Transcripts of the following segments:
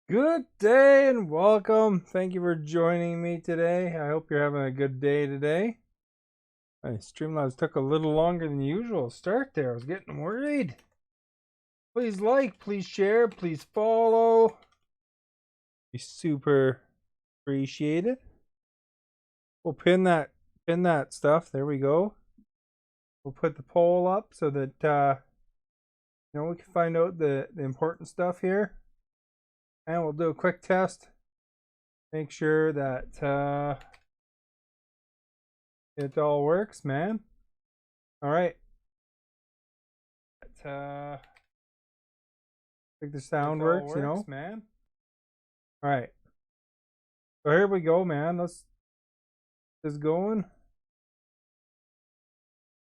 Good day and welcome. Thank you for joining me today. I hope you're having a good day today. My Streamlabs took a little longer than usual to start there. I was getting worried. Please like, please share, please follow. Be super appreciated. We'll pin that stuff. There we go. We'll put the poll up so that we can find out the important stuff here. And we'll do a quick test. Make sure that it all works, man. All right. I think the sound works, man. All right. So here we go, man. Let's get this going.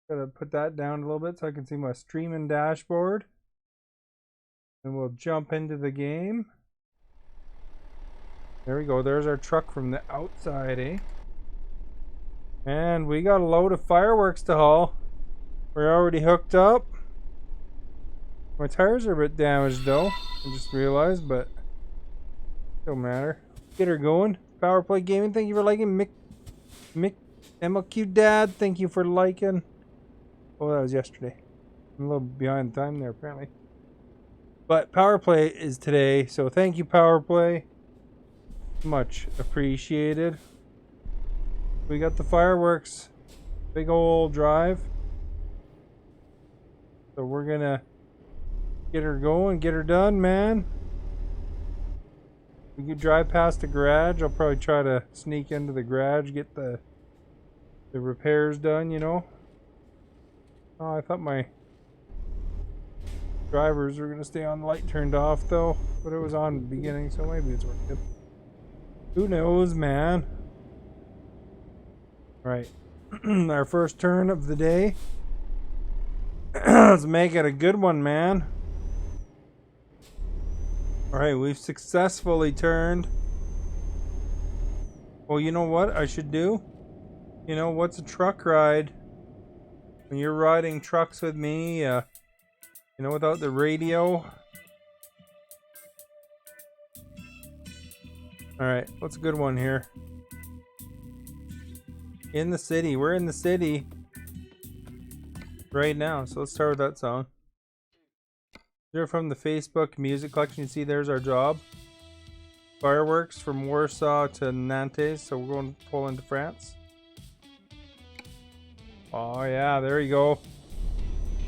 Gotta put that down a little bit so I can see my streaming dashboard. And we'll jump into the game. There we go. There's our truck from the outside, eh? And we got a load of fireworks to haul. We're already hooked up. My tires are a bit damaged though. I just realized, but don't matter. Get her going. Power Play Gaming, thank you for liking. Mick MLQ Dad, thank you for liking. Oh, that was yesterday. I'm a little behind time there apparently. But Power Play is today, so thank you, Power Play. Much appreciated. We got the fireworks. Big old drive. So we're gonna get her going, get her done, man. We could drive past the garage. I'll probably try to sneak into the garage, get the repairs done, you know. Oh, I thought my drivers were gonna stay on, the light turned off though, but it was on at the beginning, so maybe it's working. Who knows, man? Right. Our first turn of the day. Let's make it a good one, man. Alright, we've successfully turned. Well, you know what I should do? You know, what's a truck ride? When you're riding trucks with me, you know, without the radio. Alright, what's a good one here? In the city. We're in the city right now, so let's start with that song. They're from the Facebook music collection. You see there's our job. Fireworks from Warsaw to Nantes, so we're going to pull into France. Oh yeah, there you go.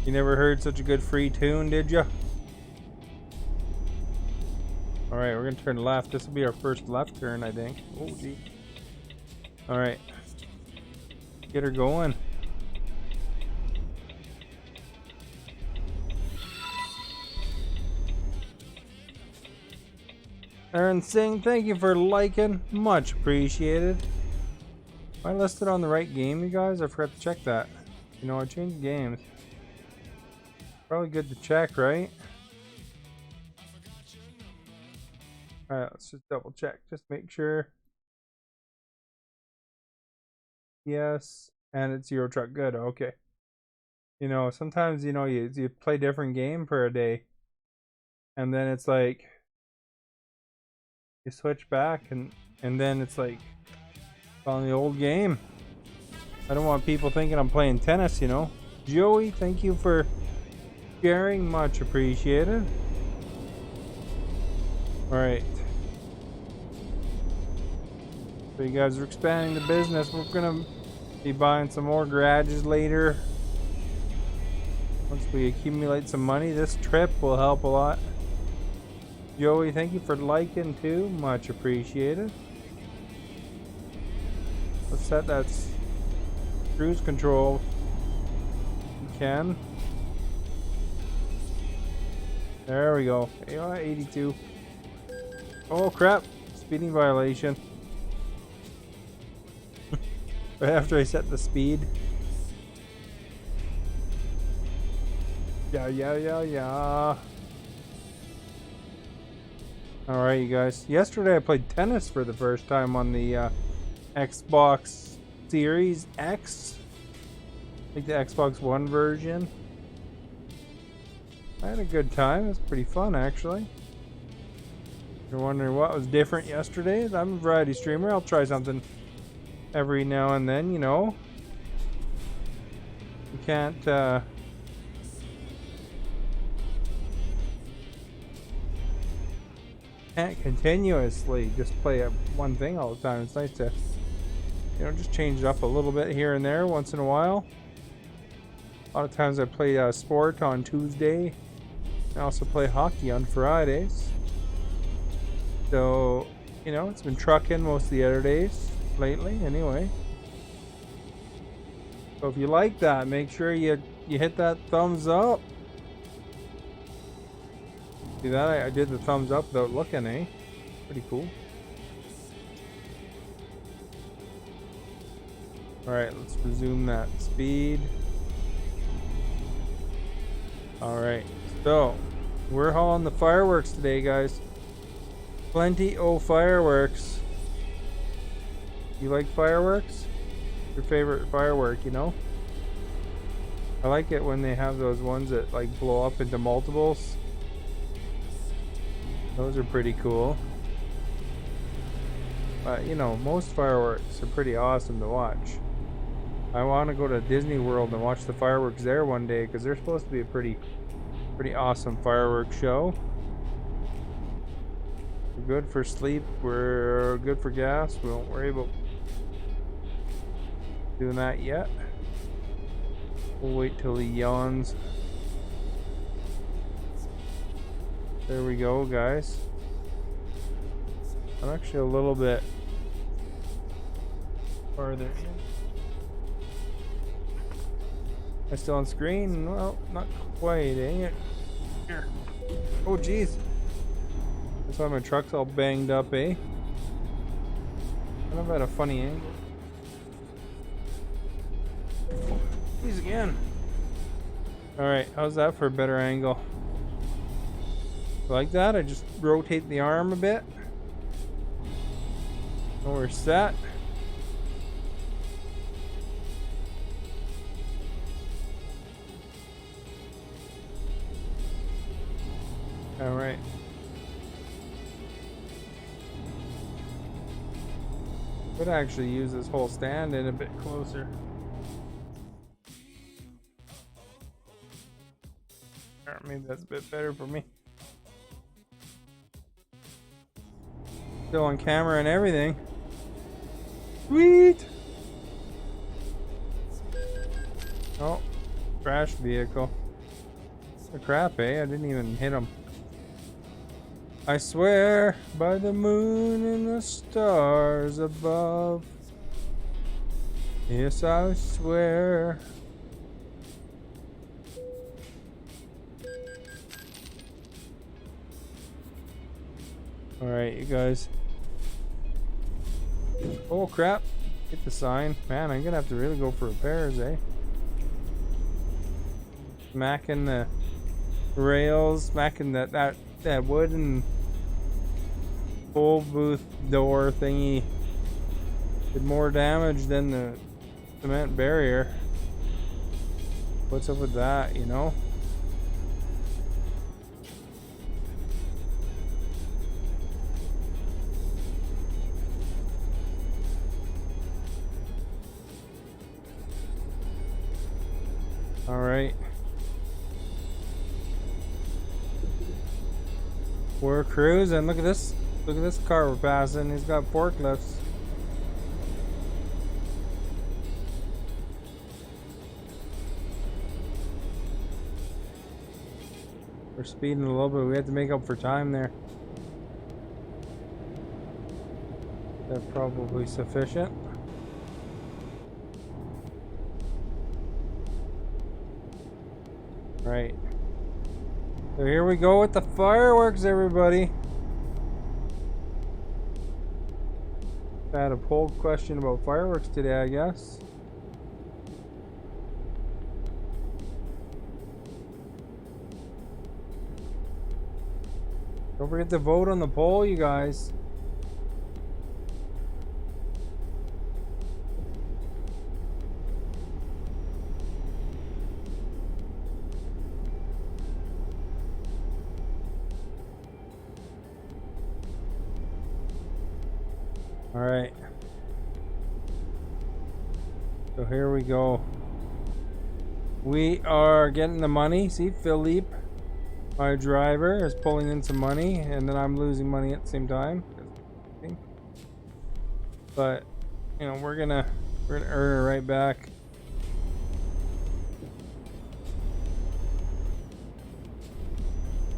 You never heard such a good free tune, did you? Alright, we're going to turn left. This will be our first left turn, I think. Oh, gee. Alright. Get her going. Aaron Singh, thank you for liking. Much appreciated. Am I listed on the right game, you guys? I forgot to check that. You know, I changed games. Probably good to check, right? Alright, let's just double check. Just make sure. Yes. And it's Euro Truck. Good. Okay. You know, sometimes, you know, you play different game for a day. And then it's like you switch back and then it's like on the old game. I don't want people thinking I'm playing tennis, you know. Joey, thank you for sharing. Much appreciated. Alright. So you guys are expanding the business. We're gonna be buying some more garages later. Once we accumulate some money, this trip will help a lot. Joey, thank you for liking too. Much appreciated. Let's set that cruise control. You can. There we go. 82. Oh crap. Speeding violation. Right after I set the speed. Yeah. Alright, you guys. Yesterday I played tennis for the first time on the Xbox Series X. I think the Xbox One version. I had a good time. It was pretty fun, actually. You're wondering what was different yesterday? I'm a variety streamer. I'll try something every now and then, you know. You can't continuously just play one thing all the time. It's nice to, you know, just change it up a little bit here and there once in a while. A lot of times I play sport on Tuesday. I also play hockey on Fridays. So, you know, it's been trucking most of the other days lately anyway. So if you like that, make sure you hit that thumbs up. See that? I did the thumbs up without looking, eh? Pretty cool. Alright, let's resume that speed. Alright, so we're hauling the fireworks today, guys. Plenty of fireworks. You like fireworks? Your favorite firework, you know? I like it when they have those ones that like blow up into multiples. Those are pretty cool. But you know, most fireworks are pretty awesome to watch. I want to go to Disney World and watch the fireworks there one day because they're supposed to be a pretty awesome fireworks show. We're good for sleep. We're good for gas. We won't worry about doing that yet. We'll wait till he yawns. There we go, guys. I'm actually a little bit farther in. Am I still on screen? Well, not quite, eh? Here. Oh, jeez. That's why my truck's all banged up, eh? I'm at a funny angle. Jeez, again. Alright, how's that for a better angle? Like that? I just rotate the arm a bit. And we're set. Alright. Could actually use this whole stand in a bit closer. Maybe that's a bit better for me. Still on camera and everything. Sweet! Oh, crash vehicle. Oh, crap, eh? I didn't even hit him. I swear by the moon and the stars above. Yes, I swear. Alright, you guys. Oh crap. Hit the sign. Man, I'm gonna have to really go for repairs, eh? Smacking the rails, smacking that wooden pole booth door thingy did more damage than the cement barrier. What's up with that, you know? Alright. We're cruising. Look at this. Look at this car we're passing. He's got forklifts. We're speeding a little bit. We have to make up for time there. That's probably sufficient. Right. So here we go with the fireworks, everybody. I had a poll question about fireworks today, I guess. Don't forget to vote on the poll, you guys. All right. So here we go. We are getting the money. See, Philippe, my driver, is pulling in some money, and then I'm losing money at the same time. But you know, we're gonna earn it right back.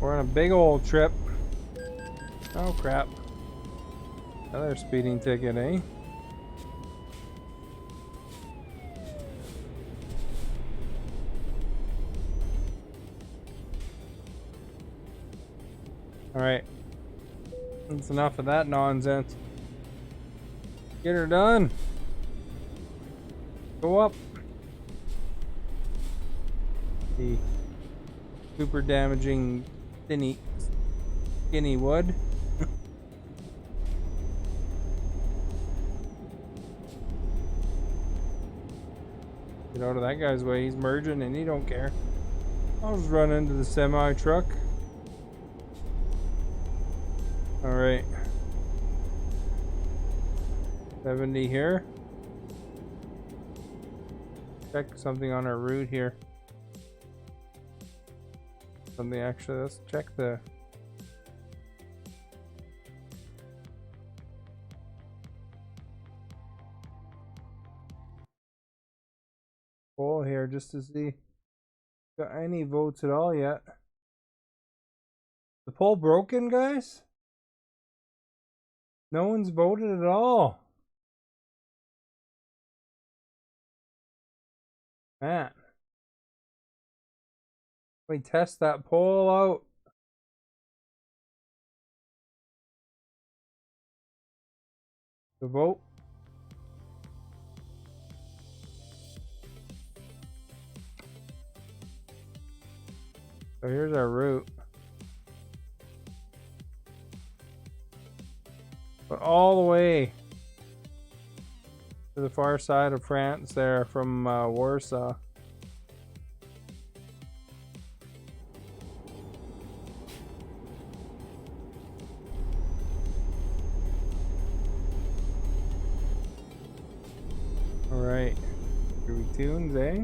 We're on a big old trip. Oh crap! Another speeding ticket, eh? All right. That's enough of that nonsense. Get her done. Go up. The super damaging skinny wood. Get out of that guy's way. He's merging and he don't care. I'll just run into the semi truck. All right. 70 here. Check something on our route here. Something actually, let's check the poll here just to see if got any votes at all yet. The poll broken, guys? No one's voted at all. Man. We test that poll out. The vote. So here's our route. But all the way to the far side of France there from Warsaw. Alright. Here we tunes, eh?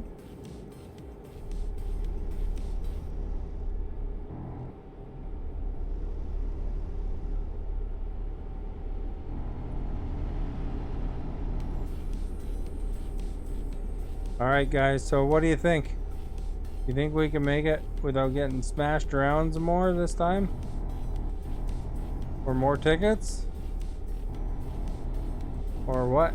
Alright guys, so what do you think? You think we can make it without getting smashed around some more this time? Or more tickets? Or what?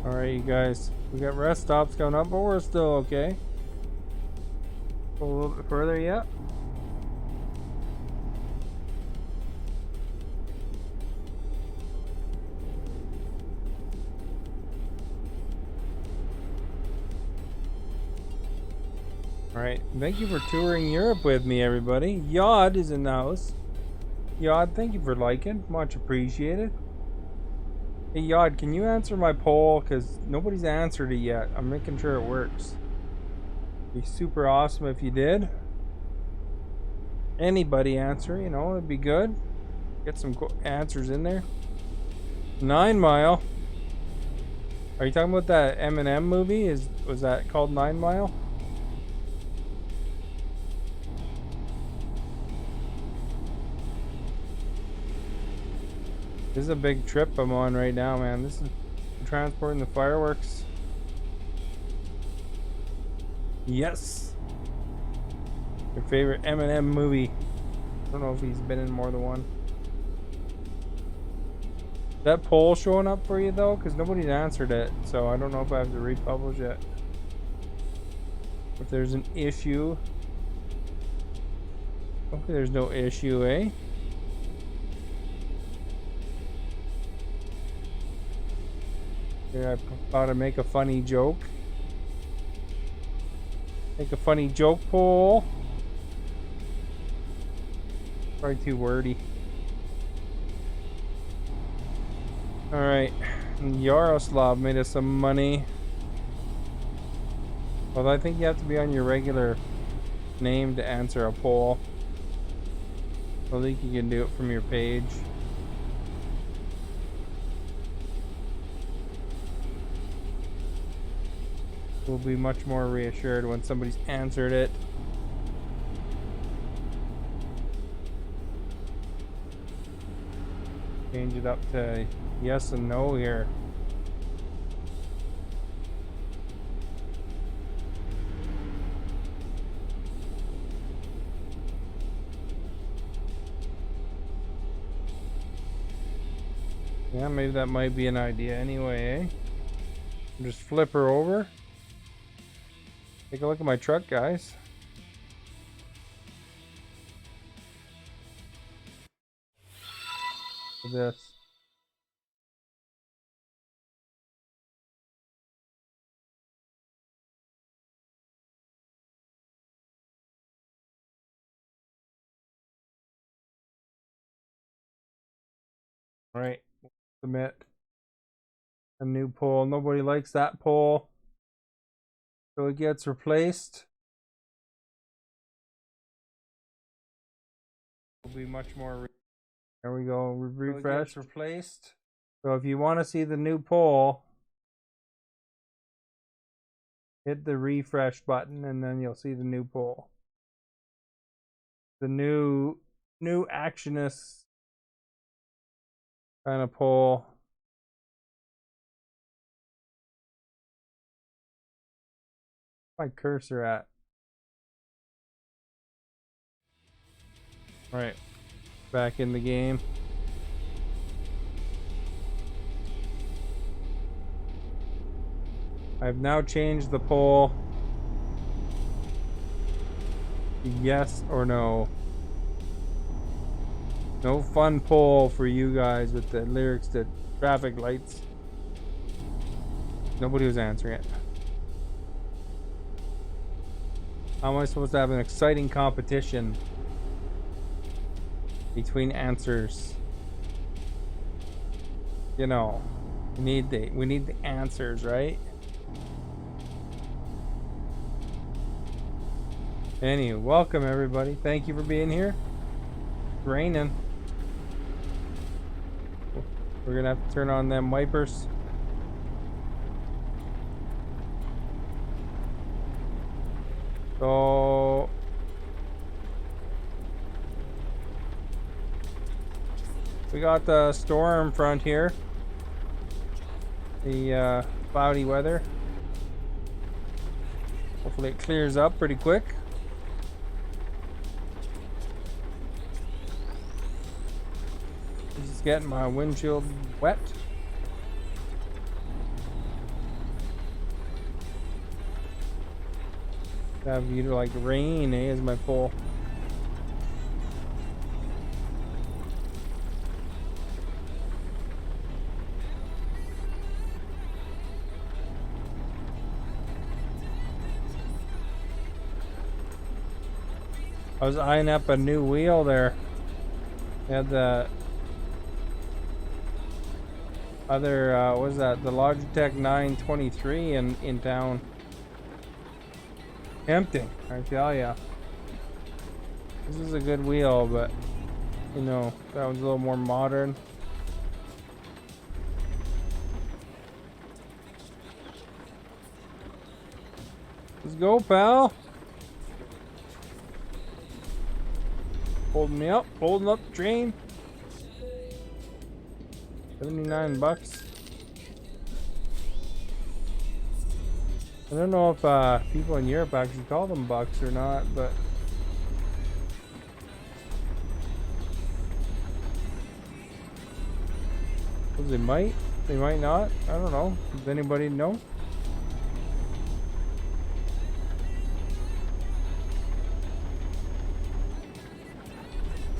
Alright, you guys. We got rest stops coming up, but we're still okay. A little bit further yet. Alright, thank you for touring Europe with me, everybody. Yod is in the house. Yod, thank you for liking. Much appreciated. Hey Yod, can you answer my poll? Because nobody's answered it yet. I'm making sure it works. It'd be super awesome if you did. Anybody answer, you know, it'd be good. Get some answers in there. 9 Mile. Are you talking about that Eminem movie? Was that called 9 Mile? This is a big trip I'm on right now, man. This is transporting the fireworks. Yes. Your favorite Eminem movie. I don't know if he's been in more than one. Is that poll showing up for you though? Because nobody's answered it. So I don't know if I have to republish it. If there's an issue. Hopefully there's no issue, eh? Okay, Here I thought I'd make a funny joke. Make a funny joke poll. Probably too wordy. Alright. Yaroslav made us some money. Well, I think you have to be on your regular name to answer a poll. I think you can do it from your page. We'll be much more reassured when somebody's answered it. Change it up to yes and no here. Yeah, maybe that might be an idea anyway, eh? Just flip her over. Take a look at my truck, guys. Look at this. All right, submit a new poll. Nobody likes that poll, so it gets replaced. Will be much more. There we go. Refresh. So replaced. So if you want to see the new poll, hit the refresh button, and then you'll see the new poll. The new actionist kind of poll. My cursor at? All right, back in the game. I've now changed the poll to yes or no. No fun poll for you guys with the lyrics to traffic lights. Nobody was answering it. How am I supposed to have an exciting competition between answers? You know, we need the answers, right? Anyway, welcome everybody. Thank you for being here. It's raining. We're gonna have to turn on them wipers. So we got the storm front here. The cloudy weather. Hopefully it clears up pretty quick. Just getting my windshield wet. Have you like rain, eh, is my pull. I was eyeing up a new wheel there. They had the other, what was that? The Logitech 923 in town. Tempting, I tell ya. This is a good wheel, but you know, that one's a little more modern. Let's go, pal. Holding me up, holding up the train. 79 bucks. I don't know if people in Europe actually call them bucks or not, but they might not. I don't know. Does anybody know?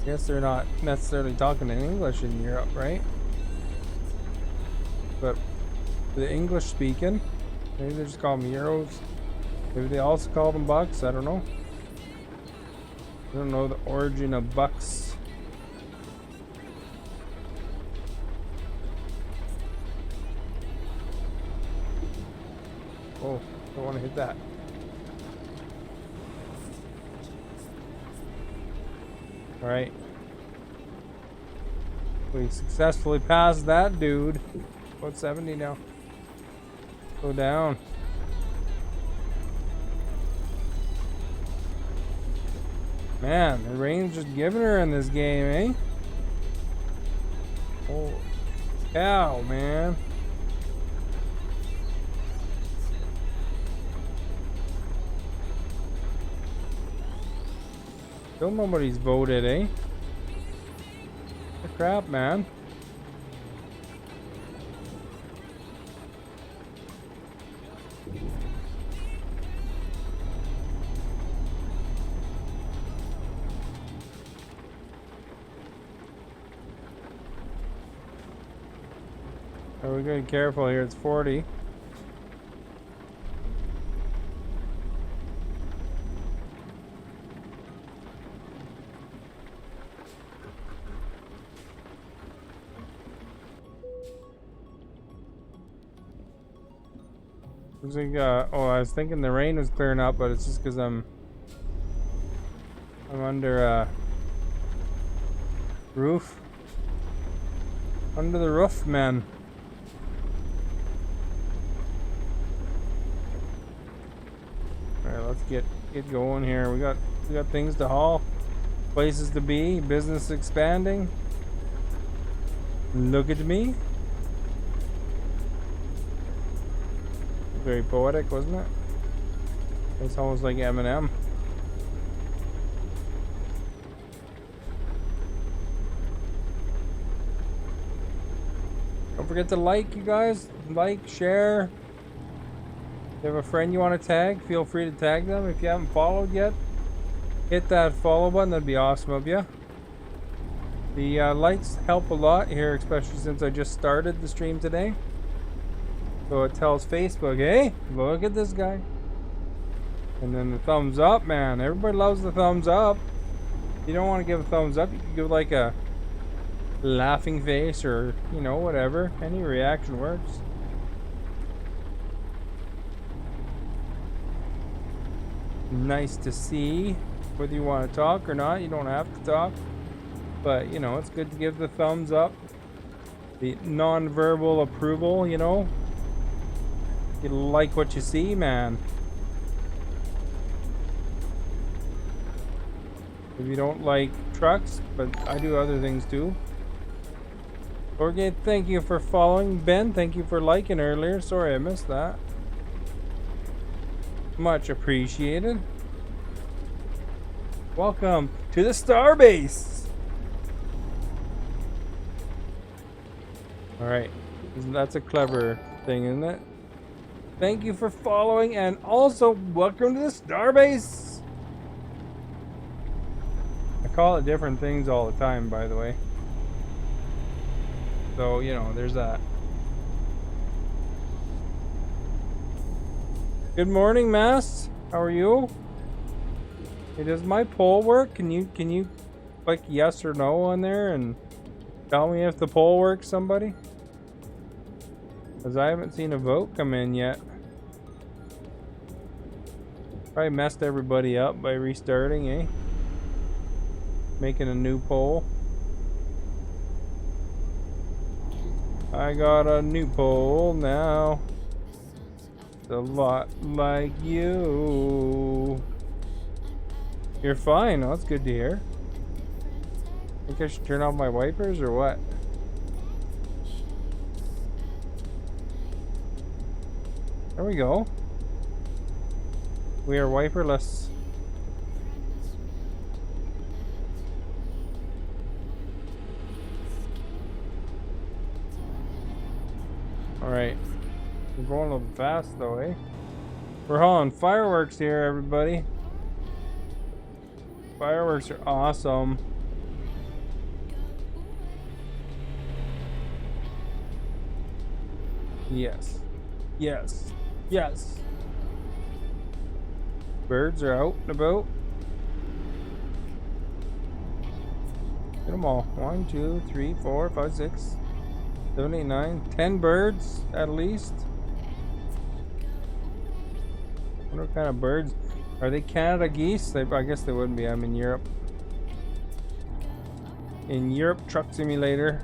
Guess they're not necessarily talking in English in Europe, right? But The English speaking. Maybe they just call them euros. Maybe they also call them bucks. I don't know. I don't know the origin of bucks. Oh, don't want to hit that. All right. We successfully passed that dude. What's 70 now? Go down. Man, the rain's just giving her in this game, eh? Oh, cow, man. Still nobody's voted, eh? What crap, man. Oh, we're gonna be careful here. It's 40. Looks like, oh, I was thinking the rain was clearing up, but it's just because I'm under a roof. Under the roof, man. Alright, let's get going here. We got things to haul, places to be, business expanding. Look at me. Very poetic, wasn't it? It's almost like Eminem. Don't forget to like, you guys. Like, share. If you have a friend you want to tag, feel free to tag them. If you haven't followed yet, hit that follow button. That'd be awesome of you. The likes help a lot here, especially since I just started the stream today. So it tells Facebook, hey, look at this guy. And then the thumbs up, man. Everybody loves the thumbs up. If you don't want to give a thumbs up, you can give like a laughing face or, you know, whatever. Any reaction works. Nice to see. Whether you want to talk or not, you don't have to talk. But, you know, it's good to give the thumbs up. The non-verbal approval, you know. You like what you see, man. If you don't like trucks, but I do other things too. Jorge, thank you for following. Ben, thank you for liking earlier. Sorry I missed that. Much appreciated. Welcome to the Starbase. Alright. That's a clever thing, isn't it? Thank you for following, and also welcome to the Starbase. I call it different things all the time, by the way. So, you know, there's that. Good morning, Mass. How are you? Hey, does my poll work? Can you click yes or no on there and tell me if the poll works, somebody? Because I haven't seen a vote come in yet. Probably messed everybody up by restarting, eh? Making a new poll. I got a new poll now. It's a lot like you. You're fine. Oh, that's good to hear. Think I should turn off my wipers or what? There we go. We are wiperless. Alright. We're going a little fast though, eh? We're hauling fireworks here, everybody. Fireworks are awesome. Yes. Yes. Yes. Birds are out and about. Get them all. 1, 2, 3, 4, 5, 6, 7, 8, 9, 10 birds at least. I wonder what kind of birds. Are they Canada geese? I guess they wouldn't be. I'm in Europe. In Europe Truck Simulator.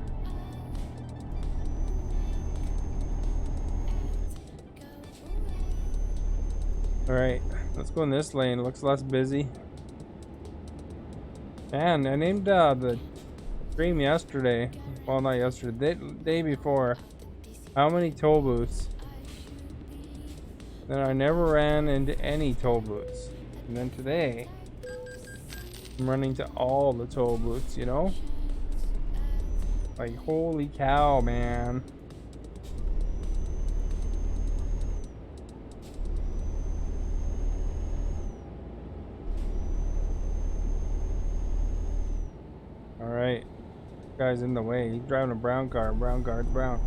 Alright, let's go in this lane. It looks less busy. And I named the stream yesterday. Well, not yesterday. The day before. How many toll booths? Then I never ran into any toll booths. And then today, I'm running to all the toll booths, you know? Like, holy cow, man. Alright. Guy's in the way. He's driving a brown car. Brown car's brown.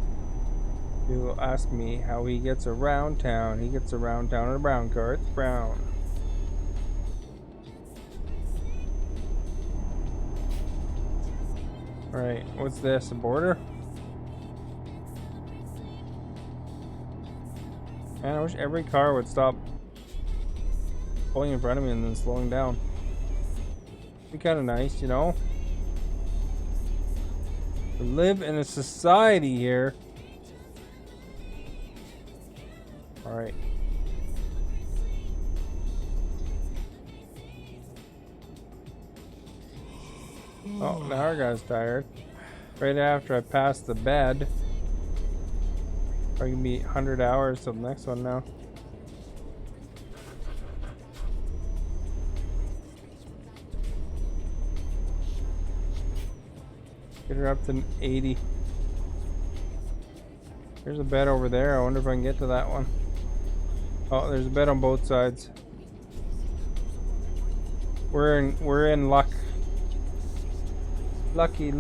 He will ask me how he gets around town. He gets around town in a brown car. It's brown. Alright, what's this? A border? Man, I wish every car would stop pulling in front of me and then slowing down. It'd be kind of nice, you know? We live in a society here. Alright. Oh, now our guy's tired. Right after I pass the bed. Probably gonna be 100 hours till the next one now. Get her up to 80. There's a bed over there. I wonder if I can get to that one. Oh, there's a bed on both sides. We're in luck. Lucky.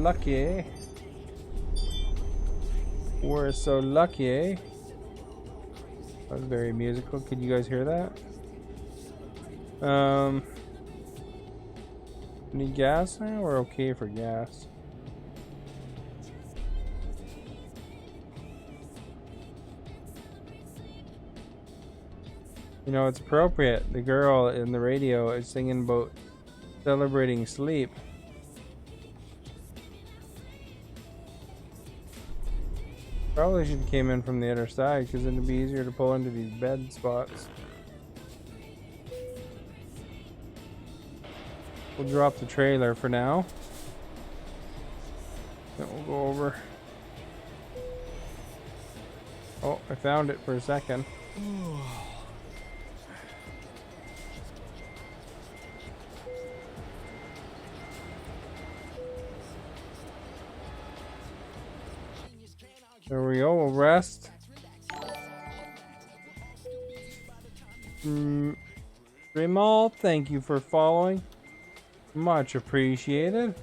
We're so lucky. That was very musical. Could you guys hear that? Need gas now? We're okay for gas. You know, it's appropriate. The girl in the radio is singing about celebrating sleep. Probably should have came in from the other side because it'd be easier to pull into these bed spots. We'll drop the trailer for now. Then we'll go over. Oh, I found it for a second. There we go, we'll rest. Rimal, thank you for following. Much appreciated.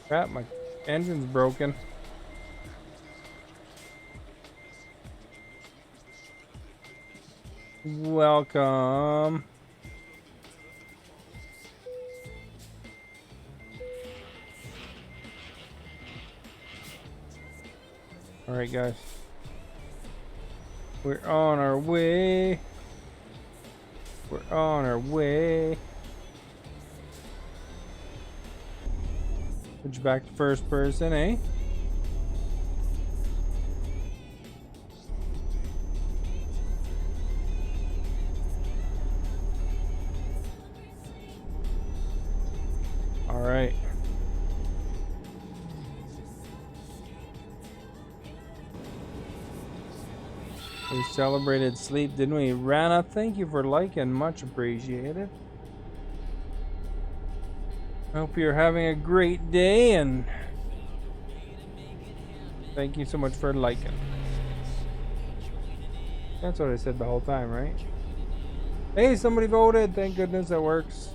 Crap, my engine's broken. Welcome. Alright guys, we're on our way. We're on our way. Put you back to first person, eh? Alright. We celebrated sleep, didn't we? Rana, thank you for liking. Much appreciated. I hope you're having a great day, and thank you so much for liking. That's what I said the whole time, right? Hey, somebody voted. Thank goodness that works.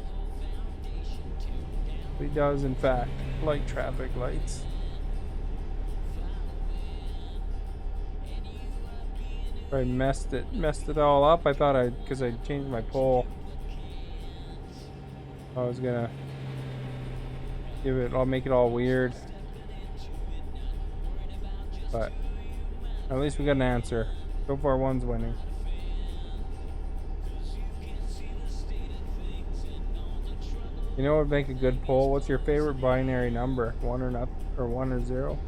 It does, in fact, like traffic lights. I messed it all up. I thought because I changed my pole, I was gonna I'll make it all weird. But at least we got an answer. So far, one's winning. You know what would make a good poll? What's your favorite binary number? 1 or not, or 1 or 0?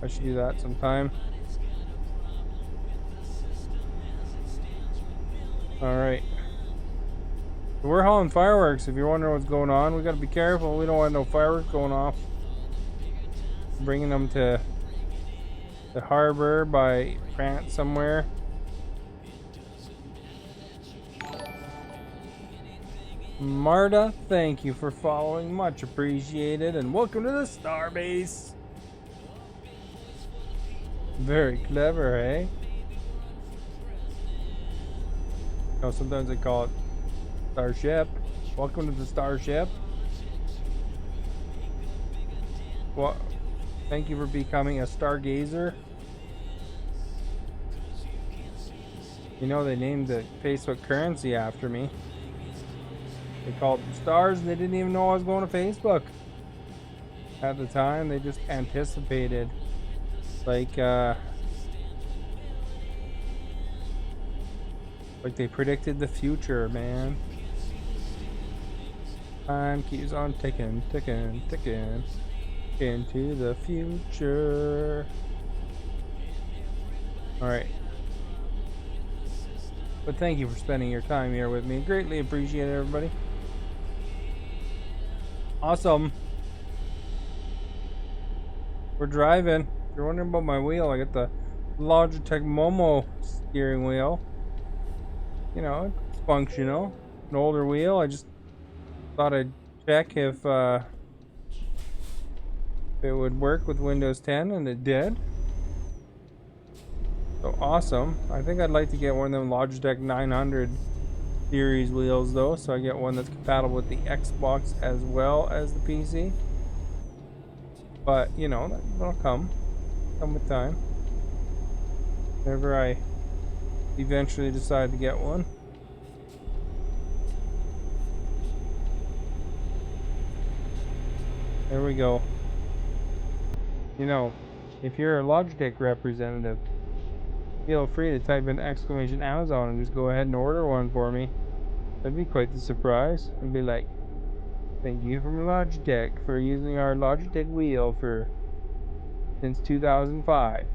I should do that sometime. Alright. We're hauling fireworks. If you're wondering what's going on, we gotta be careful. We don't want no fireworks going off. Bringing them to the harbor by France somewhere. Marta, thank you for following. Much appreciated. And welcome to the Starbase. Very clever, eh? No, sometimes they call it Starship. Welcome to the Starship. Well, thank you for becoming a stargazer. You know, they named the Facebook currency after me. They called them stars and they didn't even know I was going to Facebook. At the time, they just anticipated. Like they predicted the future, man. Time keeps on ticking, ticking, ticking into the future. Alright. But thank you for spending your time here with me. Greatly appreciate it, everybody. Awesome. We're driving. If you're wondering about my wheel, I got the Logitech Momo steering wheel. You know, it's functional. An older wheel. I just thought I'd check if it would work with Windows 10, and it did. So awesome. I think I'd like to get one of them Logitech 900 series wheels though, so I get one that's compatible with the Xbox as well as the PC. But you know, that'll come with time. Whenever I eventually decide to get one. There we go. You know, if you're a Logitech representative, feel free to type in exclamation Amazon and just go ahead and order one for me. That'd be quite the surprise. I'd be like, thank you from Logitech for using our Logitech wheel since 2005.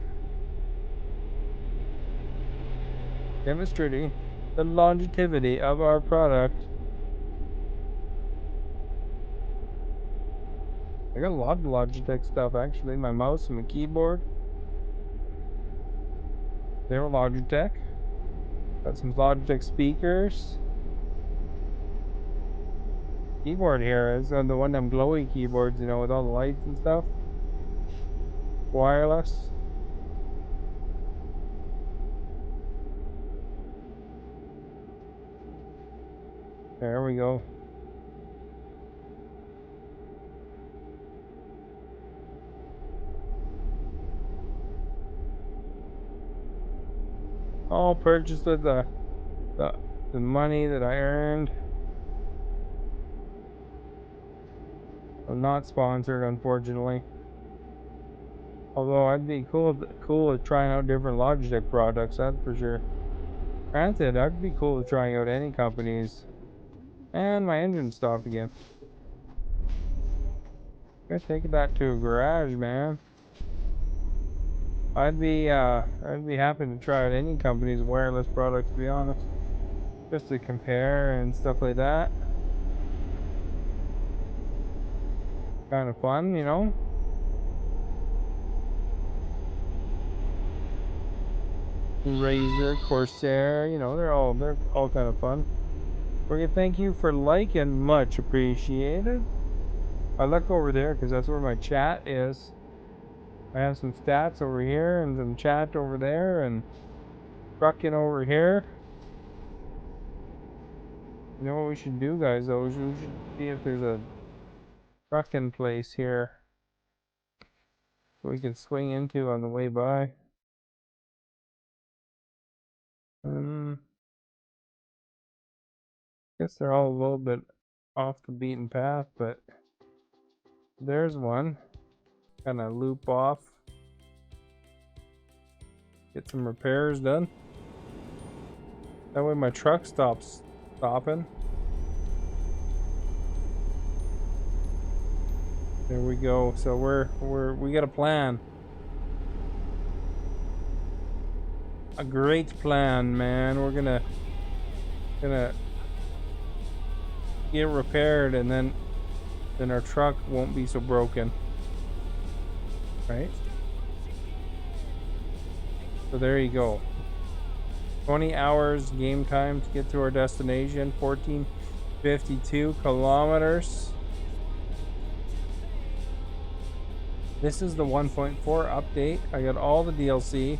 Demonstrating the longevity of our product. I got a lot of Logitech stuff actually. My mouse and my keyboard. They're Logitech. Got some Logitech speakers. Keyboard here is on the one of them glowy keyboards, you know, with all the lights and stuff. Wireless. There we go. All purchased with the money that I earned. I'm not sponsored, unfortunately. Although I'd be cool at trying out different Logitech products, that's for sure. Granted, I'd be cool with trying out any companies. And my engine stopped again. Gotta take that to a garage, man. I'd be happy to try out any company's wireless products, to be honest. Just to compare and stuff like that. Kind of fun, you know? Razer, Corsair, you know, they're all kind of fun. Okay, thank you for liking, much appreciated. I look over there because that's where my chat is. I have some stats over here and some chat over there and trucking over here. You know what we should do, guys, though? We should see if there's a trucking place here we can swing into on the way by. Guess they're all a little bit off the beaten path, but there's one. Kind of loop off. Get some repairs done. That way my truck stops stopping. There we go. So we got a plan. A great plan, man. We're gonna get repaired, and then our truck won't be so broken, right? So there you go. 20 hours game time to get to our destination. 1452 kilometers. This is the 1.4 update. I got all the DLC,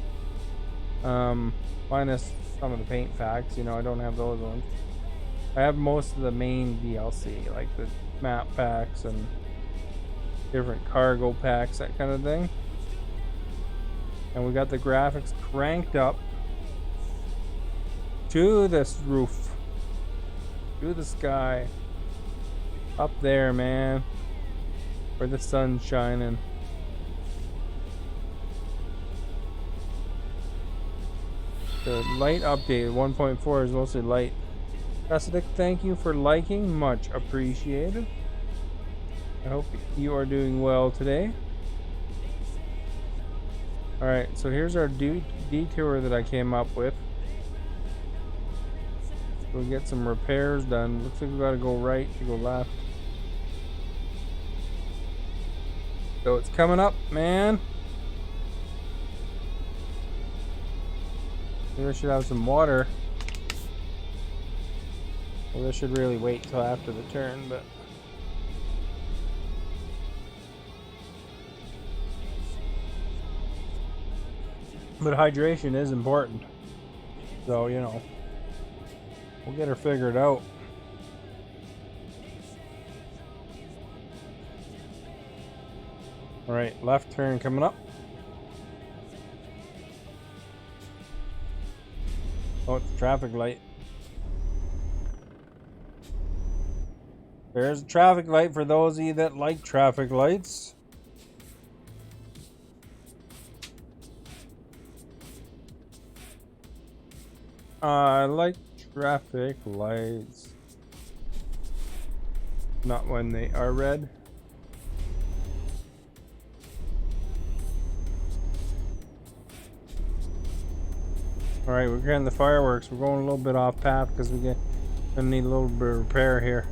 minus some of the paint packs. You know, I don't have those ones. I have most of the main DLC, like the map packs and different cargo packs, that kind of thing. And we got the graphics cranked up to this roof, to the sky, up there, man, where the sun's shining. The light update 1.4 is mostly light. Acidic, thank you for liking, much appreciated. I hope you are doing well today. Alright, so here's our detour that I came up with. We'll get some repairs done. Looks like we gotta go right to go left. So it's coming up, man. Maybe I should have some water. Well, this should really wait till after the turn, but hydration is important. So, you know, we'll get her figured out. All right, left turn coming up. Oh, it's a traffic light. There's a traffic light for those of you that like traffic lights. I like traffic lights. Not when they are red. Alright, we're getting the fireworks. We're going a little bit off path because we're gonna need a little bit of repair here.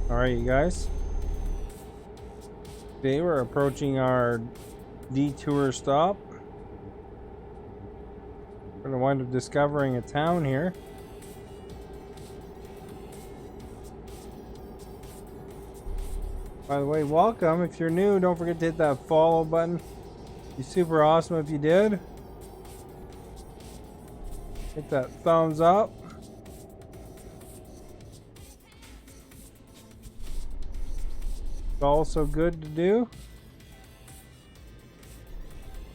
Alright, you guys. Today we're approaching our detour stop. We're gonna wind up discovering a town here. By the way, welcome. If you're new, don't forget to hit that follow button. It'd be super awesome if you did. Hit that thumbs up. It's also good to do.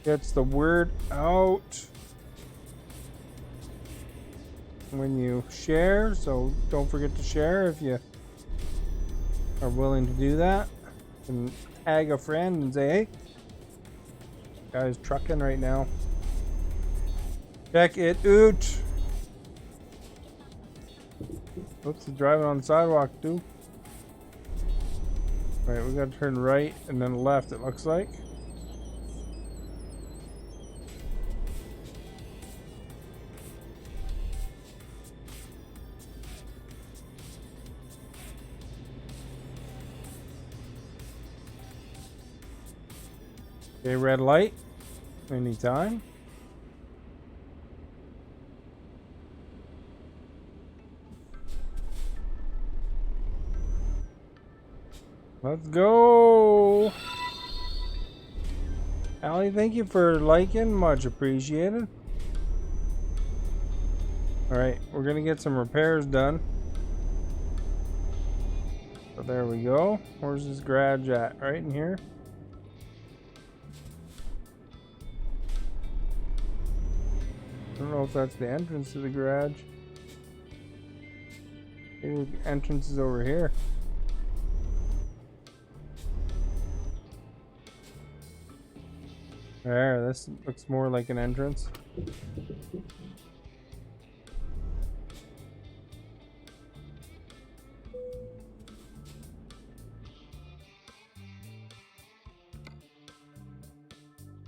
Gets the word out when you share, so don't forget to share if you are willing to do that. And tag a friend and say, hey, guy's trucking right now. Check it out. Oops, he's driving on the sidewalk too. Alright, we gotta turn right and then left, it looks like. Okay, red light. Anytime. Let's go. Allie, thank you for liking. Much appreciated. Alright, we're gonna get some repairs done. So there we go. Where's this garage at? Right in here? I don't know if that's the entrance to the garage. Maybe the entrance is over here. There, this looks more like an entrance.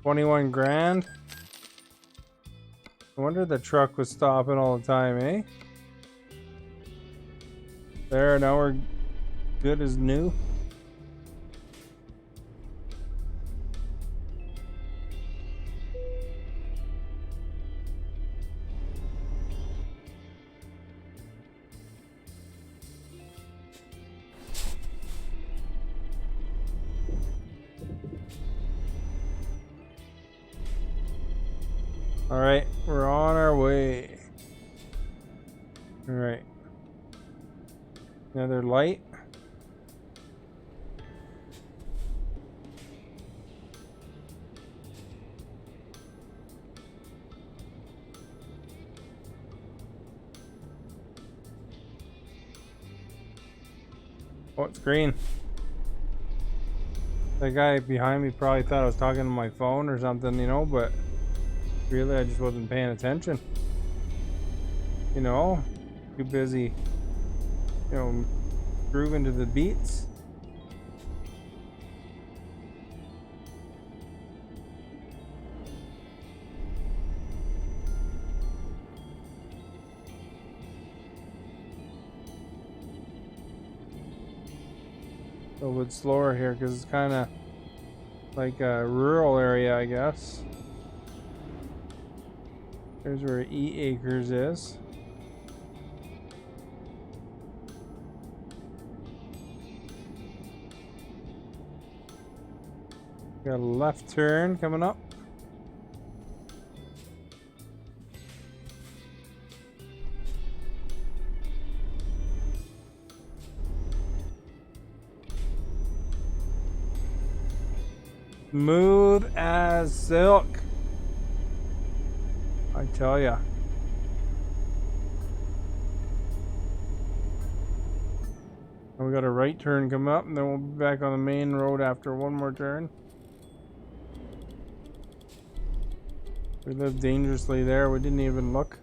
$21 grand. I wonder the truck was stopping all the time, eh? There, now we're good as new. Alright, we're on our way. Alright. Another light. Oh, it's green. That guy behind me probably thought I was talking to my phone or something, you know, but really I just wasn't paying attention. You know, too busy, you know, grooving to the beats. A little bit slower here because it's kind of like a rural area, I guess. Here's where E Acres is. Got a left turn coming up. Smooth as silk. I tell ya. We got a right turn coming up, and then we'll be back on the main road after one more turn. We lived dangerously there. We didn't even look.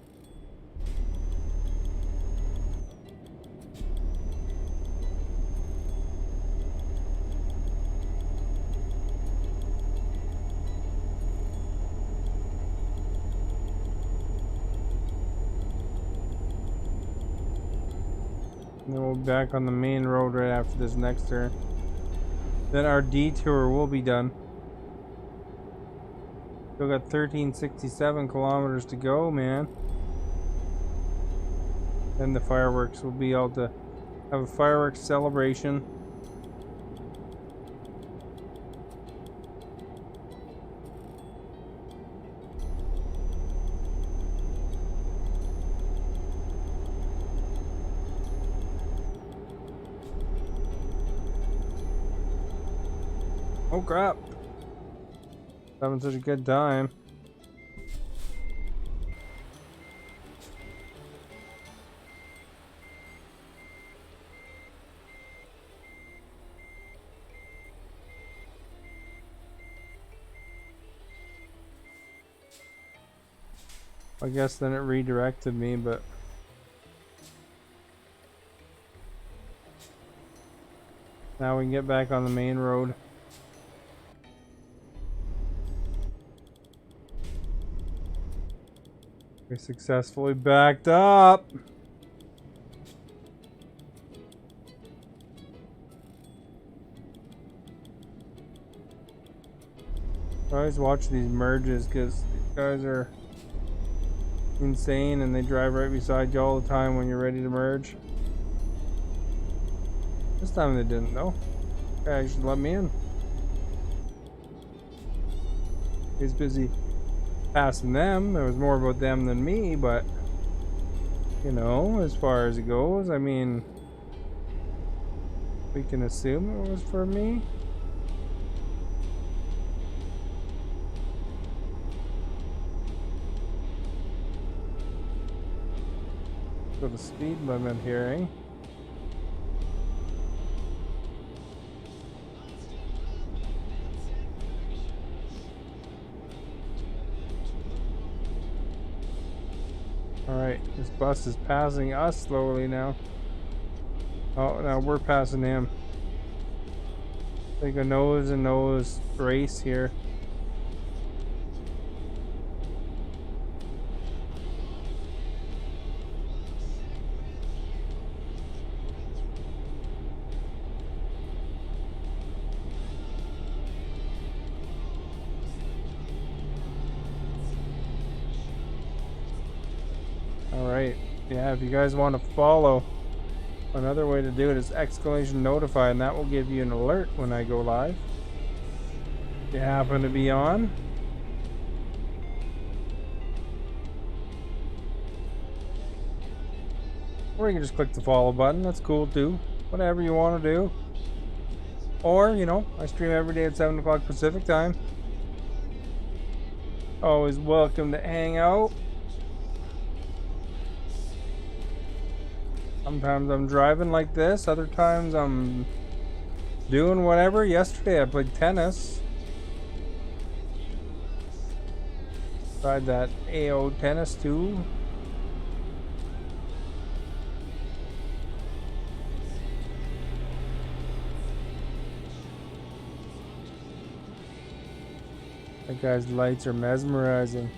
And then we'll be back on the main road right after this next turn. Then our detour will be done. Still got 1367 kilometers to go, man. Then the fireworks will be able to have a fireworks celebration. Oh crap. Having such a good time. I guess then it redirected me, but now we can get back on the main road. We successfully backed up. I always watch these merges because these guys are insane and they drive right beside you all the time when you're ready to merge. This time they didn't though. Guy actually let me in. He's busy passing them. It was more about them than me, but you know, as far as it goes, I mean, We can assume it was for me. So the speed limit here, eh? Alright, this bus is passing us slowly now. Oh, now we're passing him. Like a nose and nose race here. Alright, yeah, if you guys want to follow, another way to do it is exclamation notify, and that will give you an alert when I go live. If you happen to be on. Or you can just click the follow button, that's cool too. Whatever you want to do. Or, you know, I stream every day at 7 o'clock Pacific time. Always welcome to hang out. Sometimes I'm driving like this, other times I'm doing whatever. Yesterday I played tennis. Tried that AO tennis too. That guy's lights are mesmerizing.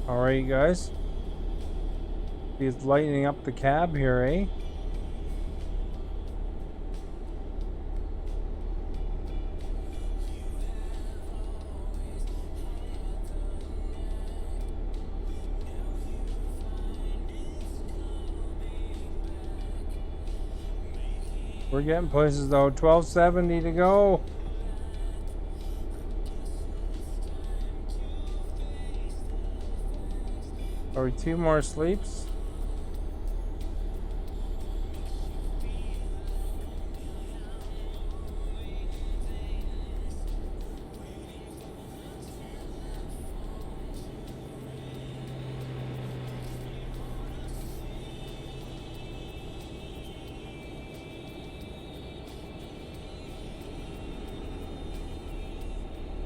Alright, you guys. He's lighting up the cab here, eh? We're getting places though. 1270 to go. Are we 2 more sleeps?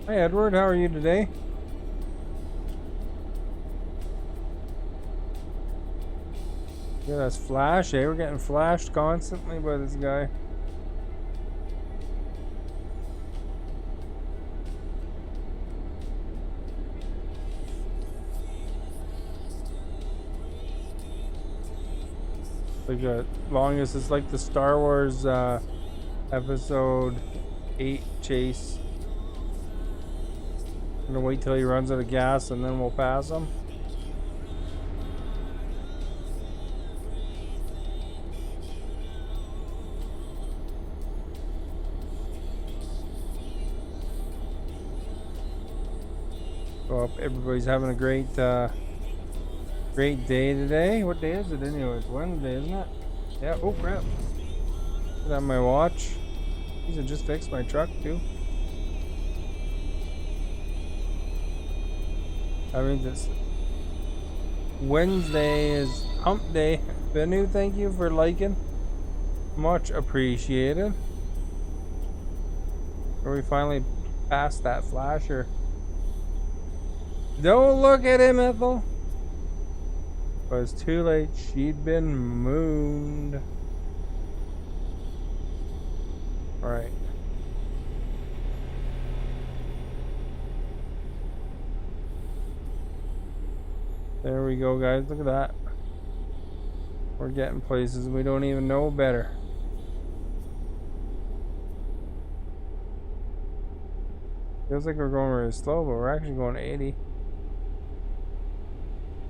Hey Edward, how are you today? Yeah, that's flash, eh? We're getting flashed constantly by this guy. Like longest, it's like the Star Wars episode 8 chase. I'm gonna wait till he runs out of gas and then we'll pass him. Hope everybody's having a great great day today. What day is it anyway? It's Wednesday, isn't it? Yeah. Oh crap. Is that my watch? These have just fixed my truck too. I mean, this Wednesday is hump day. Benu, thank you for liking. Much appreciated. Are we finally past that flasher? Don't look at him, Ethel. But it's too late. She'd been mooned. Alright. There we go, guys. Look at that. We're getting places we don't even know better. Feels like we're going really slow, but we're actually going 80.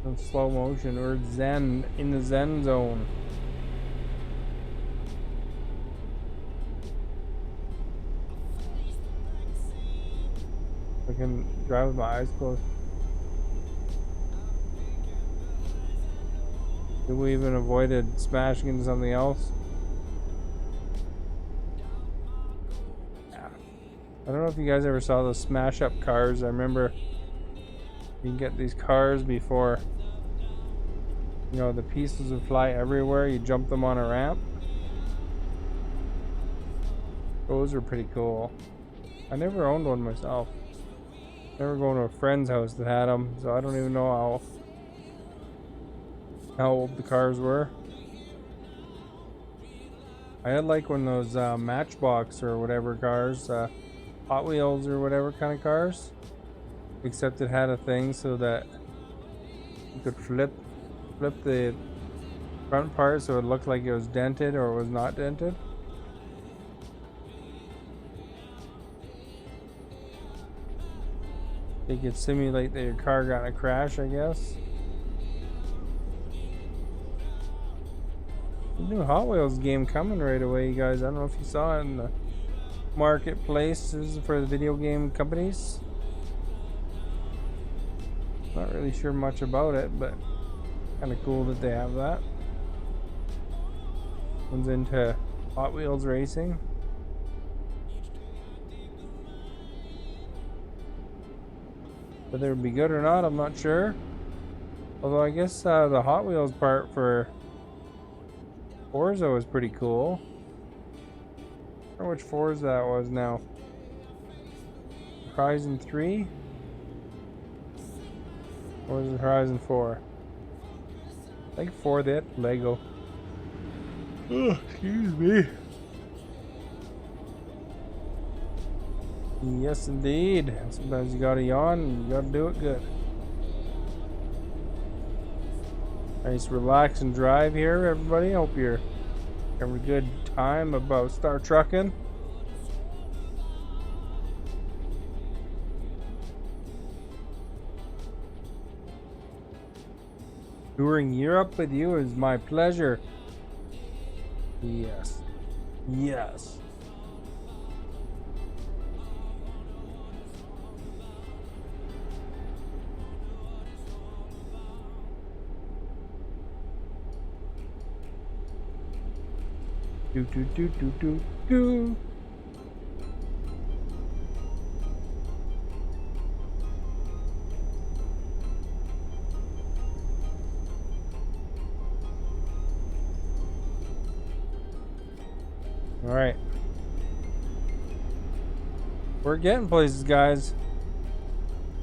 In slow motion. We're zen, in the zen zone. I can drive with my eyes closed. Did we even avoided smashing into something else? Yeah. I don't know if you guys ever saw those smash up cars. I remember you can get these cars before, you know, the pieces would fly everywhere. You jump them on a ramp. Those are pretty cool. I never owned one myself. Never going to a friend's house that had them, so I don't even know how old the cars were. I had like one of those Matchbox or whatever cars, Hot Wheels or whatever kind of cars, except it had a thing so that you could flip the front part so it looked like it was dented or it was not dented. You could simulate that your car got in a crash, I guess. New Hot Wheels game coming right away, you guys. I don't know if you saw it in the marketplaces for the video game companies. Not really sure much about it, but kind of cool that they have that. One's into Hot Wheels racing. Whether it would be good or not, I'm not sure. Although I guess the Hot Wheels part for Forza was pretty cool. I don't know which Forza that was now. Horizon 3? Or was it Horizon 4? I think 4 that Lego. Oh, excuse me. Yes, indeed. Sometimes you gotta yawn and you gotta do it good. Nice relax and drive here, everybody. Hope you're having a good time about start trucking. Touring Europe with you is my pleasure. Yes. Yes. Do do do do do do. All right. We're getting places, guys.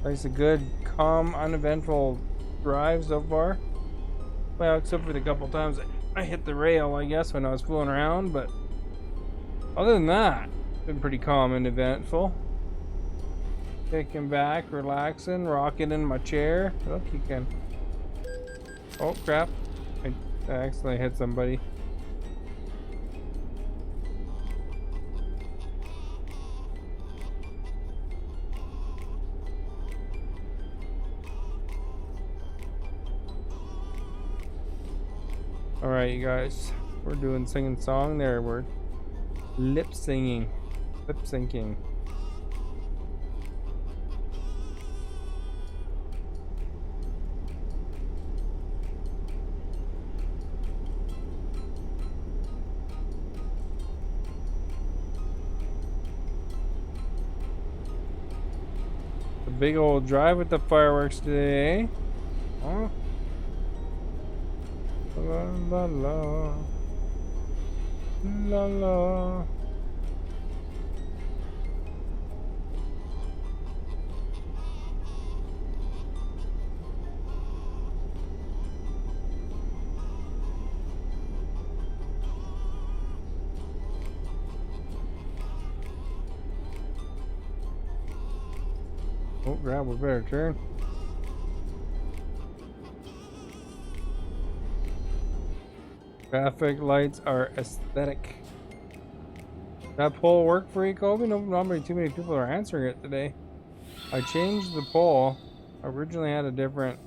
Nice, a good, calm, uneventful drive so far. Well, except for the couple times I hit the rail, I guess, when I was fooling around, but other than that, it's been pretty calm and eventful. Kicking back, relaxing, rocking in my chair. Look, you can. Oh, crap. I accidentally hit somebody. Alright, you guys, we're doing singing song there. We're lip syncing. A big old drive with the fireworks today, eh? Huh? La la la. La la. Oh, grab, we better turn. Traffic lights are aesthetic. That poll work for you, Kobe? No, not too many people are answering it today. I changed the poll. I originally had a different,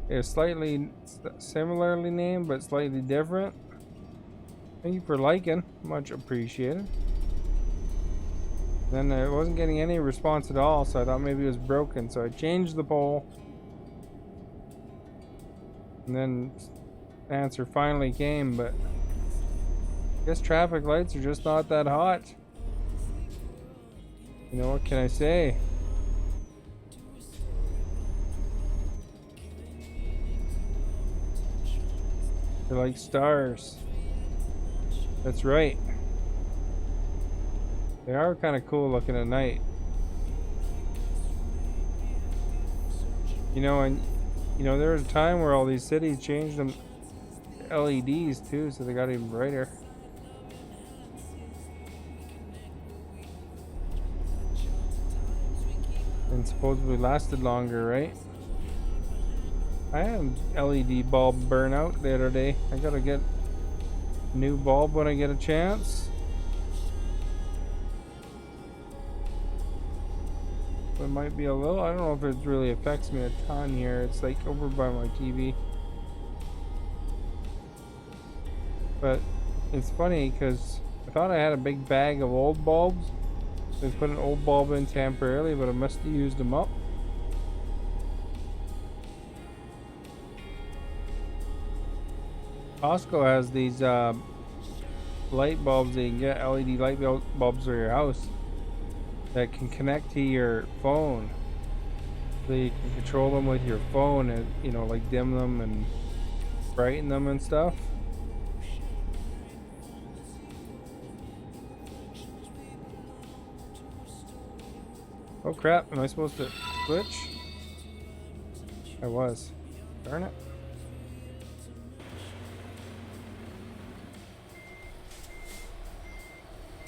it was slightly similarly named, but slightly different. Thank you for liking, much appreciated. Then I wasn't getting any response at all, so I thought maybe it was broken, so I changed the poll. And then the answer finally came, but I guess traffic lights are just not that hot. You know, what can I say? They're like stars. That's right. They are kind of cool looking at night. You know, and you know, there was a time where all these cities changed them to LEDs too, so they got even brighter. And supposedly lasted longer, right? I had an LED bulb burnout the other day. I gotta get a new bulb when I get a chance. It might be a little, I don't know if it really affects me a ton here. It's like over by my TV. But it's funny because I thought I had a big bag of old bulbs. They put an old bulb in temporarily, but I must have used them up. Costco has these light bulbs that you can get, LED light bulbs for your house that can connect to your phone. So you can control them with your phone and, you know, like dim them and brighten them and stuff. Oh crap, am I supposed to switch? I was. Darn it.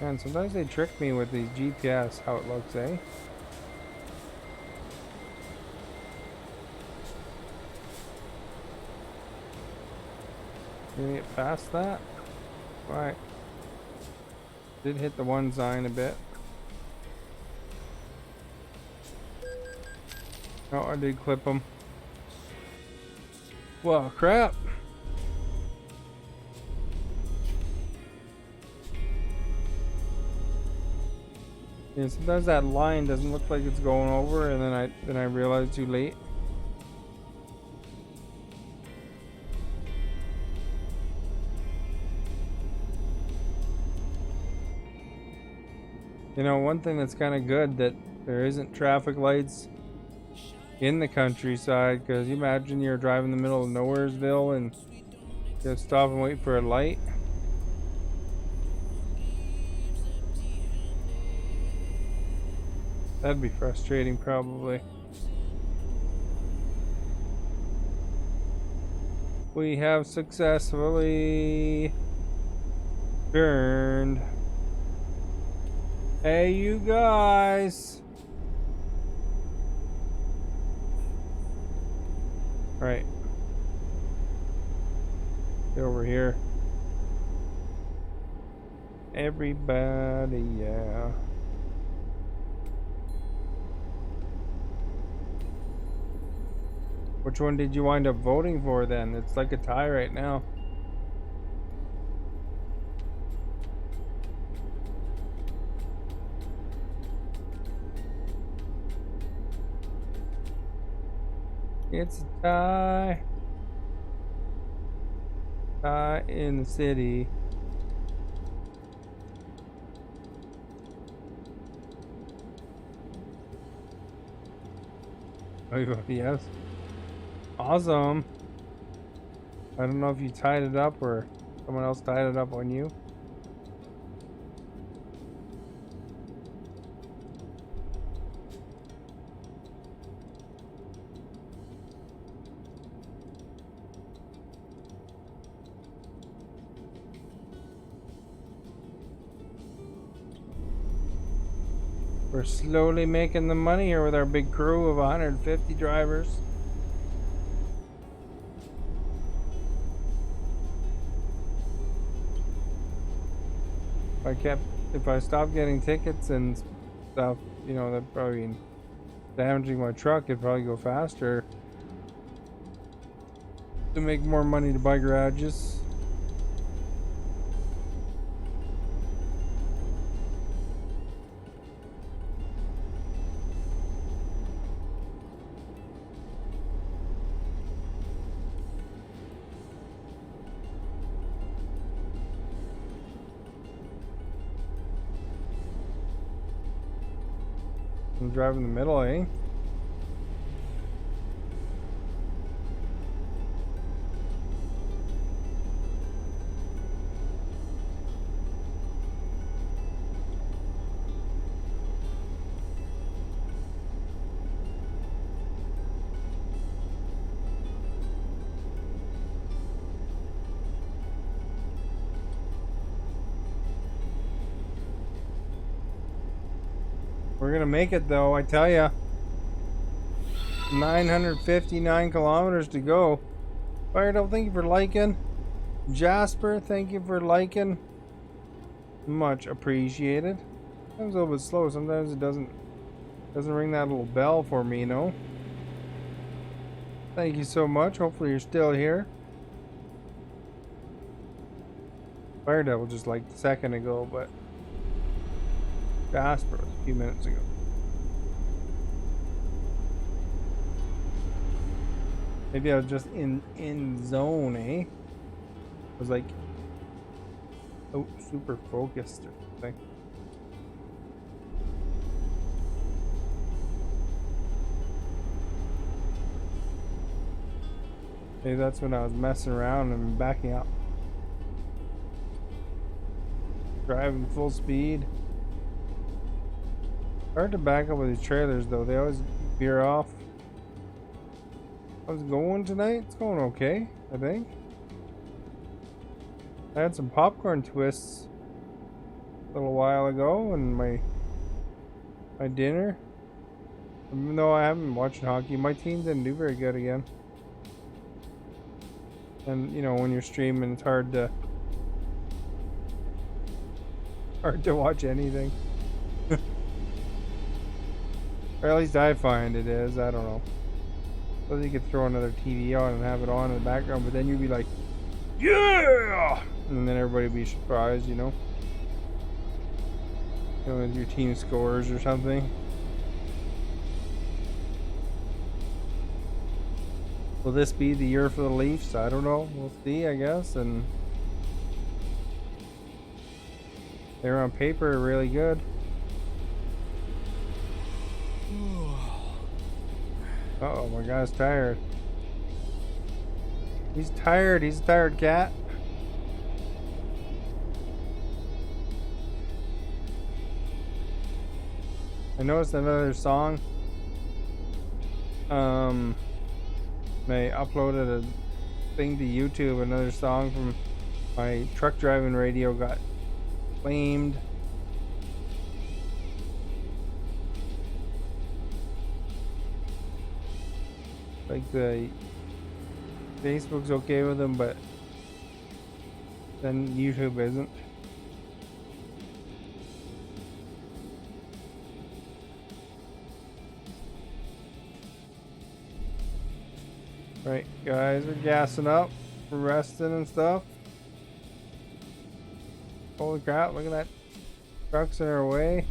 Man, sometimes they trick me with these GPS, how it looks, eh? Can we get past that? Alright. Did hit the one sign a bit. Oh, I did clip them. Well, crap. Yeah, sometimes that line doesn't look like it's going over, and then I realize too late. You know, one thing that's kind of good that there isn't traffic lights in the countryside, because you imagine you're driving in the middle of Nowheresville and you have to stop and wait for a light. That'd be frustrating, probably. We have successfully turned. Hey, you guys! Right. Get over here. Everybody, yeah. Which one did you wind up voting for then? It's like a tie right now. It's a tie. Tie in the city. Oh, you vote yes. Awesome. I don't know if you tied it up or someone else tied it up on you. We're slowly making the money here with our big crew of 150 drivers. If I stopped getting tickets and stuff, you know, that'd probably be damaging my truck. It'd probably go faster to make more money to buy garages. I'm driving the middle, eh? We're gonna make it though, I tell ya. 959 kilometers to go. Firedale, thank you for liking. Jasper, thank you for liking. Much appreciated. Sometimes a little bit slow. Sometimes it doesn't ring that little bell for me, you know. Thank you so much. Hopefully you're still here. Fire Devil just like a second ago, but Jasper was a few minutes ago. Maybe I was just in zone, eh? I was like, oh, super focused or something. Maybe that's when I was messing around and backing up. Driving full speed. Hard to back up with these trailers though, they always veer off. How's it going tonight? It's going okay, I think. I had some popcorn twists a little while ago and my dinner. Even though I haven't watched hockey, my team didn't do very good again. And you know, when you're streaming, it's hard to watch anything. Or at least I find it is. I don't know. So you could throw another TV on and have it on in the background, but then you'd be like, yeah! And then everybody would be surprised, you know? You know, if your team scores or something. Will this be the year for the Leafs? I don't know. We'll see, I guess. And they're on paper really good. Uh-oh, my guy's tired. He's tired. He's a tired cat. I noticed another song. They uploaded a thing to YouTube. Another song from my truck driving radio got claimed. Like the Facebook's okay with them, but then YouTube isn't. Right, guys, we're gassing up, we're resting and stuff. Holy crap, look at that. Truck's in our way.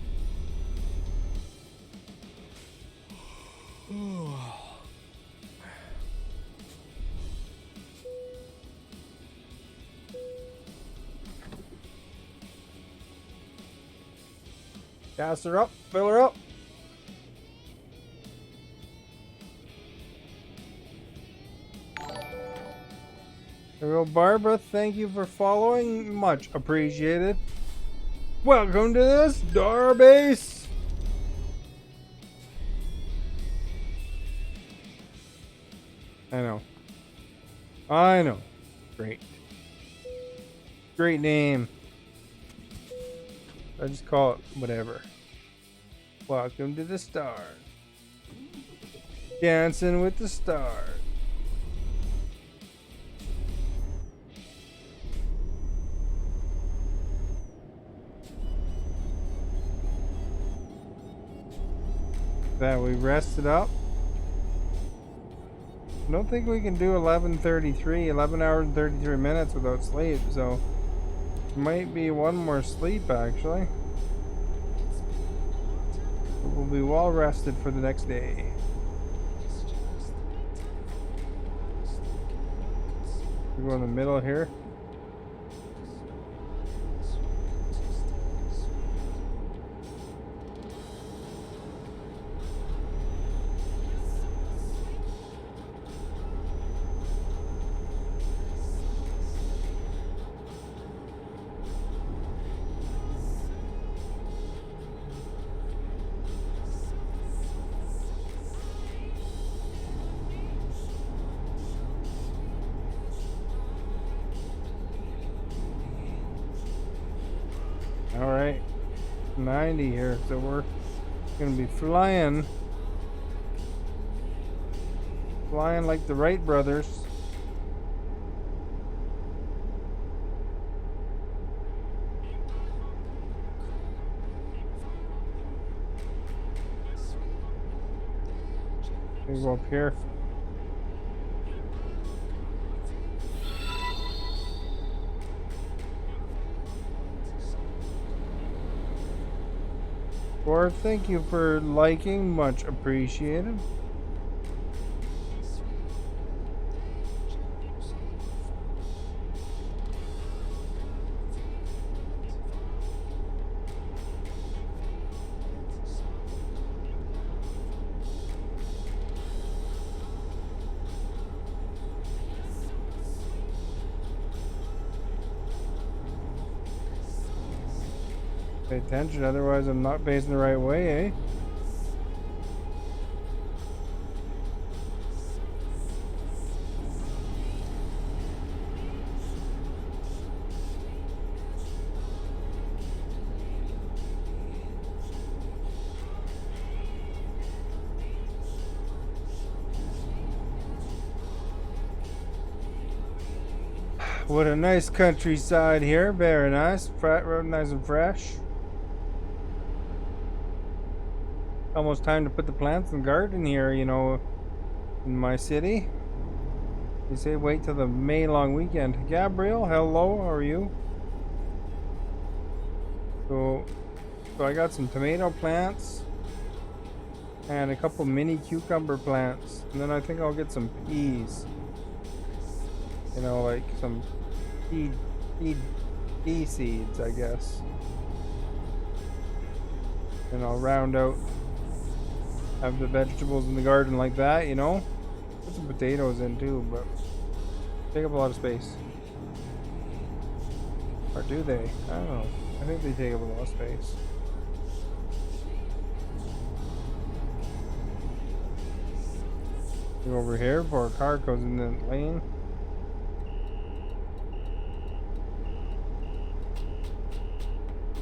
Gas her up, fill her up. There we go, Barbara. Thank you for following. Much appreciated. Welcome to this Starbase. I know. Great. Great name. I just call it whatever. Welcome to the stars. Dancing with the stars. that. We rested up. I don't think we can do 11 hours and 33 minutes without sleep, so might be one more sleep actually. We'll be well rested for the next day. We go in the middle here. All right, 90 here, so we're gonna be flying like the Wright brothers. We go up here. Or thank you for liking, much appreciated. Pay attention, otherwise I'm not facing the right way, eh? What a nice countryside here, very nice, nice and fresh. Almost time to put the plants in the garden here, you know, in my city. They say wait till the May long weekend. Gabriel, hello, how are you? So I got some tomato plants and a couple mini cucumber plants, and then I think I'll get some peas. You know, like some pea seeds, I guess. And I'll round out, have the vegetables in the garden like that, you know. Put some potatoes in too, but take up a lot of space. Or do they? I don't know. I think they take up a lot of space. Go over here before a car goes in the lane.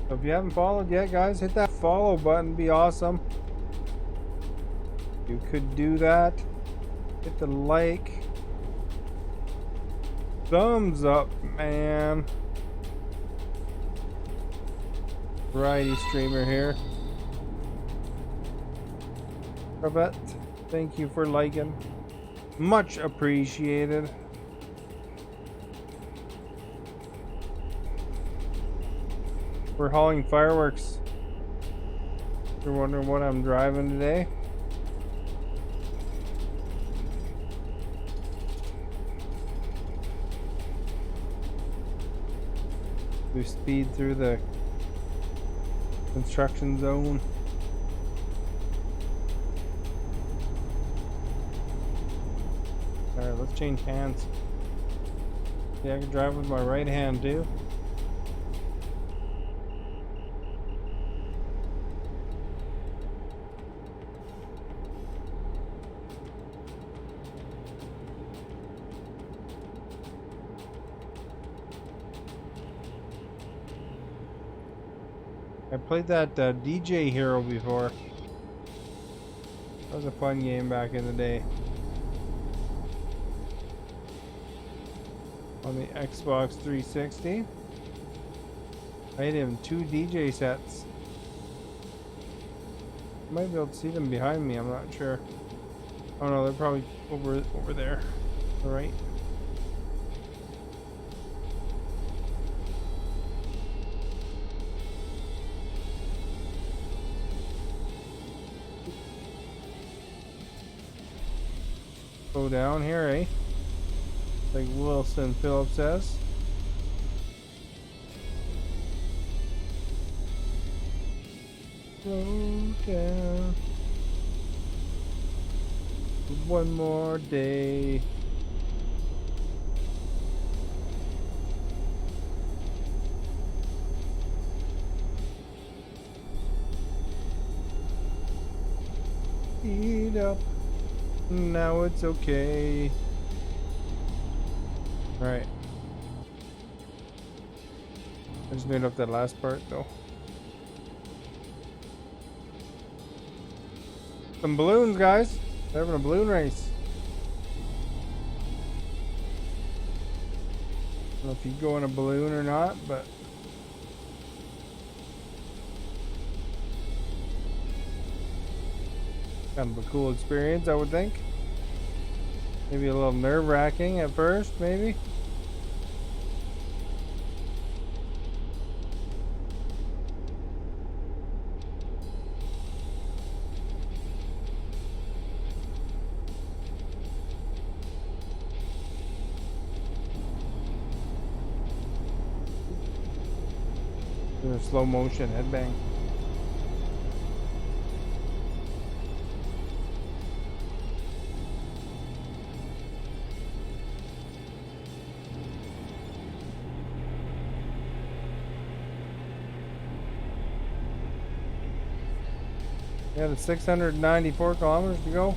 So if you haven't followed yet, guys, hit that follow button. Be awesome. You could do that. Hit the like. Thumbs up, man. Variety streamer here. Robert, thank you for liking. Much appreciated. We're hauling fireworks. You're wondering what I'm driving today? We speed through the construction zone. Alright, let's change hands. Yeah, I can drive with my right hand too. I played that DJ Hero before. That was a fun game back in the day. On the Xbox 360. I had him 2 DJ sets. Might be able to see them behind me, I'm not sure. Oh no, they're probably over there. All right. Go down here, eh? Like Wilson Phillips says. Slow down. One more day. Eat up. Now it's okay. Right. I just made up that last part though. Some balloons, guys. They're having a balloon race. I don't know if you go in a balloon or not, but kind of a cool experience, I would think. Maybe a little nerve-wracking at first, maybe. In a slow motion headbang. Yeah, the 694 kilometers to go.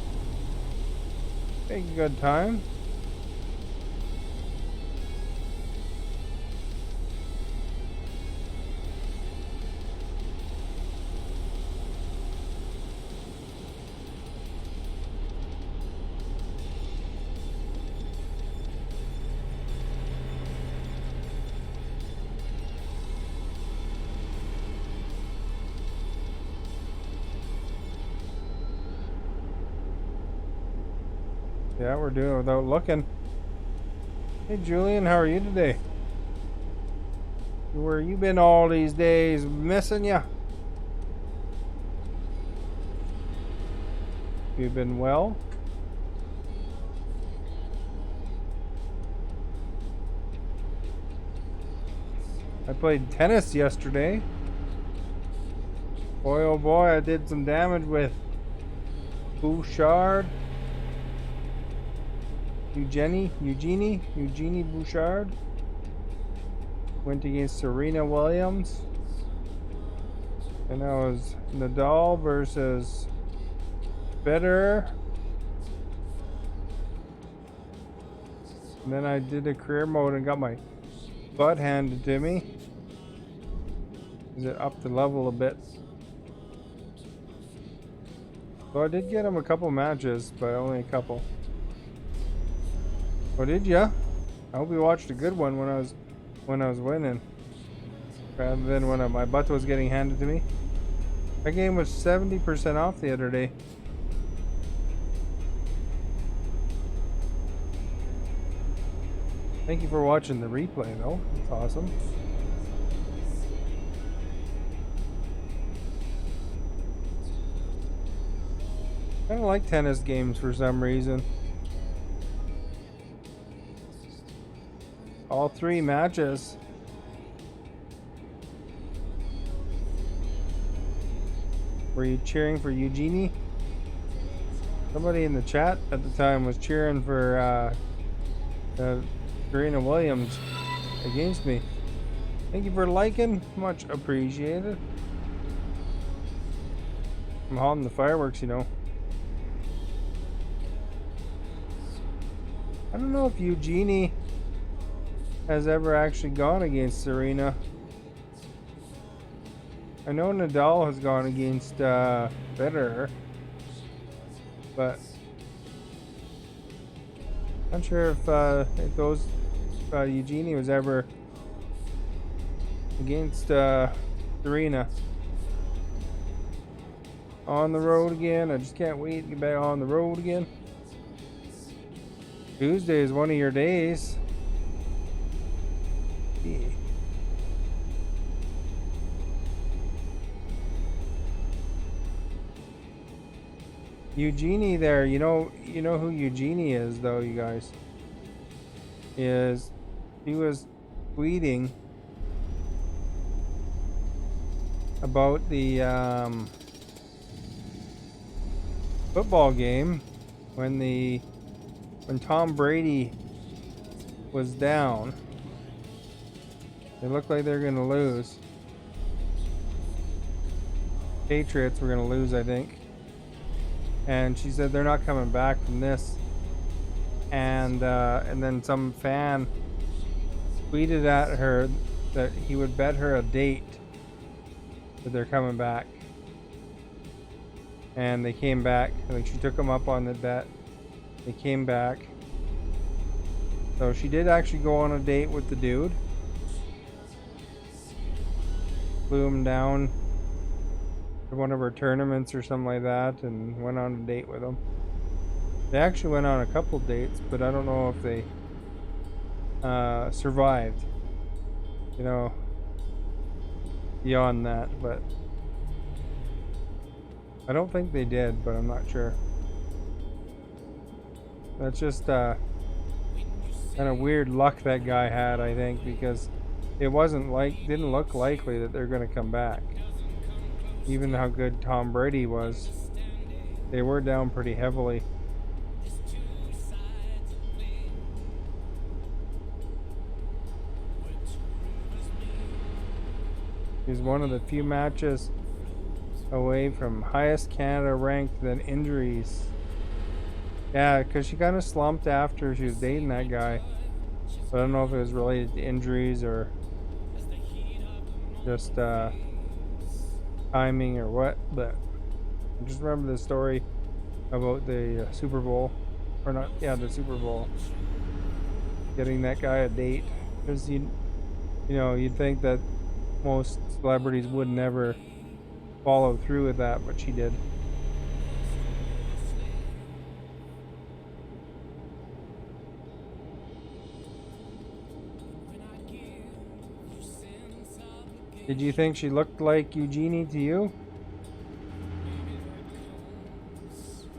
Take a good time. Yeah, we're doing it without looking. Hey Julian, how are you today? Where you been all these days? Missing ya. You been well? I played tennis yesterday. Boy oh boy, I did some damage with Bouchard. Eugenie Bouchard went against Serena Williams, and that was Nadal versus Federer. And then I did a career mode and got my butt handed to me. Is it up the level a bit? So I did get him a couple matches, but only a couple. Oh, did ya? I hope you watched a good one when I was winning, rather than when my butt was getting handed to me. That game was 70% off the other day. Thank you for watching the replay, though. It's awesome. I don't like tennis games for some reason. All 3 matches. Were you cheering for Eugenie? Somebody in the chat at the time was cheering for Serena Williams against me. Thank you for liking. Much appreciated. I'm holding the fireworks, you know. I don't know if Eugenie has ever actually gone against Serena. I know Nadal has gone against Federer, but I'm not sure if Eugenie was ever against Serena. on the road again. I just can't wait to get back on the road again. Tuesday is one of your days. Yeah. Eugenie there, you know who Eugenie is though, you guys. He was tweeting about the football game when Tom Brady was down. It looked like they're gonna lose. Patriots were gonna lose, I think. And she said they're not coming back from this. And then some fan tweeted at her that he would bet her a date that they're coming back. And they came back. Like, she took him up on the bet. They came back. So she did actually go on a date with the dude. Flew him down to one of her tournaments or something like that and went on a date with him. They actually went on a couple dates, but I don't know if they survived, you know, beyond that. But I don't think they did, but I'm not sure. That's just kind of weird luck that guy had, I think, because it didn't look likely that they're going to come back. Even how good Tom Brady was, they were down pretty heavily. He's one of the few matches away from highest Canada ranked than injuries. Yeah, because she kind of slumped after she was dating that guy. But I don't know if it was related to injuries or just timing or what. But I just remember the story about the Super Bowl. Or not, yeah, the Super Bowl. Getting that guy a date. Because you'd think that most celebrities would never follow through with that, but she did. Did you think she looked like Eugenie to you?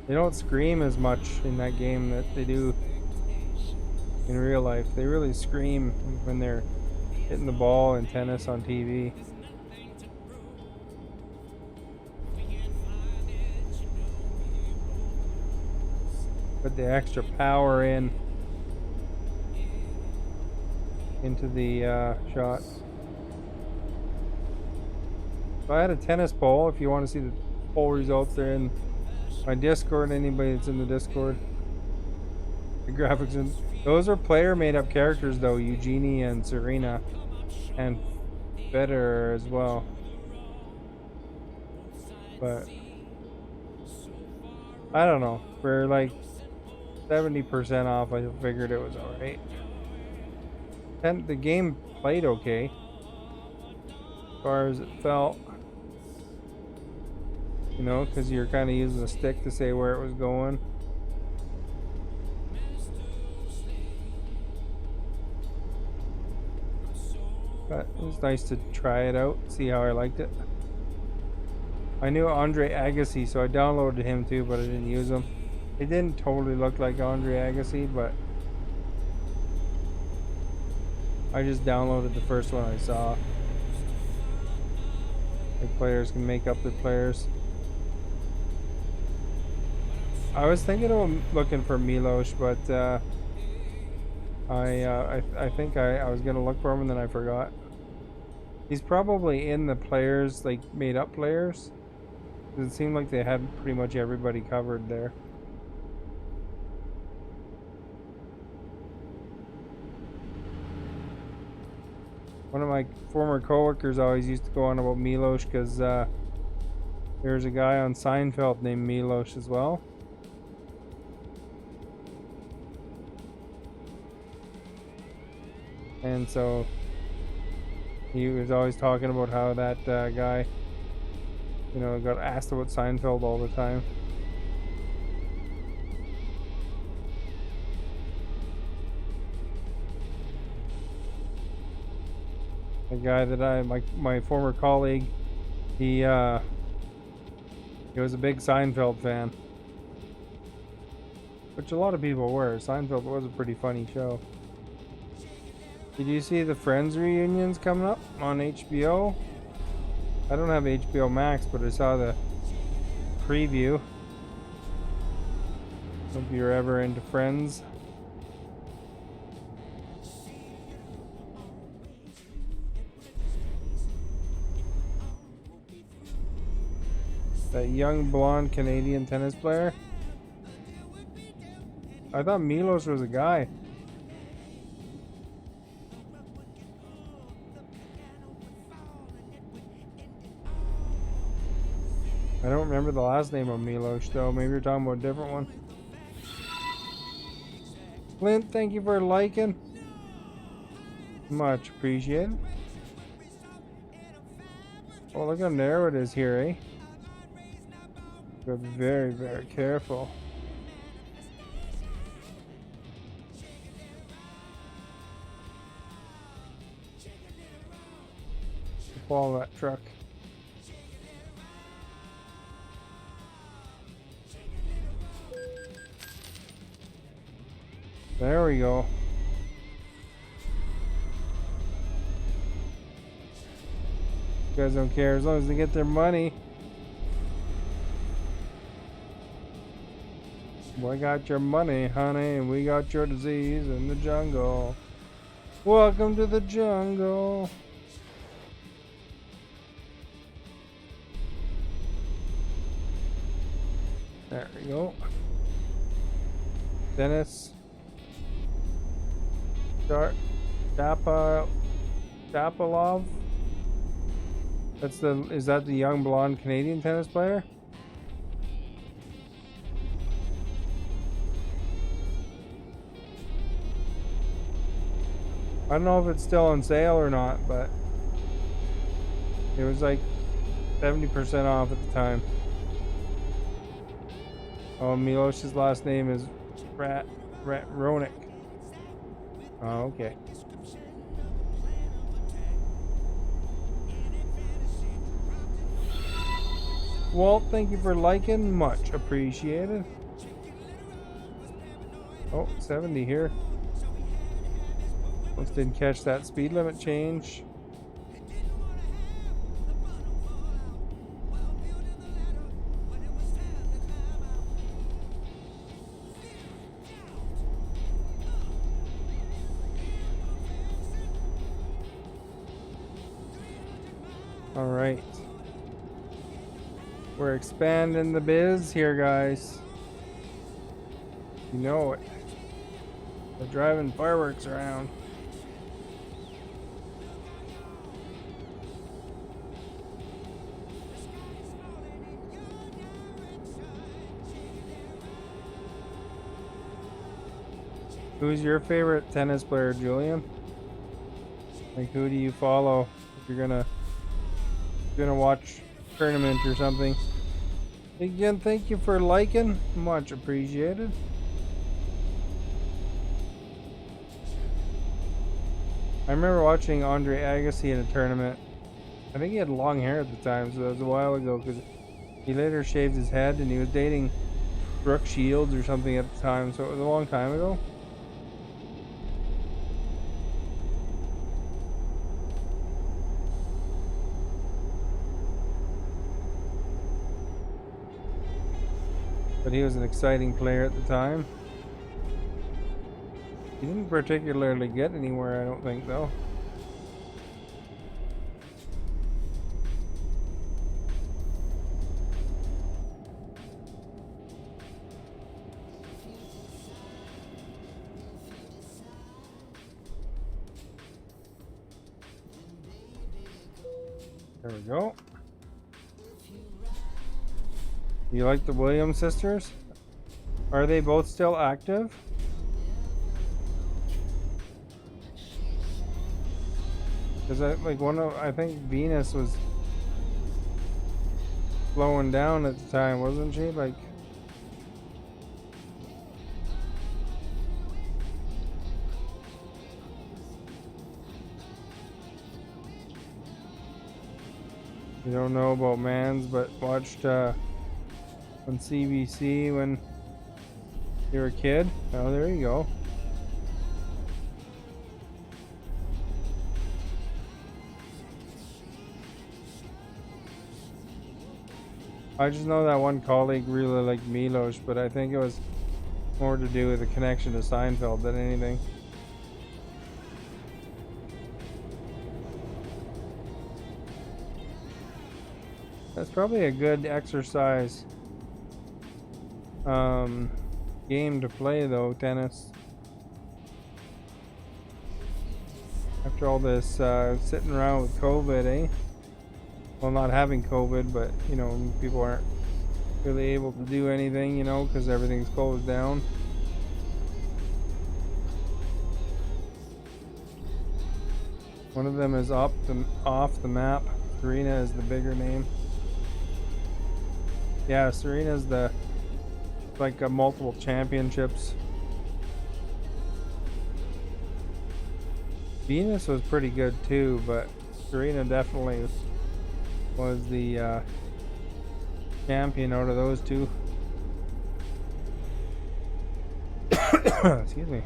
They don't scream as much in that game that they do in real life. They really scream when they're hitting the ball in tennis on TV. Put the extra power into the shot. So I had a tennis poll. If you want to see the poll results, they're in my Discord. Anybody that's in the Discord, the graphics and those are player made-up characters though. Eugenie and Serena, and Federer as well. But I don't know. For like 70% off, I figured it was alright. And the game played okay, as far as it felt. You know, because you're kind of using a stick to say where it was going. But it was nice to try it out, see how I liked it. I knew Andre Agassi, so I downloaded him too, but I didn't use him. It didn't totally look like Andre Agassi, but I just downloaded the first one I saw. The players can make up their players. I was thinking of looking for Milos, but I think I was gonna look for him and then I forgot. He's probably in the players, like made up players. It seemed like they had pretty much everybody covered there. One of my former coworkers always used to go on about Milos because there's a guy on Seinfeld named Milos as well. And so he was always talking about how that guy You know, got asked about Seinfeld all the time. The guy that my former colleague, he was a big Seinfeld fan. Which a lot of people were. Seinfeld was a pretty funny show. Did you see the Friends reunions coming up on HBO? I don't have HBO Max, but I saw the preview. Hope you're ever into Friends. That young blonde Canadian tennis player. I thought Milos was a guy. I don't remember the last name of Milos though. Maybe you're talking about a different one. Clint, thank you for liking. Much appreciated. Oh, look how narrow it is here, eh? Be very, very careful. Follow that truck. There we go. You guys don't care as long as they get their money. We got your money, honey, and we got your disease in the jungle. Welcome to the jungle. There we go. Dennis. Dapalov. Is that the young blonde Canadian tennis player? I don't know if it's still on sale or not, but it was like 70% off at the time. Oh, Milos's last name is Ronick. Oh, okay. Walt, thank you for liking. Much appreciated. Oh, 70 here. Almost didn't catch that speed limit change. All right. We're expanding the biz here, guys. You know it. We're driving fireworks around. Who's your favorite tennis player, Julian? Like, who do you follow if you're gonna watch a tournament or something? Again, thank you for liking. Much appreciated. I remember watching Andre Agassi in a tournament. I think he had long hair at the time, so that was a while ago, because he later shaved his head and he was dating Brooke Shields or something at the time, so it was a long time ago. But he was an exciting player at the time. He didn't particularly get anywhere, I don't think, though. There we go. You like the Williams sisters? Are they both still active? Because I think Venus was slowing down at the time, wasn't she? Like, you don't know about Mans, but watched on CBC when you were a kid. Oh, there you go. I just know that one colleague really liked Milos, but I think it was more to do with the connection to Seinfeld than anything. That's probably a good exercise game to play though, tennis. After all this sitting around with COVID, eh? Well, not having COVID, but you know, people aren't really able to do anything, you know, because everything's closed down. One of them is off the map. Serena is the bigger name. Yeah, Serena's the like multiple championships. Venus was pretty good too, but Serena definitely was the champion out of those two. Excuse me.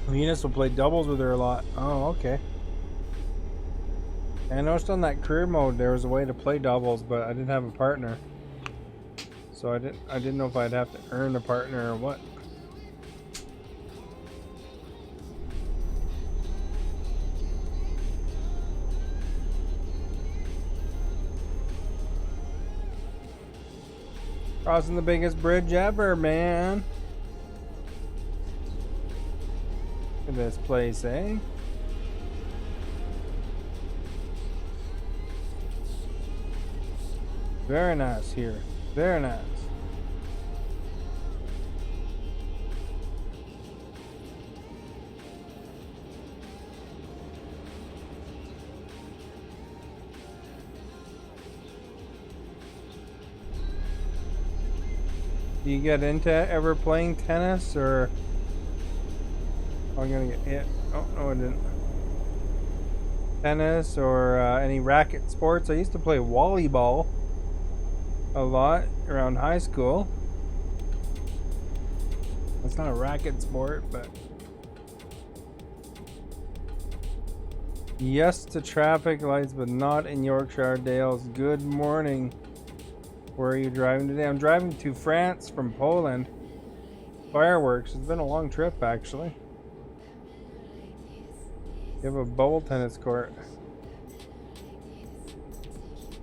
Venus will play doubles with her a lot. Oh, okay. I noticed on that career mode there was a way to play doubles, but I didn't have a partner, so I didn't know if I'd have to earn a partner or what. Crossing the biggest bridge ever, man. Look at this place, eh? Very nice here. Very nice. Do you get into ever playing tennis, or I'm gonna get hit? Oh no, I didn't. Tennis or any racket sports? I used to play volleyball a lot around high school. It's not a racket sport, but yes to traffic lights, but not in Yorkshire Dales. Good morning. Where are you driving today? I'm driving to France from Poland. Fireworks. It's been a long trip, actually. You have a bubble tennis court.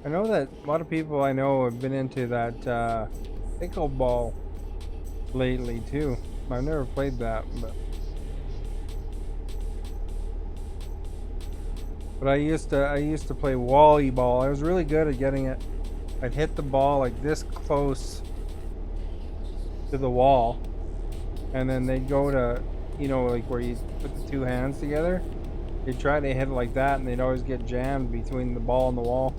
I know that a lot of people I know have been into that pickleball lately too. I've never played that, but I used to play volleyball. I was really good at getting it. I'd hit the ball like this close to the wall, and then they'd go to, you know, like where you put the two hands together. They'd try to hit it like that, and they'd always get jammed between the ball and the wall.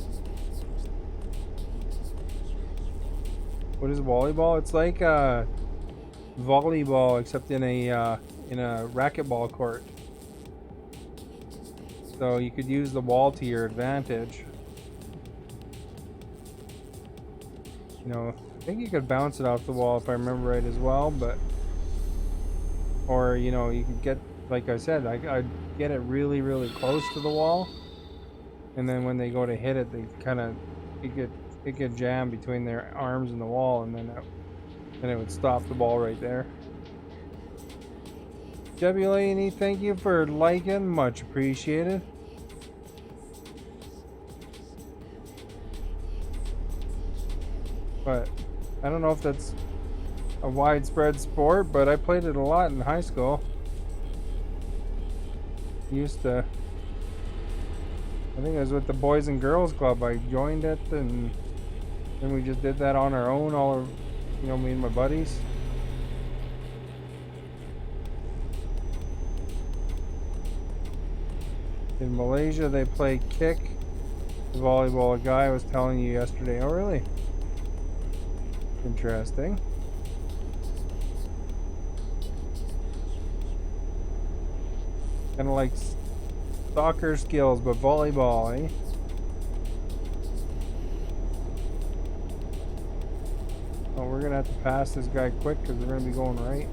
What is volleyball? It's like volleyball, except in a racquetball court. So you could use the wall to your advantage. You know, I think you could bounce it off the wall if I remember right as well, but or you know, you could get, like I said, I'd get it really, really close to the wall, and then when they go to hit it, they kind of it could jam between their arms and the wall, and then it would stop the ball right there. Jebulani, thank you for liking, much appreciated. But I don't know if that's a widespread sport, but I played it a lot in high school. Used to, I think it was with the Boys and Girls Club. I joined it, and And we just did that on our own, all of, you know, me and my buddies. In Malaysia, they play kick volleyball. A guy was telling you yesterday. Oh, really? Interesting. Kind of like soccer skills, but volleyball, eh? Oh, we're gonna have to pass this guy quick because we're gonna be going right.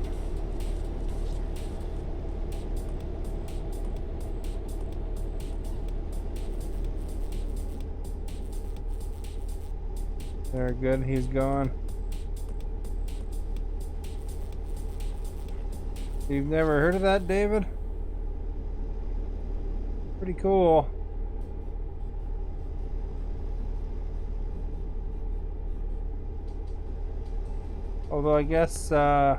There, good. He's gone. You've never heard of that, David? Pretty cool. Although I guess some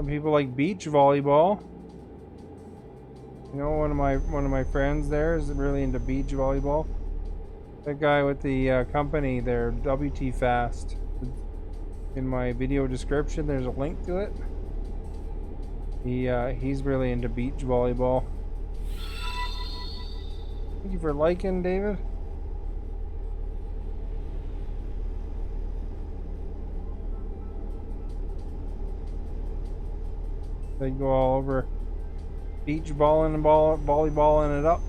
people like beach volleyball. You know, one of my friends there is really into beach volleyball. That guy with the company there, WT Fast. In my video description, there's a link to it. He's really into beach volleyball. Thank you for liking, David. They go all over beach balling and volleyballing it up.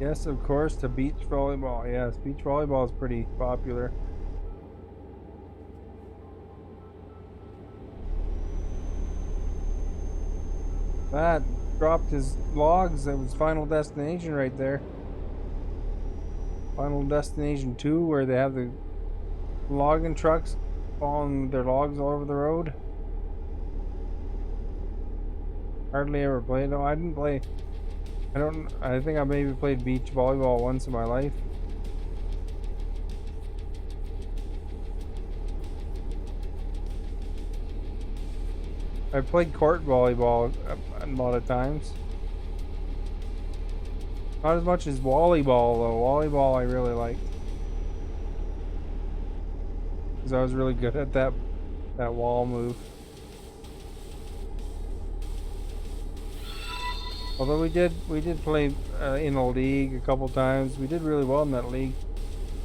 Yes, of course, to beach volleyball. Yes, beach volleyball is pretty popular. That dropped his logs. That was Final Destination right there. Final Destination 2, where they have the logging trucks hauling their logs all over the road. Hardly ever played. No, I didn't play. I think I maybe played beach volleyball once in my life. I played court volleyball a lot of times. Not as much as volleyball though. Volleyball I really liked, because I was really good at that wall move. Although we did play in a league a couple times. We did really well in that league.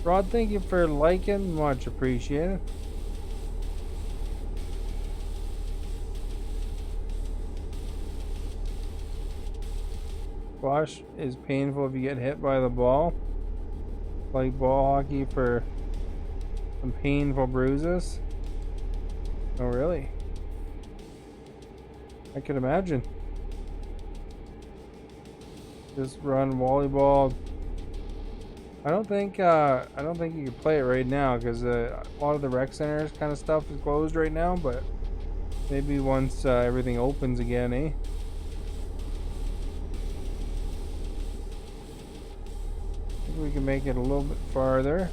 Rod, thank you for liking. Much appreciated. Squash is painful if you get hit by the ball. Like ball hockey for some painful bruises. Oh really? I could imagine. Just run volleyball. I don't think you can play it right now because a lot of the rec centers kind of stuff is closed right now. But maybe once everything opens again, eh? We can make it a little bit farther.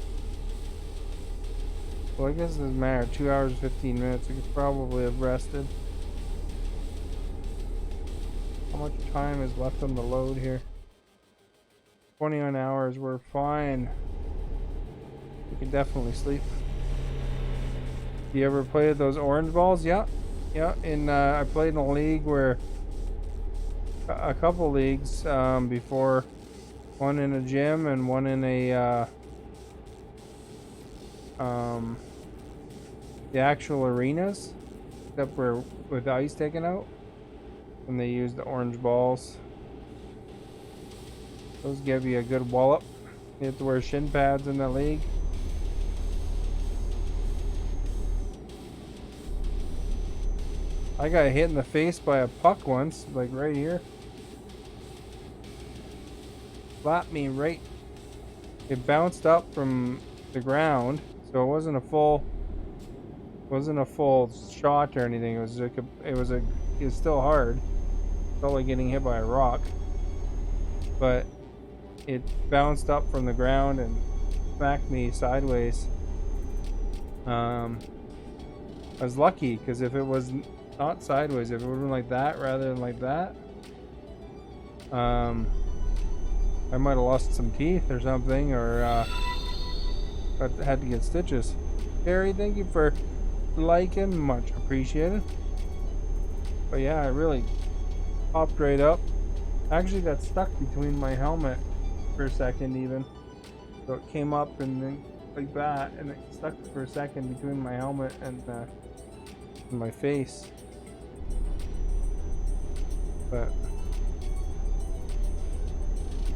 Well, I guess it doesn't matter. 2 hours and 15 minutes. We could probably have rested. How much time is left on the load here? 21 hours. We're fine. We can definitely sleep. You ever played those orange balls? Yeah. Yeah. I played in a league where a couple leagues before. One in a gym and one in a the actual arenas, except for with ice taken out, and they use the orange balls. Those give you a good wallop. You have to wear shin pads in the league. I got hit in the face by a puck once, like right here. Slapped me right. It bounced up from the ground, so it wasn't a full shot or anything. It was like it was still hard. It felt like getting hit by a rock, but it bounced up from the ground and smacked me sideways. I was lucky because if it was not sideways, if it would have been like that rather than like that, I might have lost some teeth or something, or but had to get stitches. Gary, thank you for liking, much appreciated. But yeah, it really popped right up. Actually got stuck between my helmet for a second even. So it came up and then like that, and it stuck for a second between my helmet and my face. But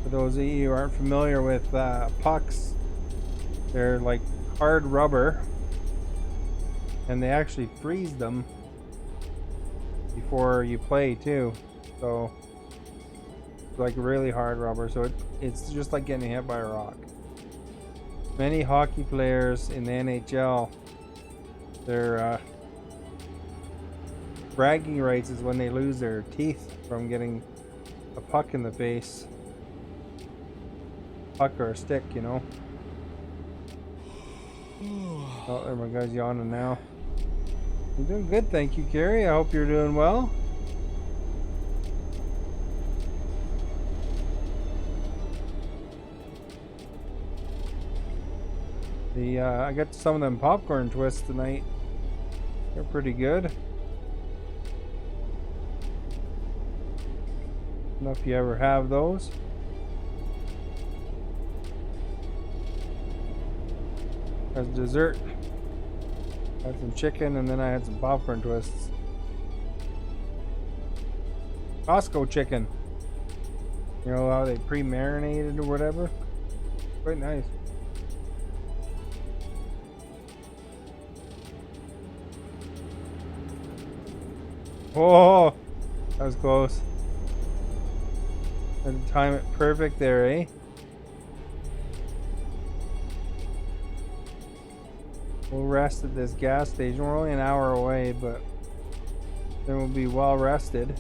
for those of you who aren't familiar with pucks, they're like hard rubber, and they actually freeze them before you play too. So it's like really hard rubber, so it's just like getting hit by a rock. Many hockey players in the NHL, their bragging rights is when they lose their teeth from getting a puck in the face. Puck or a stick, you know. Oh, there my guy's yawning now. I'm doing good, thank you, Carrie. I hope you're doing well. I got some of them popcorn twists tonight. They're pretty good. I don't know if you ever have those. As dessert, I had some chicken and then I had some popcorn twists. Costco chicken. You know how they pre-marinated or whatever? Quite nice. Oh, that was close. Had to time it perfect there, eh? We'll rest at this gas station. We're only an hour away, but then we'll be well rested.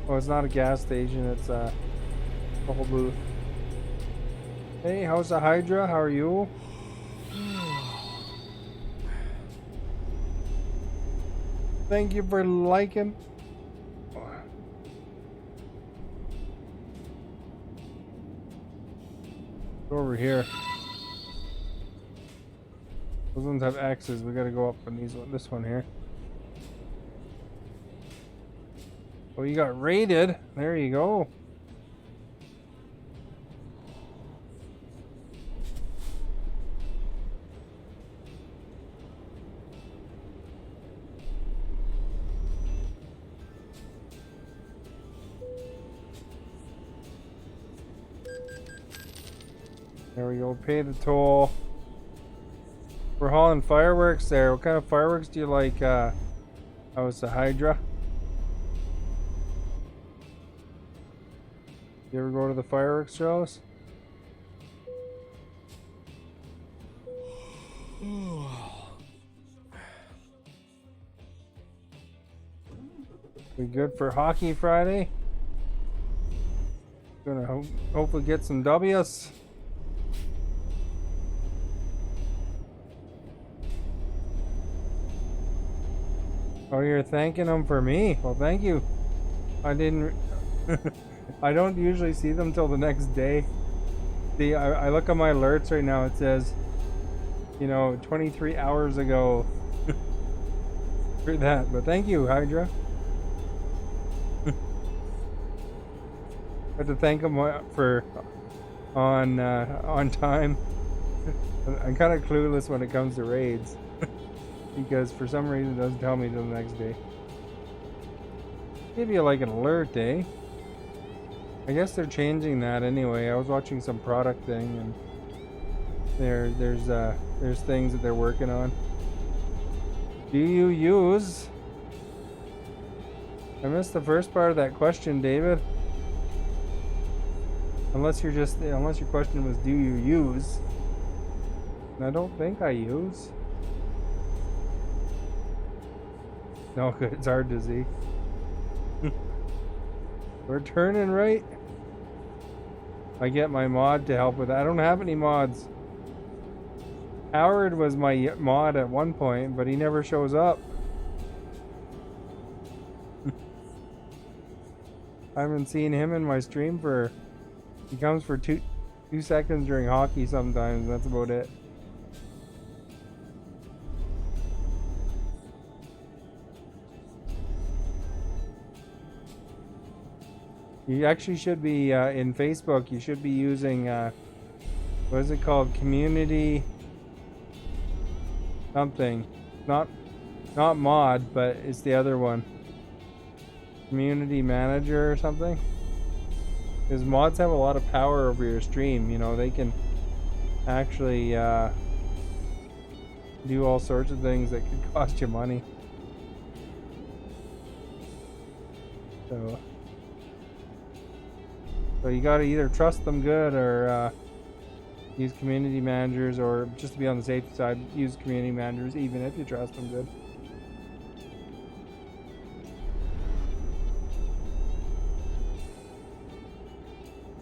Oh, it's not a gas station, it's a whole booth. Hey, how's the Hydra? How are you? Thank you for liking. Go over here. Those ones have X's. We gotta go up on this one here. Oh, you got raided. There you go. There we go, pay the toll. We're hauling fireworks there. What kind of fireworks do you like? Oh, it's the Hydra. You ever go to the fireworks shows? We good for Hockey Friday? Gonna hopefully get some W's. Oh, you're thanking them for me? Well, thank you. I didn't... I don't usually see them till the next day. See, I look at my alerts right now. It says, you know, 23 hours ago. For that. But thank you, Hydra. I have to thank them for on time. I'm kind of clueless when it comes to raids. Because for some reason it doesn't tell me till the next day. Give you like an alert, eh? I guess they're changing that anyway. I was watching some product thing, and there's things that they're working on. Do you use? I missed the first part of that question, David. Unless your question was, do you use? And I don't think I use. No, it's hard to see. We're turning right. I get my mod to help with that. I don't have any mods. Howard was my mod at one point, but he never shows up. I haven't seen him in my stream for. He comes for two seconds during hockey sometimes. That's about it. You actually should be in Facebook. You should be using what is it called? Community something. Not mod, but it's the other one. Community manager or something. Because mods have a lot of power over your stream. You know, they can actually do all sorts of things that could cost you money. So you gotta either trust them good or use community managers, or just to be on the safe side, use community managers even if you trust them good.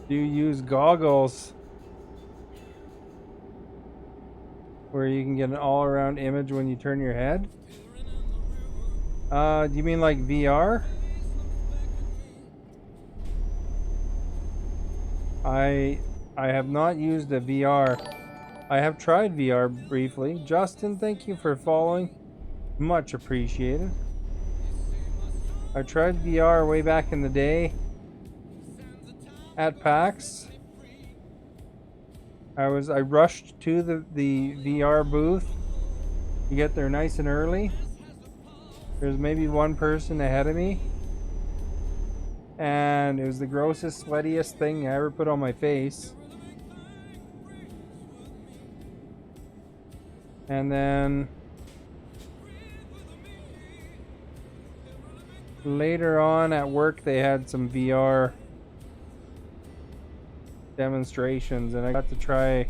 Do you use goggles where you can get an all-around image when you turn your head? Do you mean like VR? I have not used a VR. I have tried VR briefly. Justin, thank you for following. Much appreciated. I tried VR way back in the day at PAX. I rushed to the VR booth to get there nice and early. There's maybe one person ahead of me, and it was the grossest, sweatiest thing I ever put on my face. And then later on at work they had some VR demonstrations, and I got to try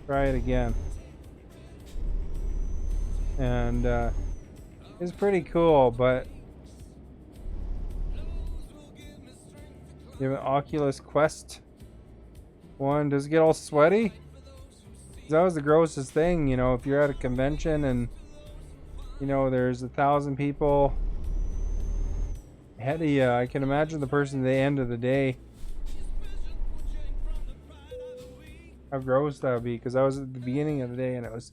it again. And it's pretty cool, but you have an Oculus Quest 1. Does it get all sweaty? That was the grossest thing, you know, if you're at a convention and, you know, there's 1,000 people ahead of you. I can imagine the person at the end of the day. How gross that would be, because I was at the beginning of the day and it was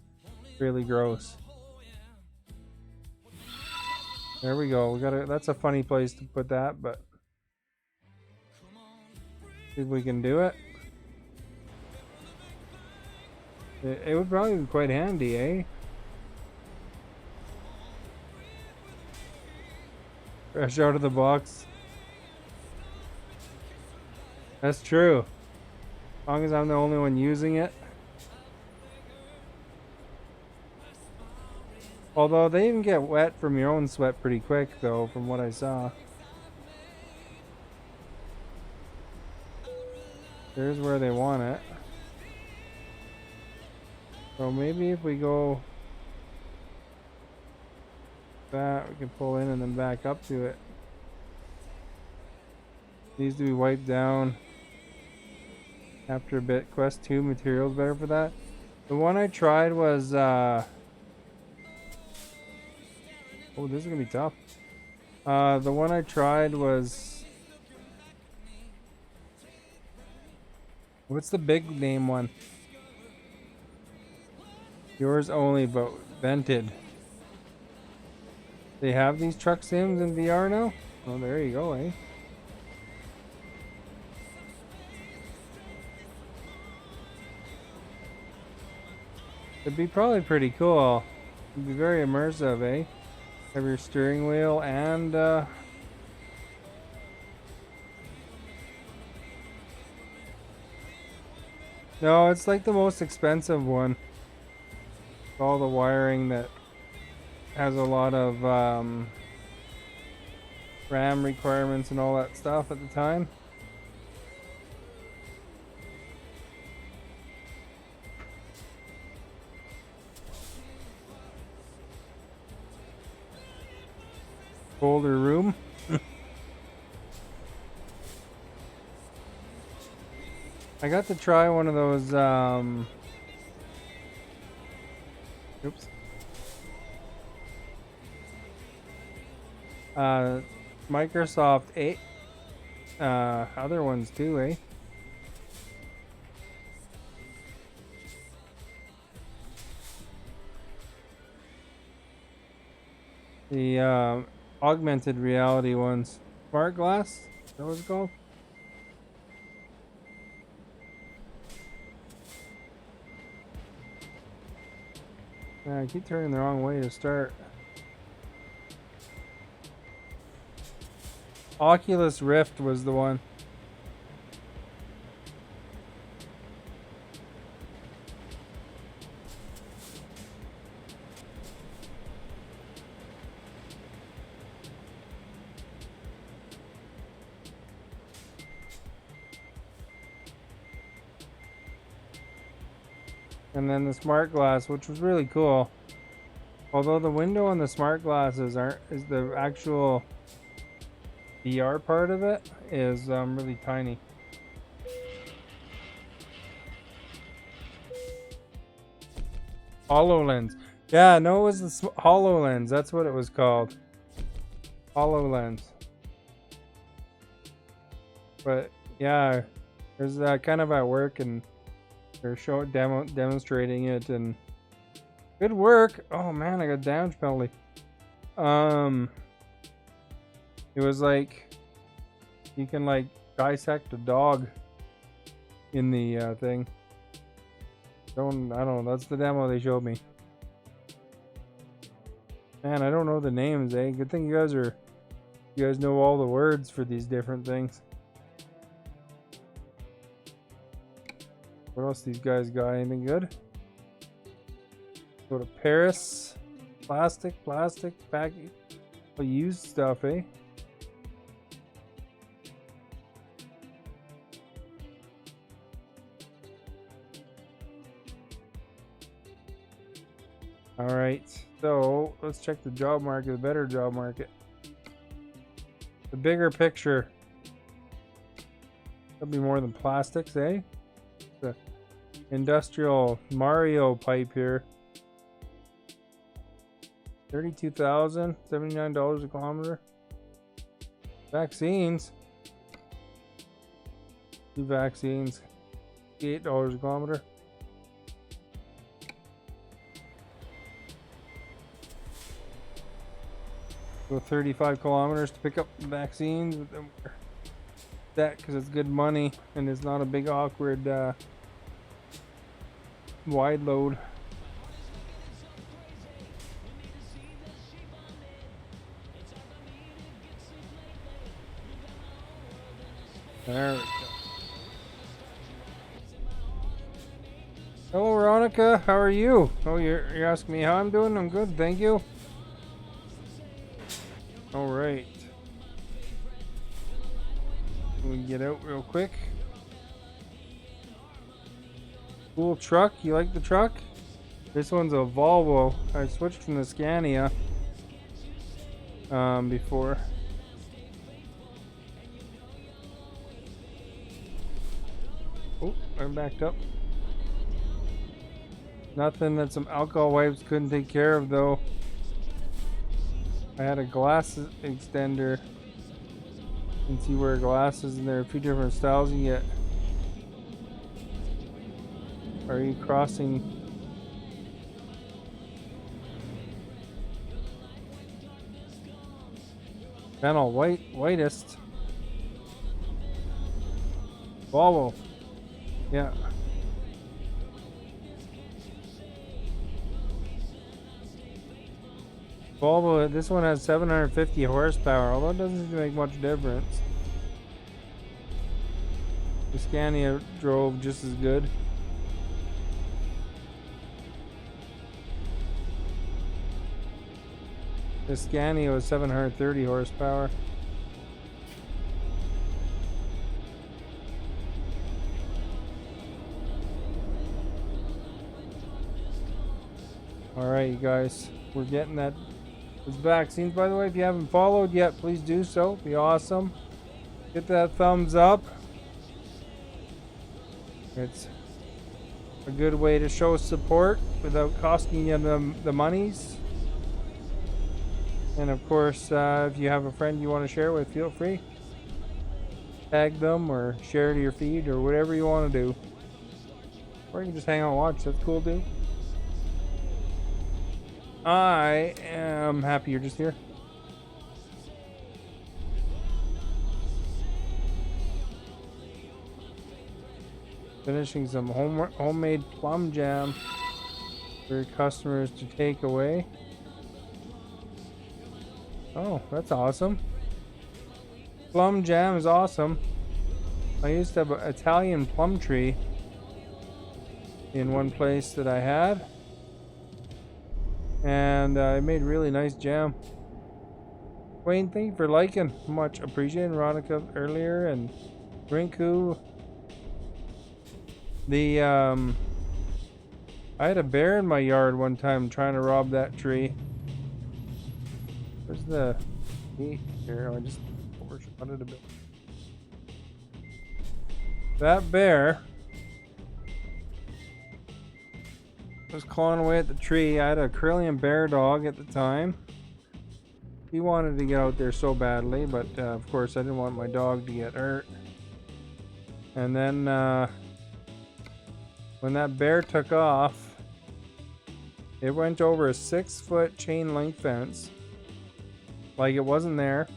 really gross. There we go. That's a funny place to put that, but see if we can do it. It would probably be quite handy, eh? Fresh out of the box. That's true. As long as I'm the only one using it. Although they even get wet from your own sweat pretty quick, though, from what I saw. There's where they want it. So maybe if we go that, we can pull in and then back up to it. Needs to be wiped down after a bit. Quest 2 materials better for that. The one I tried was oh, this is gonna be tough. The one I tried was, what's the big name one? Yours only, but vented. They have these truck sims in VR now? Oh, there you go, eh? It'd be probably pretty cool. It'd be very immersive, eh? Have your steering wheel and no, it's like the most expensive one. All the wiring that has a lot of RAM requirements and all that stuff at the time. Colder room. I got to try one of those oops. Microsoft other ones too, eh? The augmented reality ones. Smart glass? Is that what it's called? Yeah, I keep turning the wrong way to start. Oculus Rift was the one. And then the smart glass, which was really cool. Although the window on the smart glasses is the actual VR part of it is really tiny. HoloLens. Yeah, no, it was the HoloLens. That's what it was called. HoloLens. But yeah, there's kind of at work and they're demonstrating it and good work. Oh man, I got damage penalty. It was like you can like dissect a dog in the thing. I don't know. That's the demo they showed me. Man, I don't know the names, eh? Good thing you guys know all the words for these different things. What else these guys got? Anything good? Go to Paris. Plastic, package. Used stuff, eh? Alright, so let's check the job market, the better job market. The bigger picture. That'll be more than plastics, eh? The industrial Mario pipe here. 32,000, $79 a kilometer. Vaccines. 2 vaccines, $8 a kilometer. Go 35 kilometers to pick up the vaccines. That because it's good money and it's not a big awkward wide load. There we go. Hello Veronica, how are you? Oh, you're asking me how I'm doing? I'm good, thank you. Alright. We can get out real quick. Cool truck. You like the truck? This one's a Volvo. I switched from the Scania before. Oh, I'm backed up. Nothing that some alcohol wipes couldn't take care of though. I had a glass extender. You can see where glasses, and there are a few different styles you get. Are you crossing? Panel whitest. Volvo. Yeah. Volvo, this one has 750 horsepower, although it doesn't seem to make much difference. The Scania drove just as good. The Scania was 730 horsepower. Alright, you guys, we're getting that. Those vaccines, by the way, if you haven't followed yet, please do so. Be awesome. Get that thumbs up. It's a good way to show support without costing you the monies. And of course, if you have a friend you want to share with, feel free. Tag them or share to your feed or whatever you want to do. Or you can just hang out and watch. That's cool too. I am happy you're just here. Finishing some homemade plum jam for your customers to take away. Oh, that's awesome. Plum jam is awesome. I used to have an Italian plum tree in one place that I had. And I made really nice jam. Wayne, thank you for liking. Much appreciated. Veronica earlier and Rinku. I had a bear in my yard one time trying to rob that tree. Where's the gate here? I just overshot it a bit. That bear was clawing away at the tree. I had a Curlian bear dog at the time. He wanted to get out there so badly, but of course I didn't want my dog to get hurt. And then when that bear took off, it went over a 6-foot chain link fence like it wasn't there,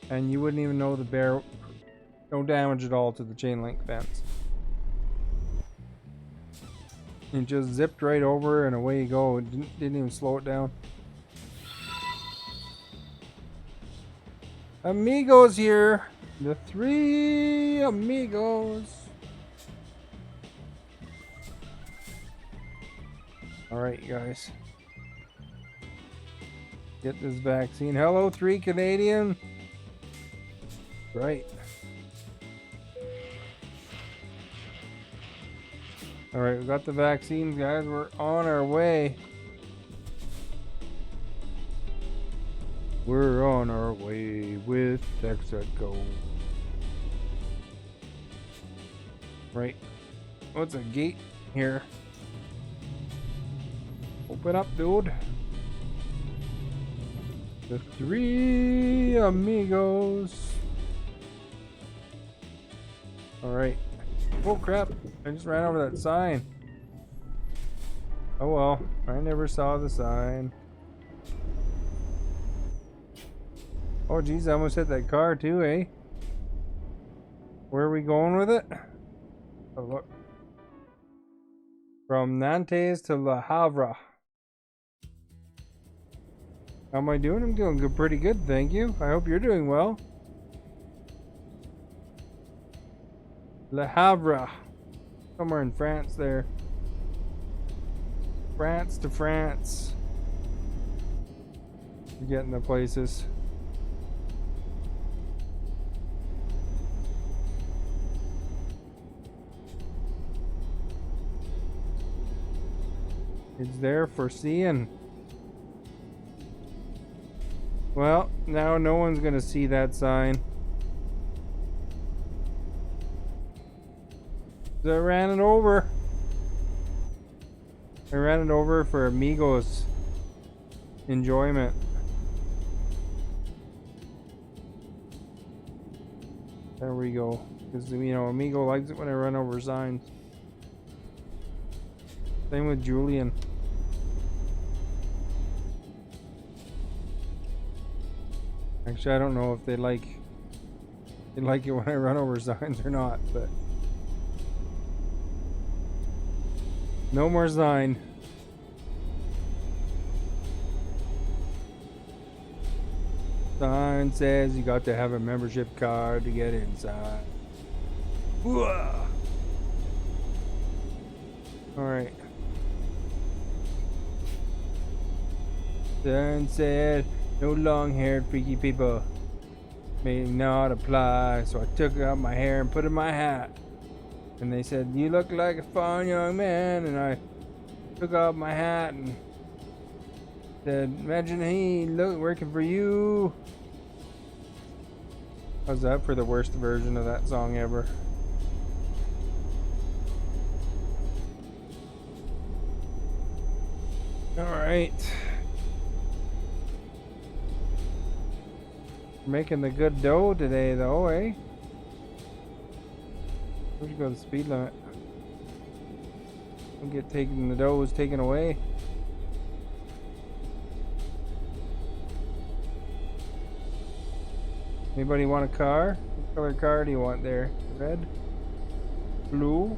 and you wouldn't even know the bear. No damage at all to the chain link fence. It just zipped right over and away you go. It didn't even slow it down. Amigos here. The 3 amigos. Alright, you guys. Get this vaccine. Hello, 3 Canadian. Right. Alright, we got the vaccines, guys. We're on our way. We're on our way with Texaco. Right. What's a gate here? Open up, dude. The 3 amigos. Alright. Oh crap, I just ran over that sign. Oh well, I never saw the sign. Oh geez, I almost hit that car too, eh? Where are we going with it? Oh look. From Nantes to Le Havre. How am I doing? I'm doing good, pretty good, thank you. I hope you're doing well. Le Havre. Somewhere in France there. France to France. We're getting the places. It's there for seeing. Well, now no one's gonna see that sign. I ran it over. I ran it over for amigos enjoyment. There we go. Because, you know, amigo likes it when I run over signs. Same with Julian. Actually, I don't know if they like it when I run over signs or not, but no more sign. Sign says you got to have a membership card to get inside. Alright. Sign said no long-haired freaky people may not apply, so I took out my hair and put it in my hat. And they said, you look like a fine young man. And I took off my hat and said, imagine he working for you. How's that for the worst version of that song ever? Alright. Making the good dough today, though, eh? We should go to the speed limit. Don't get taken. The dough is taken away. Anybody want a car? What color car do you want there? Red? Blue?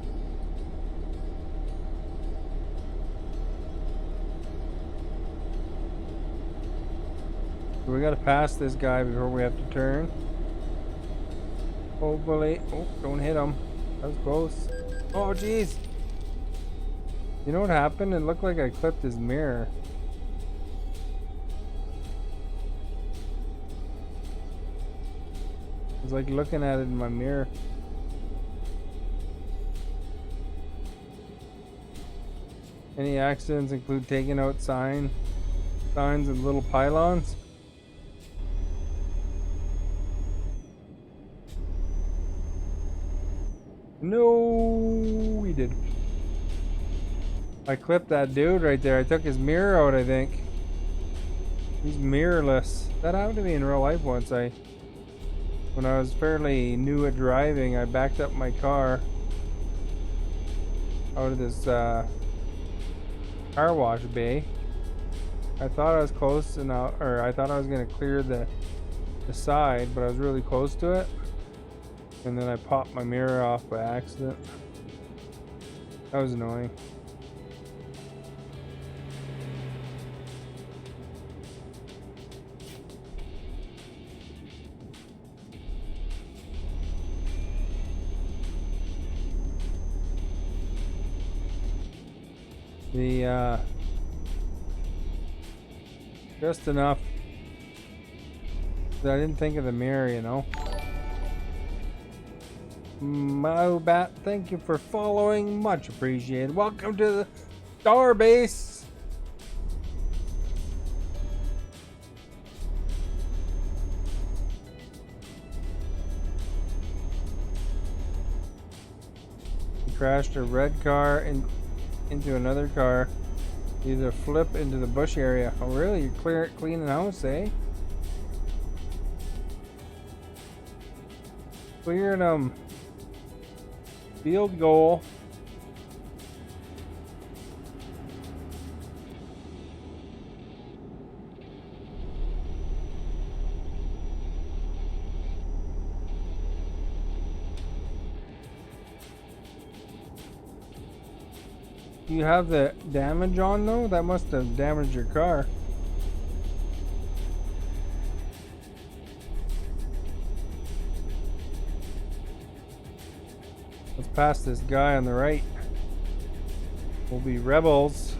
So we gotta pass this guy before we have to turn. Hopefully. Oh, don't hit him. That was close. Oh, jeez. You know what happened? It looked like I clipped his mirror. I was like looking at it in my mirror. Any accidents include taking out signs and little pylons. No, we did. I clipped that dude right there. I took his mirror out, I think. He's mirrorless. That happened to me in real life once. When I was fairly new at driving, I backed up my car out of this car wash bay. I thought I was close enough, or I thought I was gonna clear the side, but I was really close to it. And then I popped my mirror off by accident. That was annoying. Just enough that I didn't think of the mirror, you know. Mobat, thank you for following, much appreciated. Welcome to the Star Base. He crashed a red car into another car. Either flip into the bush area. Oh really? You're cleaning house, eh? Clearing them. Field goal. Do you have the damage on though? That must have damaged your car. Let's pass this guy on the right. We'll be rebels.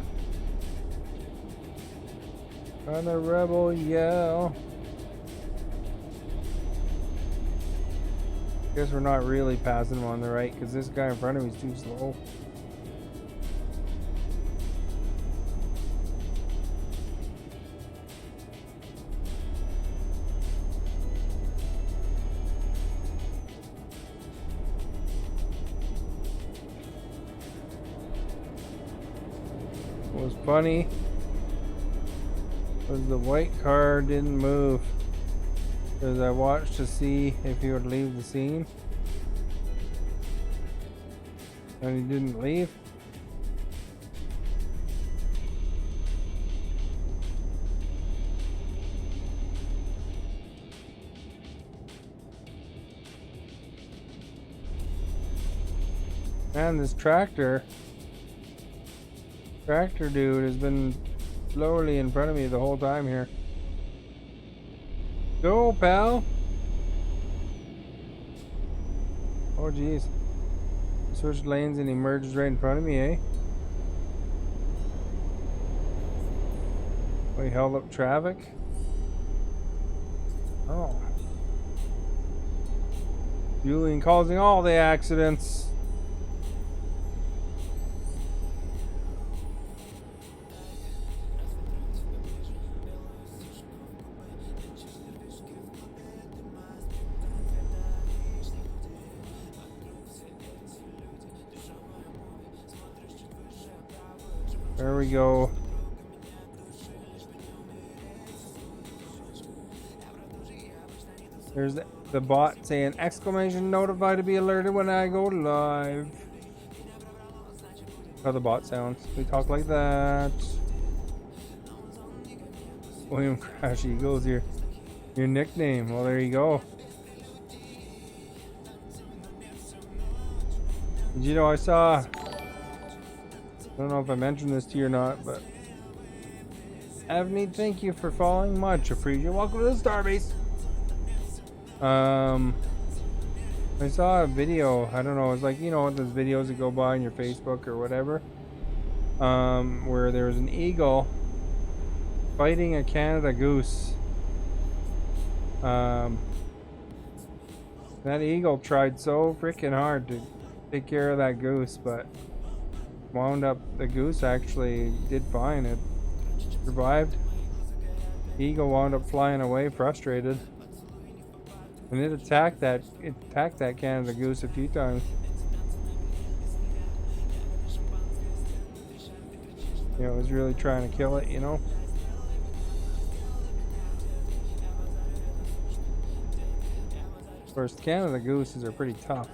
On a rebel yell. Guess we're not really passing him on the right because this guy in front of me is too slow. What was funny was the white car didn't move because I watched to see if he would leave the scene, and he didn't leave. And this tractor dude has been slowly in front of me the whole time here. Go, pal. Oh jeez. Switched lanes and he merged right in front of me, eh? Oh, he held up traffic. Oh. Julian causing all the accidents. There we go. There's the bot saying exclamation notify to be alerted when I go live. How the bot sounds. We talk like that. William Crash Eagles, your nickname. Well, there you go. Did you know I saw? I don't know if I mentioned this to you or not, but Avni, thank you for following. Much appreciated. Welcome to the Starbase. I saw a video. I don't know. It's like, you know, those videos that go by on your Facebook or whatever. Where there was an eagle fighting a Canada goose. That eagle tried so freaking hard to take care of that goose, but wound up the goose actually did fine. It survived. The eagle wound up flying away frustrated. And it attacked that Canada goose a few times. You know, it was really trying to kill it, you know. Of course, Canada gooses are pretty tough.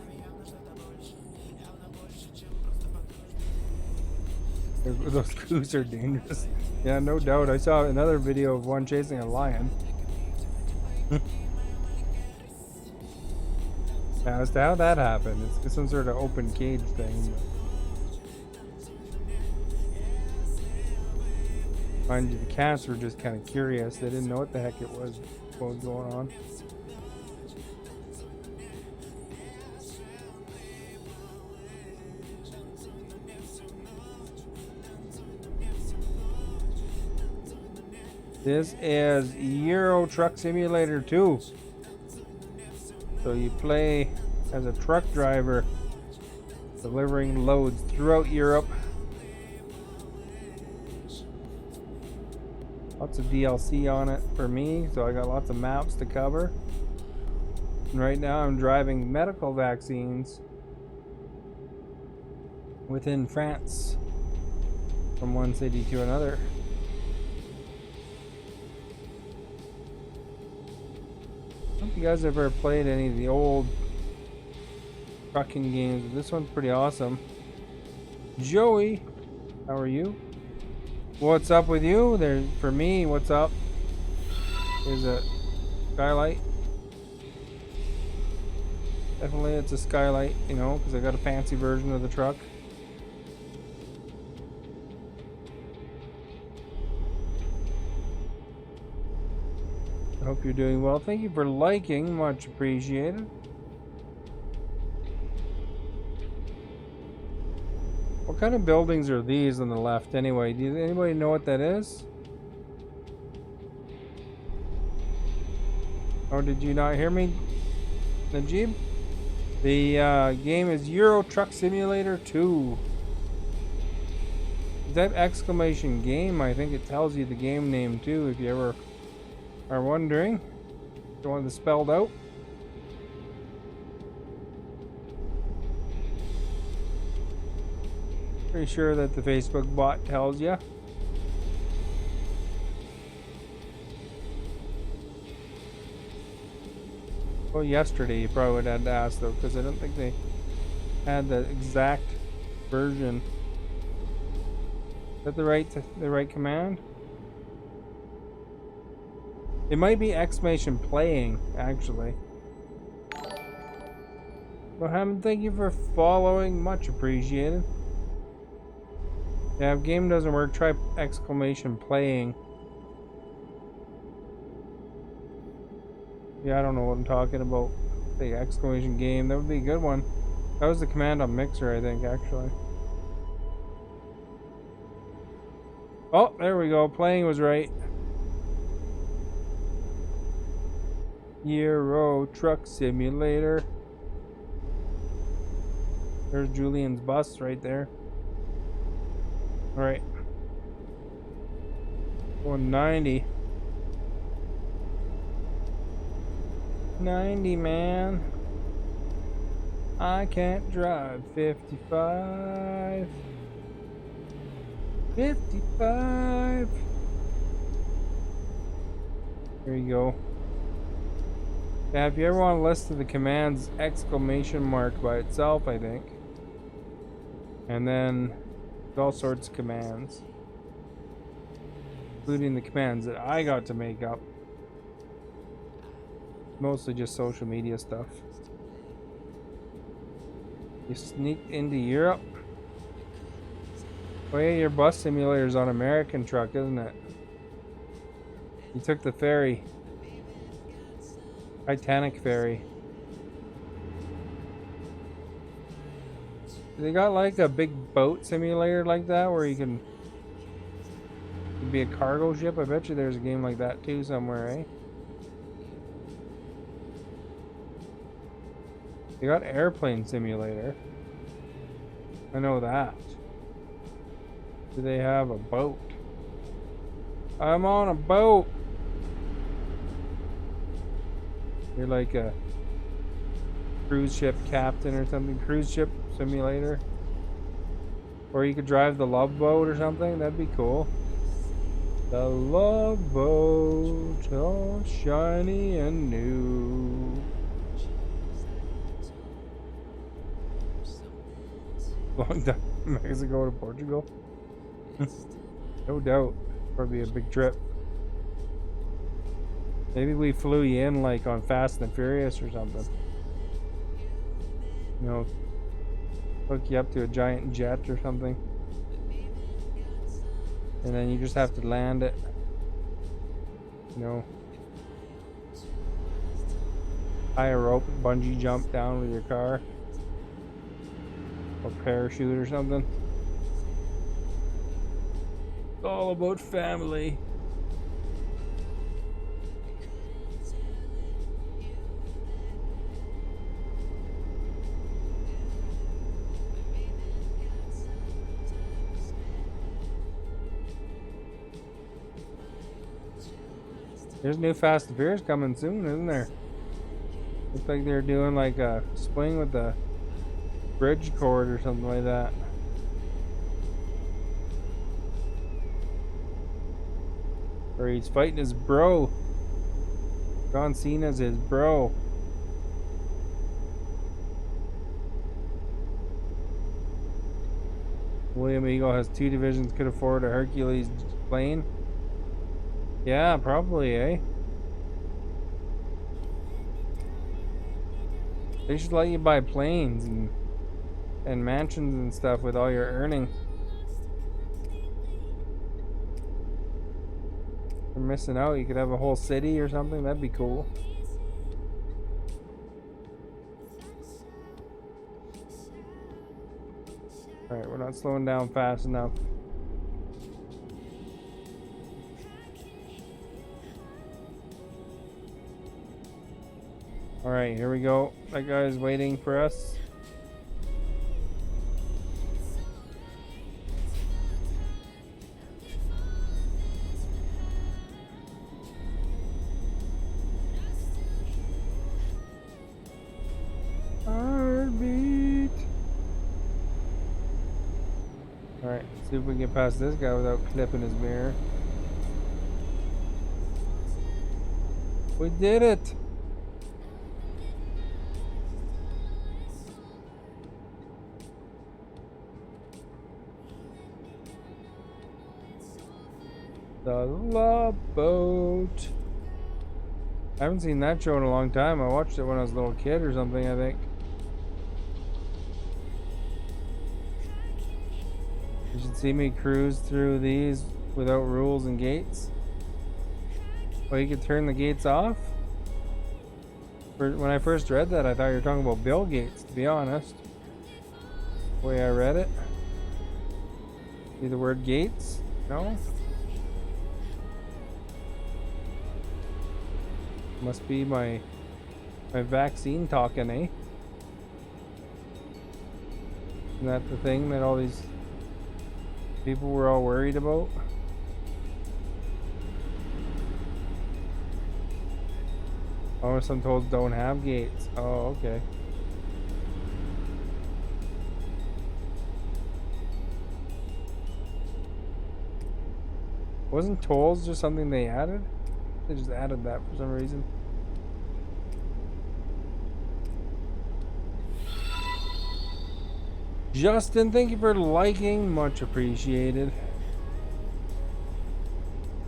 Those goose are dangerous. Yeah, no doubt. I saw another video of one chasing a lion. Now, as to how that happened, it's some sort of open cage thing. Mind you, the cats were just kind of curious. They didn't know what the heck it was, what was going on. This is Euro Truck Simulator 2. So you play as a truck driver delivering loads throughout Europe. Lots of DLC on it for me, so I got lots of maps to cover. And right now I'm driving medical vaccines within France from one city to another. I don't know if you guys ever played any of the old trucking games, but this one's pretty awesome. Joey, how are you? What's up with you? There, for me, what's up? There's a skylight. Definitely it's a skylight, you know, because I got a fancy version of the truck. I hope you're doing well. Thank you for liking, much appreciated. What kind of buildings are these on the left anyway? Does anybody know what that is? Or did you not hear me, Najib? The game is Euro Truck Simulator 2. Is that exclamation game? I think it tells you the game name too, if you ever are wondering. You want it spelled out? Pretty sure that the Facebook bot tells you. Well, yesterday you probably would have had to ask though, because I don't think they had the exact version. Is that the right command? It might be exclamation playing, actually. Mohammed, thank you for following. Much appreciated. Yeah, if game doesn't work, try exclamation playing. Yeah, I don't know what I'm talking about. The exclamation game, that would be a good one. That was the command on Mixer, I think, actually. Oh, there we go. Playing was right. Euro Truck Simulator. There's Julian's bus right there. Alright. 190. 90, man. I can't drive. 55. 55. There you go. Yeah, if you ever want to list the commands, exclamation mark by itself, I think. And then all sorts of commands, including the commands that I got to make up. Mostly just social media stuff. You sneaked into Europe? Oh yeah, your bus simulator's on American truck, isn't it? You took the ferry. Titanic ferry. They got like a big boat simulator like that where you can be a cargo ship. I bet you there's a game like that too somewhere, eh? They got airplane simulator. I know that. Do they have a boat? I'm on a boat. You're like a cruise ship captain or something. Cruise ship simulator. Or you could drive the Love Boat or something. That'd be cool. The Love Boat, all shiny and new. Long time from Mexico to Portugal. No doubt. Probably a big trip. Maybe we flew you in like on Fast and Furious or something. You know, hook you up to a giant jet or something. And then you just have to land it. You know. Tie a rope, bungee jump down with your car. Or parachute or something. It's all about family. There's new Fast and Furious coming soon, isn't there? Looks like they're doing like a swing with the bridge cord or something like that. Or he's fighting his bro. John Cena's his bro. William Eagle has 2 divisions, could afford a Hercules plane. Yeah, probably, eh? They should let you buy planes and mansions and stuff with all your earnings. You're missing out. You could have a whole city or something. That'd be cool. Alright, we're not slowing down fast enough. Alright, here we go. That guy's waiting for us. Heartbeat. Alright, see if we can get past this guy without clipping his mirror. We did it! The Love Boat. I haven't seen that show in a long time. I watched it when I was a little kid or something, I think. You should see me cruise through these without rules and gates. Well, you could turn the gates off? When I first read that, I thought you were talking about Bill Gates, to be honest. The way I read it. See the word Gates? No? Must be my vaccine talking, eh? Isn't that the thing that all these people were all worried about? Oh, some tolls don't have gates. Oh, okay. Wasn't tolls just something they added? They just added that for some reason. Justin, thank you for liking. Much appreciated.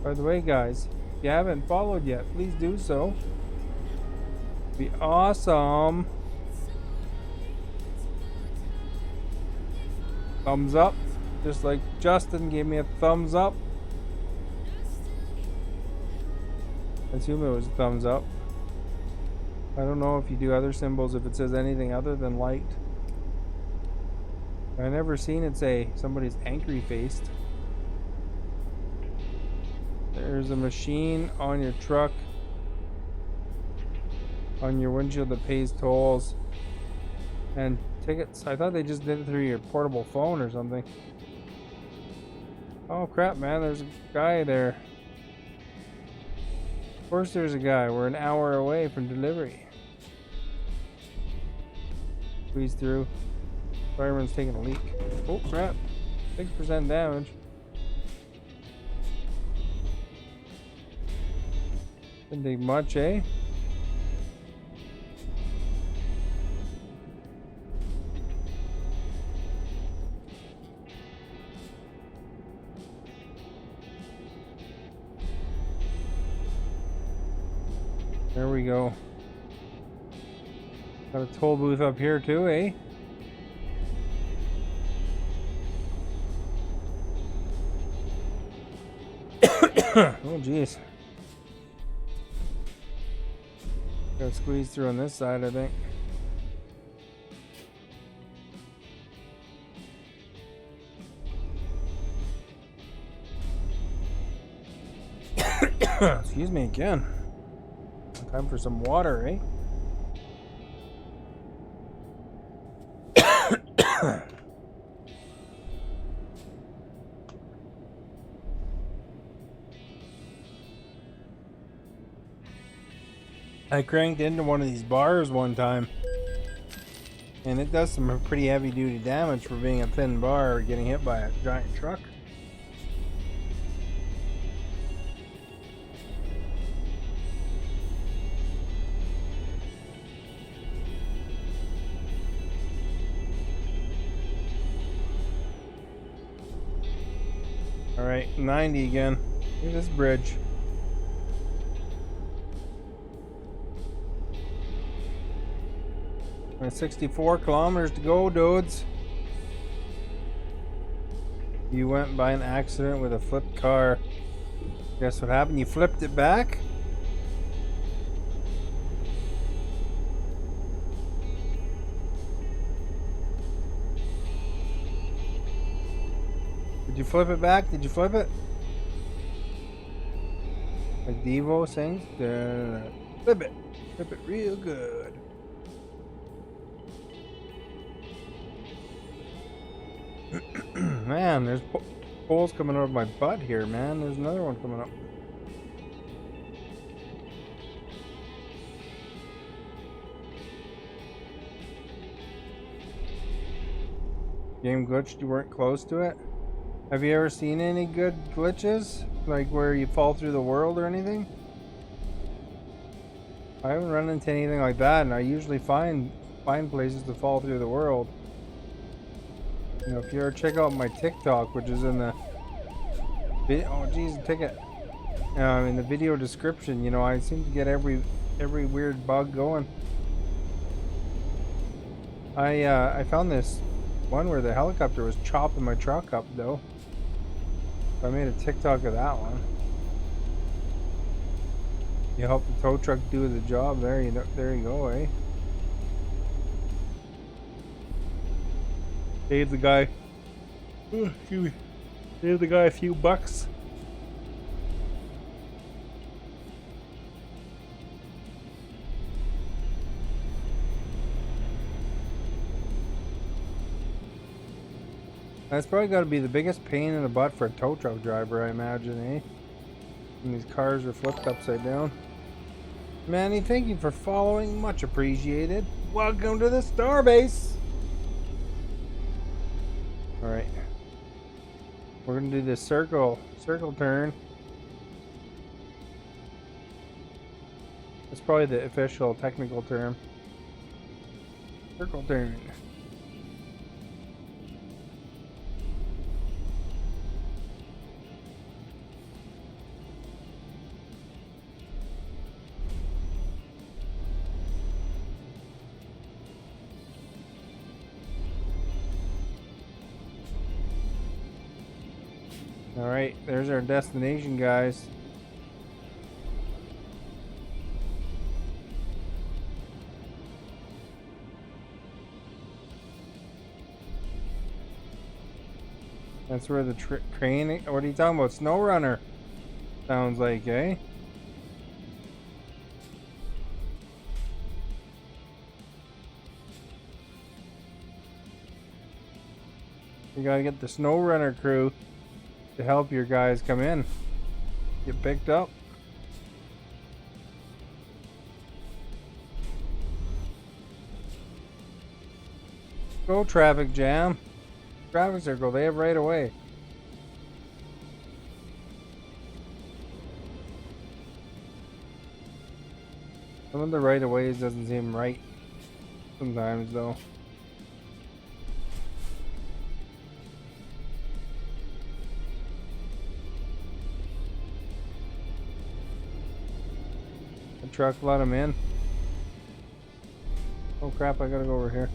By the way, guys, if you haven't followed yet, please do so. Be awesome. Thumbs up. Just like Justin gave me a thumbs up. I assume it was a thumbs up. I don't know if you do other symbols, if it says anything other than light. I never seen it say somebody's angry faced. There's a machine on your truck, on your windshield, that pays tolls and tickets. I thought they just did it through your portable phone or something. Oh crap, man, there's a guy there. Of course there's a guy. We're an hour away from delivery. Squeeze through. Fireman's taking a leak. Oh crap. 6% damage. Didn't take much, eh? There we go. Got a toll booth up here too, eh? Oh jeez. Gotta squeeze through on this side, I think. Excuse me again. Time for some water, eh? I cranked into one of these bars one time, and it does some pretty heavy duty damage for being a thin bar or getting hit by a giant truck. Alright, 90 again. Look at this bridge. And 64 kilometers to go, dudes. You went by an accident with a flipped car. Guess what happened? You flipped it back? Did you flip it back? Did you flip it? Like Devo sings? Flip it. Flip it real good. Man, there's poles coming out of my butt here, man. There's another one coming up. Game glitched, you weren't close to it? Have you ever seen any good glitches? Like where you fall through the world or anything? I haven't run into anything like that, and I usually find places to fall through the world. You know, if you ever check out my TikTok, which is in the in the video description, you know, I seem to get every weird bug going. I found this one where the helicopter was chopping my truck up though. I made a TikTok of that one. You help the tow truck do the job. There you go, eh? Save the guy. Save the guy a few bucks. That's probably got to be the biggest pain in the butt for a tow truck driver, I imagine, eh? And these cars are flipped upside down. Manny, thank you for following. Much appreciated. Welcome to the Starbase. Alright. We're going to do this circle turn. That's probably the official technical term. Circle turn. Alright, there's our destination, guys. That's where the crane... What are you talking about? Snow runner. Sounds like, eh? You gotta get the snow runner crew to help your guys come in. Get picked up. Go traffic jam. Traffic circle, they have right away. Some of the right of ways doesn't seem right sometimes though. The truck let them in. Oh crap, I gotta go over here.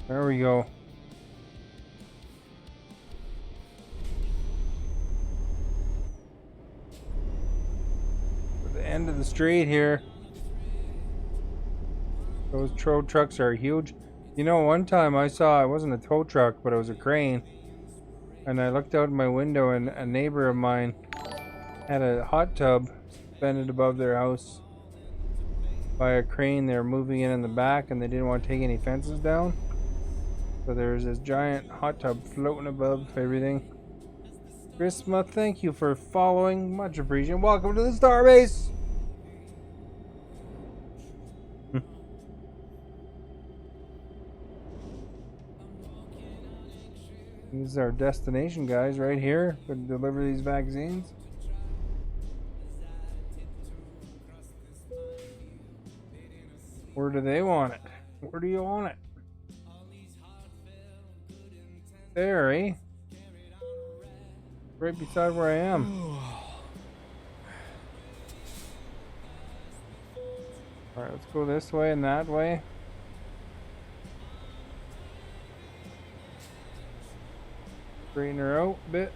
There we go. At the end of the street here. Those tow trucks are huge. You know, one time I saw, it wasn't a tow truck, but it was a crane. And I looked out my window and a neighbor of mine had a hot tub suspended above their house by a crane. They were moving it in the back and they didn't want to take any fences down. So there's this giant hot tub floating above everything. Chrisma, thank you for following. Much appreciated. Welcome to the Starbase. This is our destination, guys, right here. Going to deliver these vaccines. Where do they want it? Where do you want it? There, eh? Right beside where I am. Alright, let's go this way and that way. Straighten her out a bit.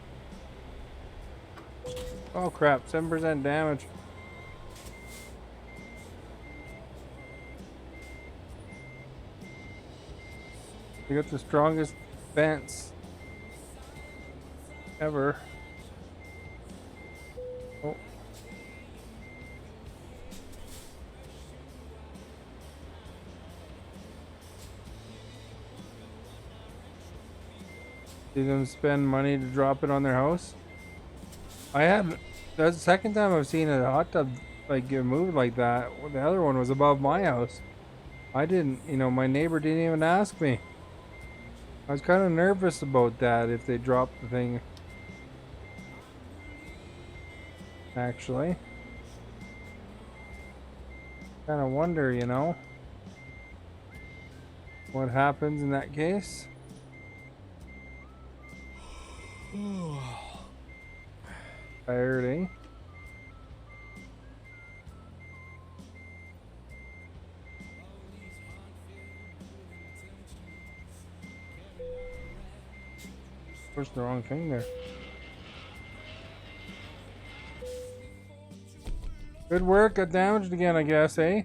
Oh crap, 7% damage. We got the strongest fence ever. Oh. See them spend money to drop it on their house. That's the second time I've seen a hot tub like get moved like that. The other one was above my house. I didn't, you know, my neighbor didn't even ask me. I was kind of nervous about that if they dropped the thing. Actually. Kind of wonder, you know, what happens in that case. Tired, eh? Pushed the wrong thing there. Good work, got damaged again, I guess, eh?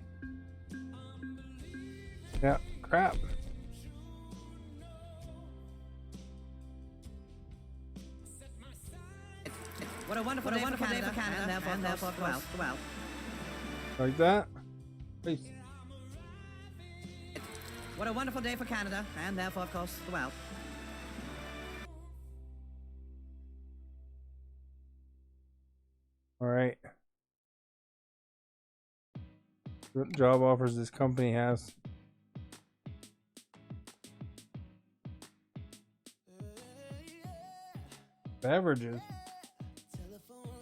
Yeah, crap. What a wonderful day for Canada, and therefore go out. Like that? Please. What a wonderful day for Canada, and therefore, of course, go out. All right. What job offers this company has? Beverages.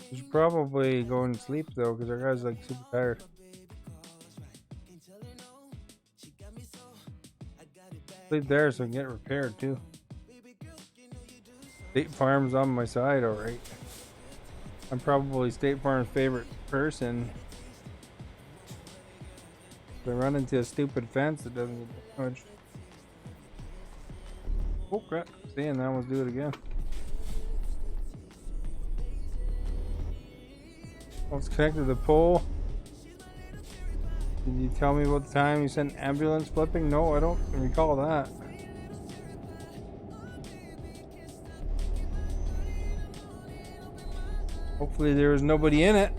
We should probably go and sleep though, because our guy's like super tired. Sleep there so I can get it repaired too. State Farm's on my side, alright. I'm probably State Farm's favorite person. If I run into a stupid fence, it doesn't get damaged. Oh crap! See, and now let's do it again. Oh, it's connected to the pole. Did you tell me about the time you sent ambulance flipping? No, I don't recall that. Hopefully there was nobody in it.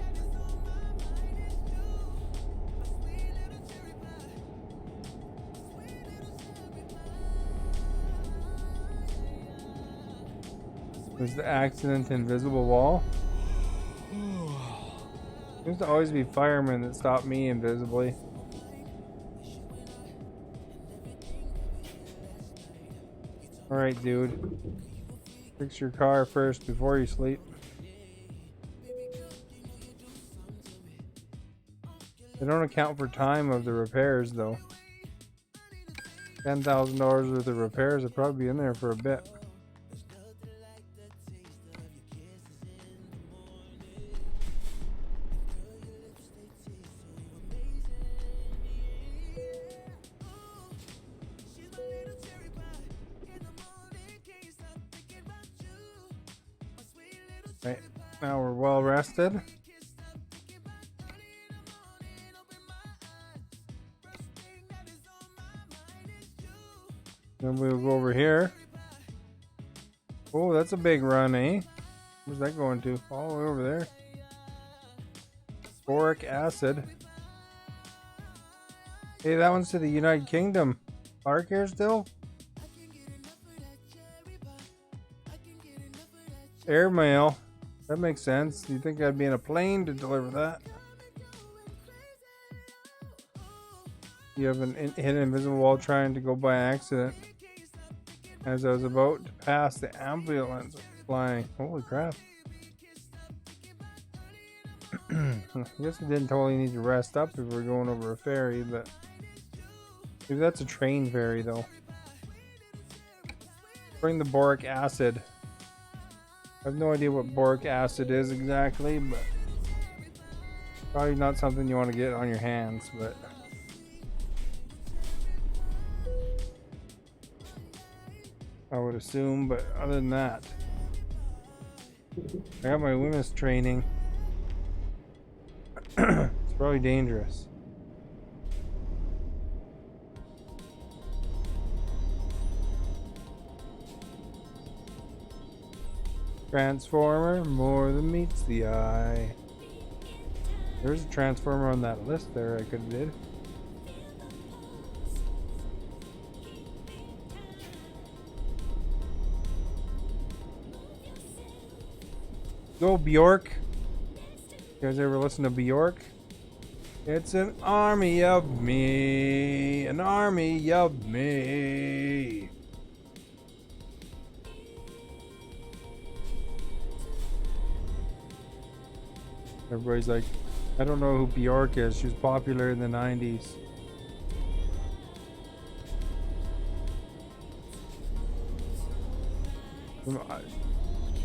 Was the accident invisible wall? Seems to always be firemen that stop me invisibly. Alright, dude. Fix your car first before you sleep. They don't account for time of the repairs, though. $10,000 worth of repairs will probably be in there for a bit. Right, now we're well rested. Then we'll go over here. Oh, that's a big run, eh? Where's that going to? All the way over there. Boric acid. Hey, that one's to the United Kingdom. Park here still? Airmail. That makes sense. You'd think I'd be in a plane to deliver that. You have hit an invisible wall trying to go by accident. As I was about to pass, the ambulance was flying. Holy crap. I guess we didn't totally need to rest up if we're going over a ferry, but maybe that's a train ferry though. Bring the boric acid. I have no idea what boric acid is exactly, but probably not something you want to get on your hands, but I would assume. But other than that, I got my women's training. It's probably dangerous. Transformer, more than meets the eye. There's a transformer on that list there I could have did. Go Bjork. You guys ever listen to Bjork? It's an army of me, an army of me. Everybody's like, I don't know who Bjork is. She was popular in the 90s.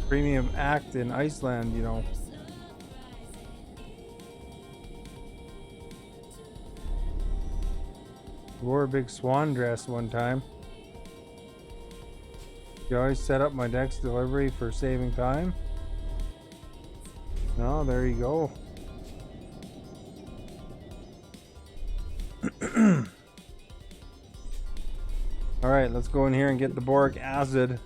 Premium act in Iceland, you know. Wore a big swan dress one time. You always set up my next delivery for saving time. Oh, there you go. Alright, let's go in here and get the boric acid.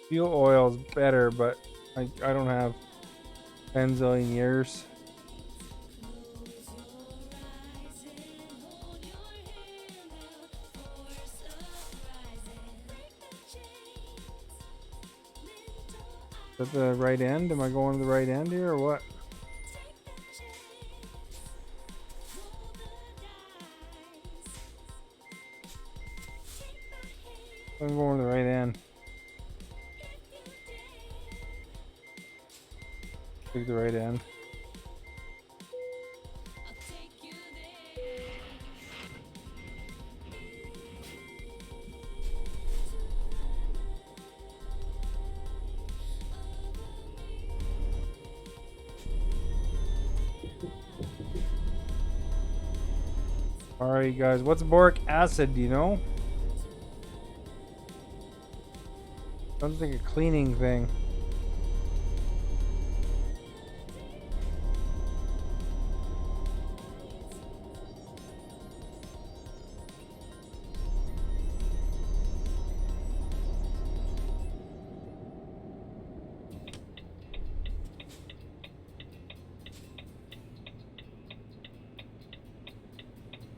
Fuel oil is better, but I don't have 10 zillion years. Is that the right end? Am I going to the right end here or what? I'm going to the right end. Take the right end. Alright, you guys. What's boric acid? Do you know? Sounds like a cleaning thing.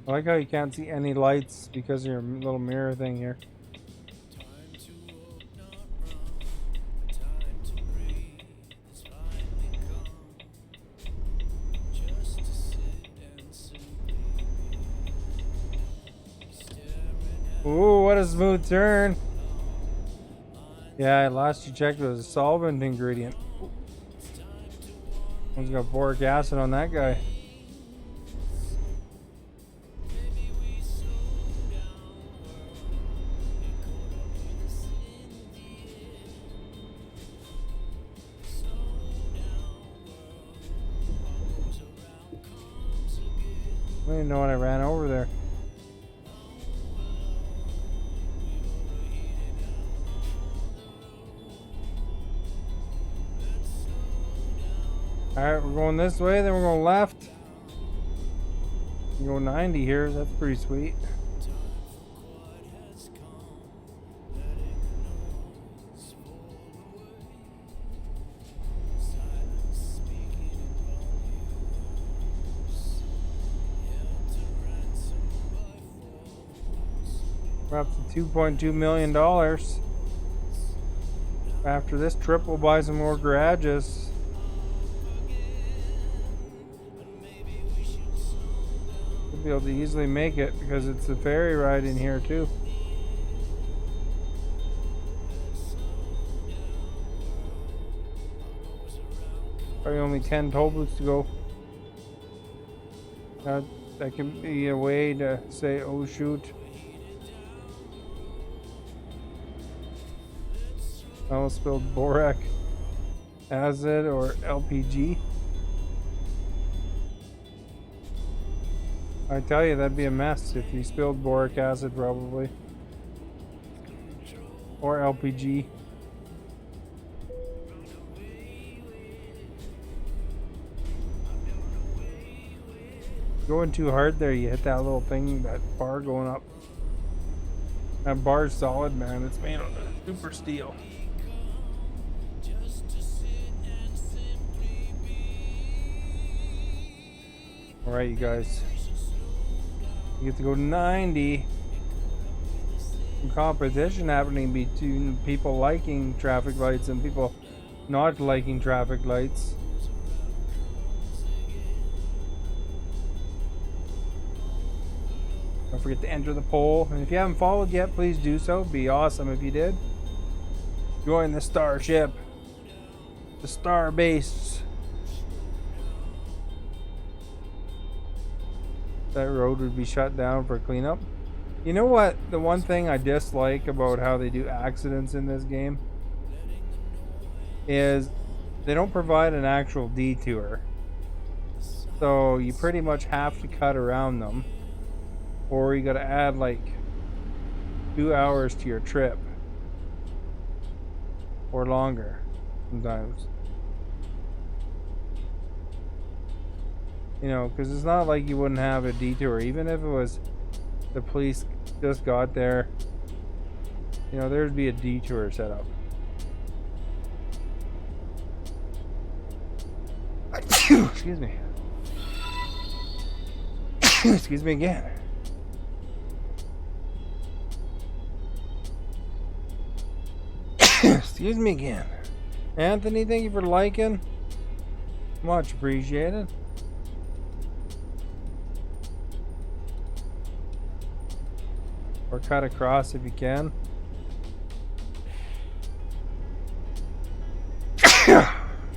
I like how you can't see any lights because of your little mirror thing here. Ooh, what a smooth turn. Yeah, last you checked it was a solvent ingredient. One's got boric acid on that guy. I didn't know when I ran over there. Alright, we're going this way, then we're going left. We go 90 here, that's pretty sweet. We're up to $2.2 million. After this trip, we'll buy some more garages. We'll be able to easily make it because it's a ferry ride in here too. Probably only 10 toll booths to go. That can be a way to say, oh shoot. I almost spilled boric acid or LPG. I tell you, that'd be a mess if you spilled boric acid, probably. Or LPG. Going too hard there, you hit that little thing, that bar going up. That bar's solid, man. It's made of super steel. Alright, you guys. You get to go 90. Some competition happening between people liking traffic lights and people not liking traffic lights. Don't forget to enter the poll. And if you haven't followed yet, please do so. It'd be awesome if you did. Join the starship. The star base. That road would be shut down for cleanup. You know what? The one thing I dislike about how they do accidents in this game is they don't provide an actual detour. So you pretty much have to cut around them. Or you gotta add like 2 hours to your trip. Or longer sometimes. You know, because it's not like you wouldn't have a detour. Even if it was the police just got there, you know, there'd be a detour set up. Excuse me. Excuse me again. Excuse me again. Anthony, thank you for liking. Much appreciated. Or cut across if you can.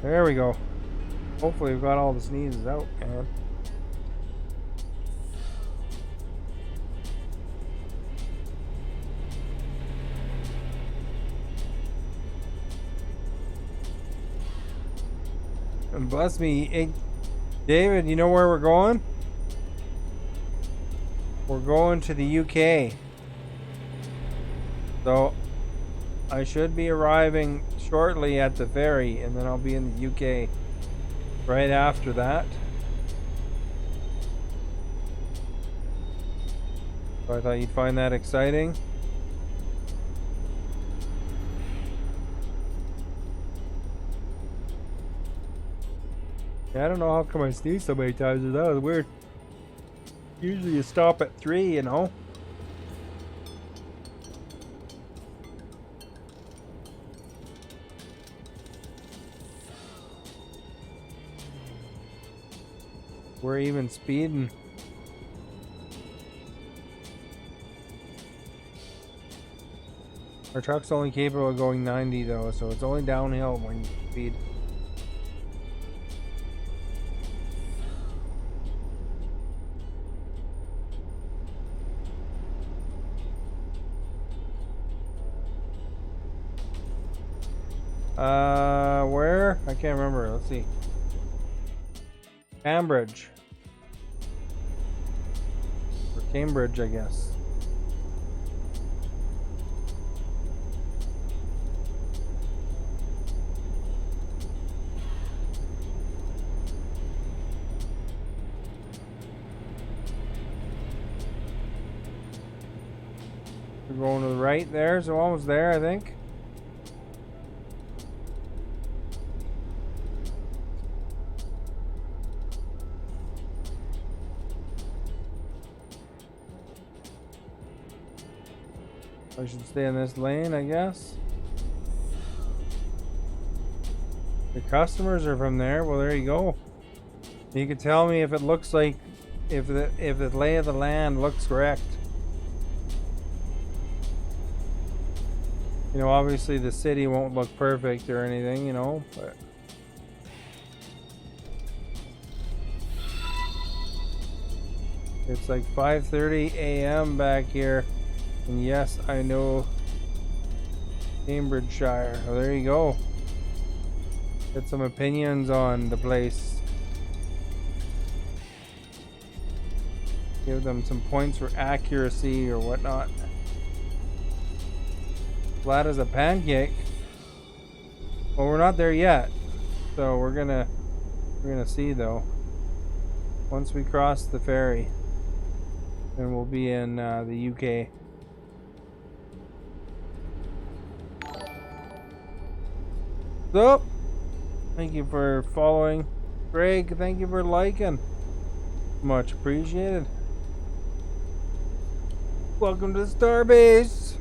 There we go. Hopefully we've got all the sneezes out, man. And bless me, hey, David, you know where we're going? We're going to the UK. So I should be arriving shortly at the ferry, and then I'll be in the UK right after that. So I thought you'd find that exciting. Yeah, I don't know how come I sneezed so many times. That was weird. Usually you stop at 3, you know. We're even speeding. Our truck's only capable of going 90 though, so it's only downhill when you speed. Where? I can't remember. Let's see. Cambridge. Or Cambridge, I guess. We're going to the right there, so almost there, I think. I should stay in this lane, I guess. The customers are from there. Well, there you go. You can tell me if it looks like, if the lay of the land looks correct. You know, obviously the city won't look perfect or anything, you know, but it's like 5:30 a.m. back here. And yes, I know Cambridgeshire. Oh, there you go. Get some opinions on the place. Give them some points for accuracy or whatnot. Flat as a pancake. Well, we're not there yet, so we're gonna see though. Once we cross the ferry, then we'll be in the UK. So, thank you for following. Greg, thank you for liking. Much appreciated. Welcome to Starbase.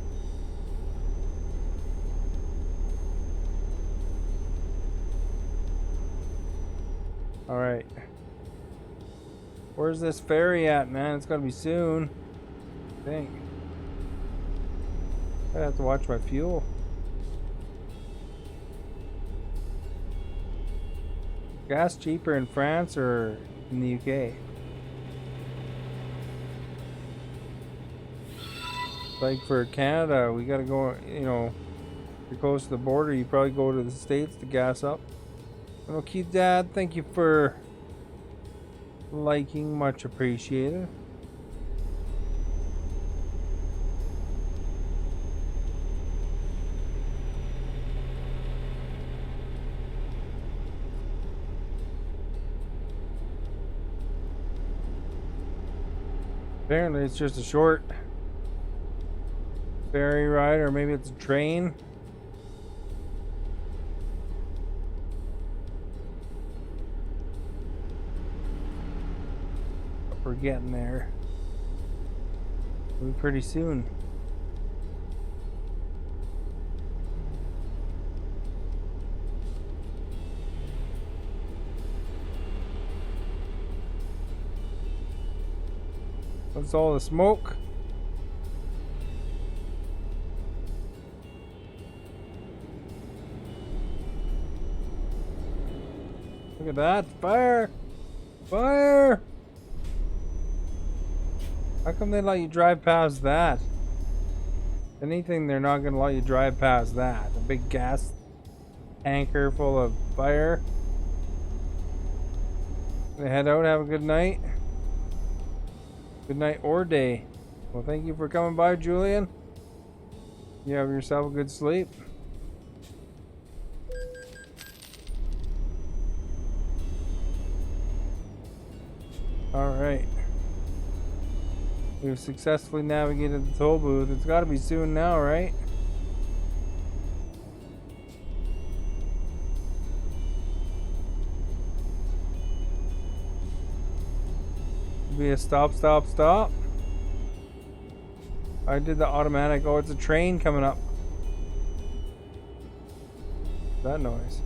Alright. Where's this ferry at, man? It's gotta be soon. I think. I have to watch my fuel. Gas cheaper in France or in the UK? Like for Canada, we gotta go, you know, if you're close to the border, you probably go to the States to gas up. Okay, Dad, thank you for liking, much appreciated. Apparently it's just a short ferry ride, or maybe it's a train. But we're getting there. We'll be pretty soon. What's all the smoke? Look at that. Fire! Fire! How come they let you drive past that? Anything, they're not gonna let you drive past that. A big gas tanker full of fire. Gonna head out, have a good night. Good night or day. Well, thank you for coming by, Julian. You have yourself a good sleep. Alright. We've successfully navigated the toll booth. It's got to be soon now, right? Be a stop, stop, stop. I did the automatic. Oh, it's a train coming up. That noise.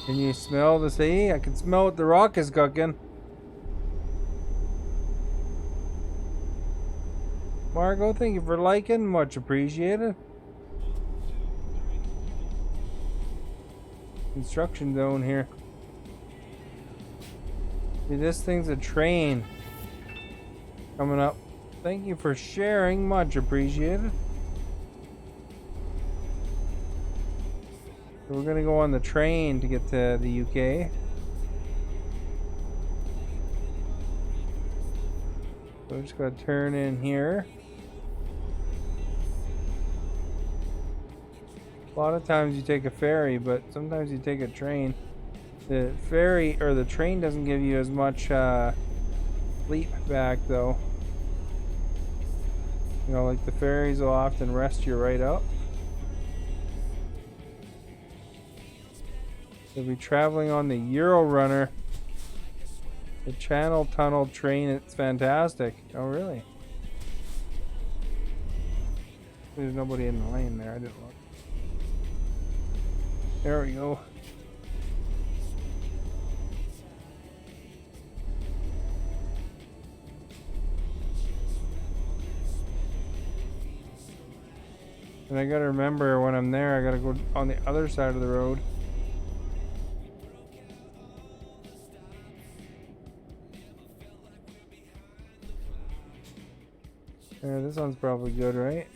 Can you smell the sea? I can smell what the rock is cooking. Margot, thank you for liking. Much appreciated. Construction zone here. See, this thing's a train coming up. Thank you for sharing. Much appreciated. So we're gonna go on the train to get to the UK. So we're just gonna turn in here. A lot of times you take a ferry, but sometimes you take a train. The ferry or the train doesn't give you as much sleep back though. You know, like the ferries will often rest you right up. We'll be traveling on the Euro Runner, the Channel Tunnel train. It's fantastic. Oh, really? There's nobody in the lane there. I didn't look. There we go. And I gotta remember when I'm there, I gotta go on the other side of the road. Yeah, this one's probably good, right?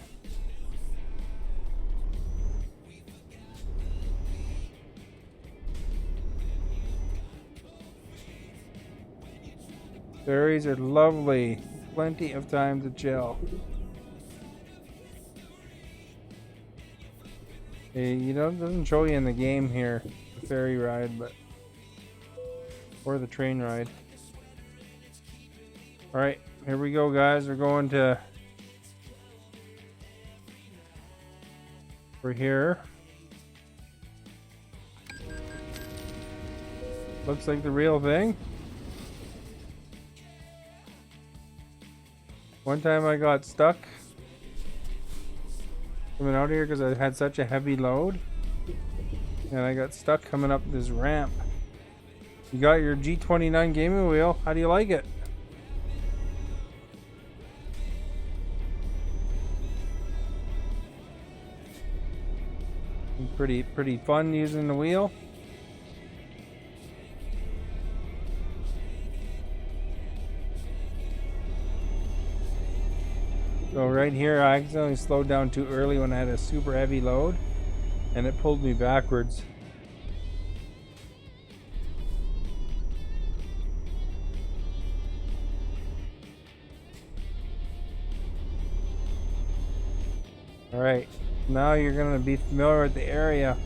Ferries are lovely. Plenty of time to chill. Hey, you know, it doesn't show you in the game here, the ferry ride, but or the train ride. Alright, here we go, guys. We're going to... We're here. Looks like the real thing. One time I got stuck coming out here because I had such a heavy load. And I got stuck coming up this ramp. You got your G29 gaming wheel. How do you like it? Pretty fun using the wheel. So right here I accidentally slowed down too early when I had a super heavy load and it pulled me backwards. Alright, now you're going to be familiar with the area.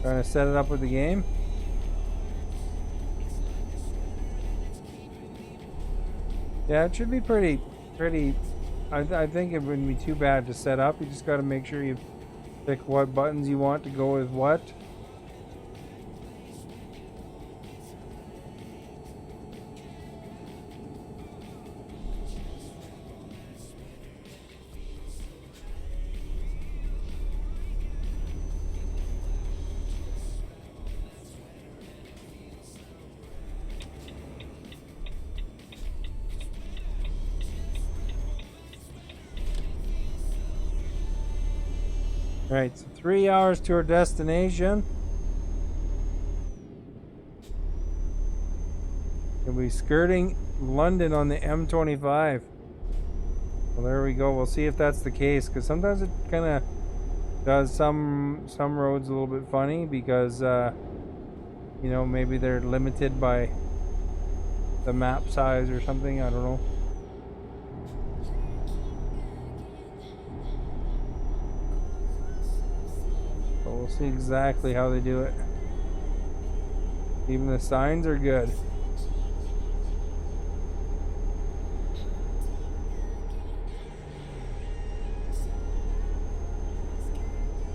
Trying to set it up with the game. Yeah, it should be pretty. I think it wouldn't be too bad to set up. You just got to make sure you pick what buttons you want to go with what. Alright, so 3 hours to our destination. We'll be skirting London on the M25. Well, there we go. We'll see if that's the case, because sometimes it kind of does some roads a little bit funny because you know, maybe they're limited by the map size or something. I don't know. But we'll see exactly how they do it. Even the signs are good.